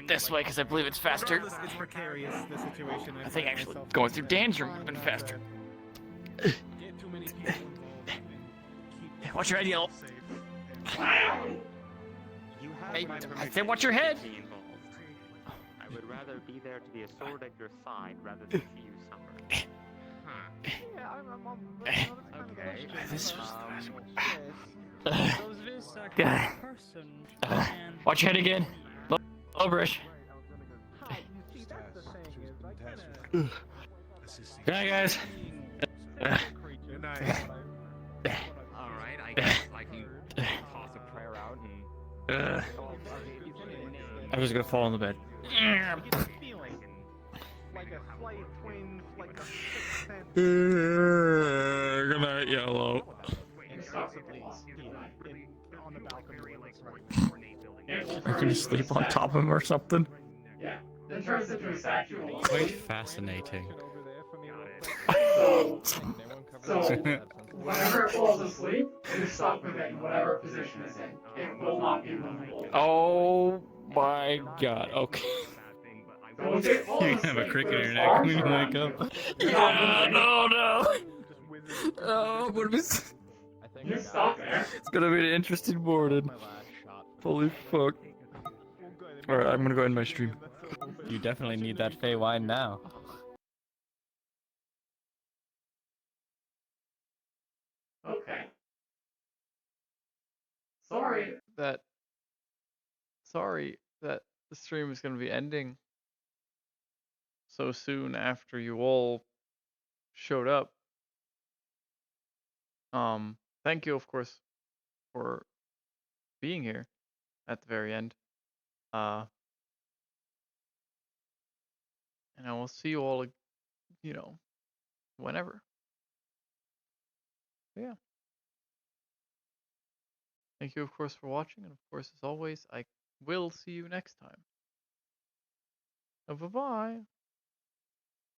this way because I believe it's faster. It's precarious, the situation. I think actually going through Dan's room would have been faster. Watch your head, yellow. Hey, I said watch your head. I would rather be there to be a sword at your side rather than see you suffer. Okay. This was watch your head again. Lowbrush. Good night, guys. Good night. Alright, I guess I can toss a prayer out and... I'm just gonna fall in the bed. Like a slight twinge, like a 6th Good night, yellow. I'm gonna sleep on top of him or something. Yeah. The turns into a sexual. Quite fascinating. So, whenever it falls asleep, it is stuck within whatever position it's in. It will not be movable. Oh my god, okay. So if it falls You have a asleep cricket with in its your neck when you arms wake up. No. Oh, what is You're stuck there. It's gonna be an interesting morning. Holy fuck. Alright, I'm gonna go end my stream. You definitely need that Fey wine now. Okay. Sorry. That sorry that the stream is going to be ending so soon after you all showed up. Thank you, of course, for being here at the very end. And I will see you all, whenever. Yeah. Thank you, of course, for watching, and of course, as always, I will see you next time. Bye-bye.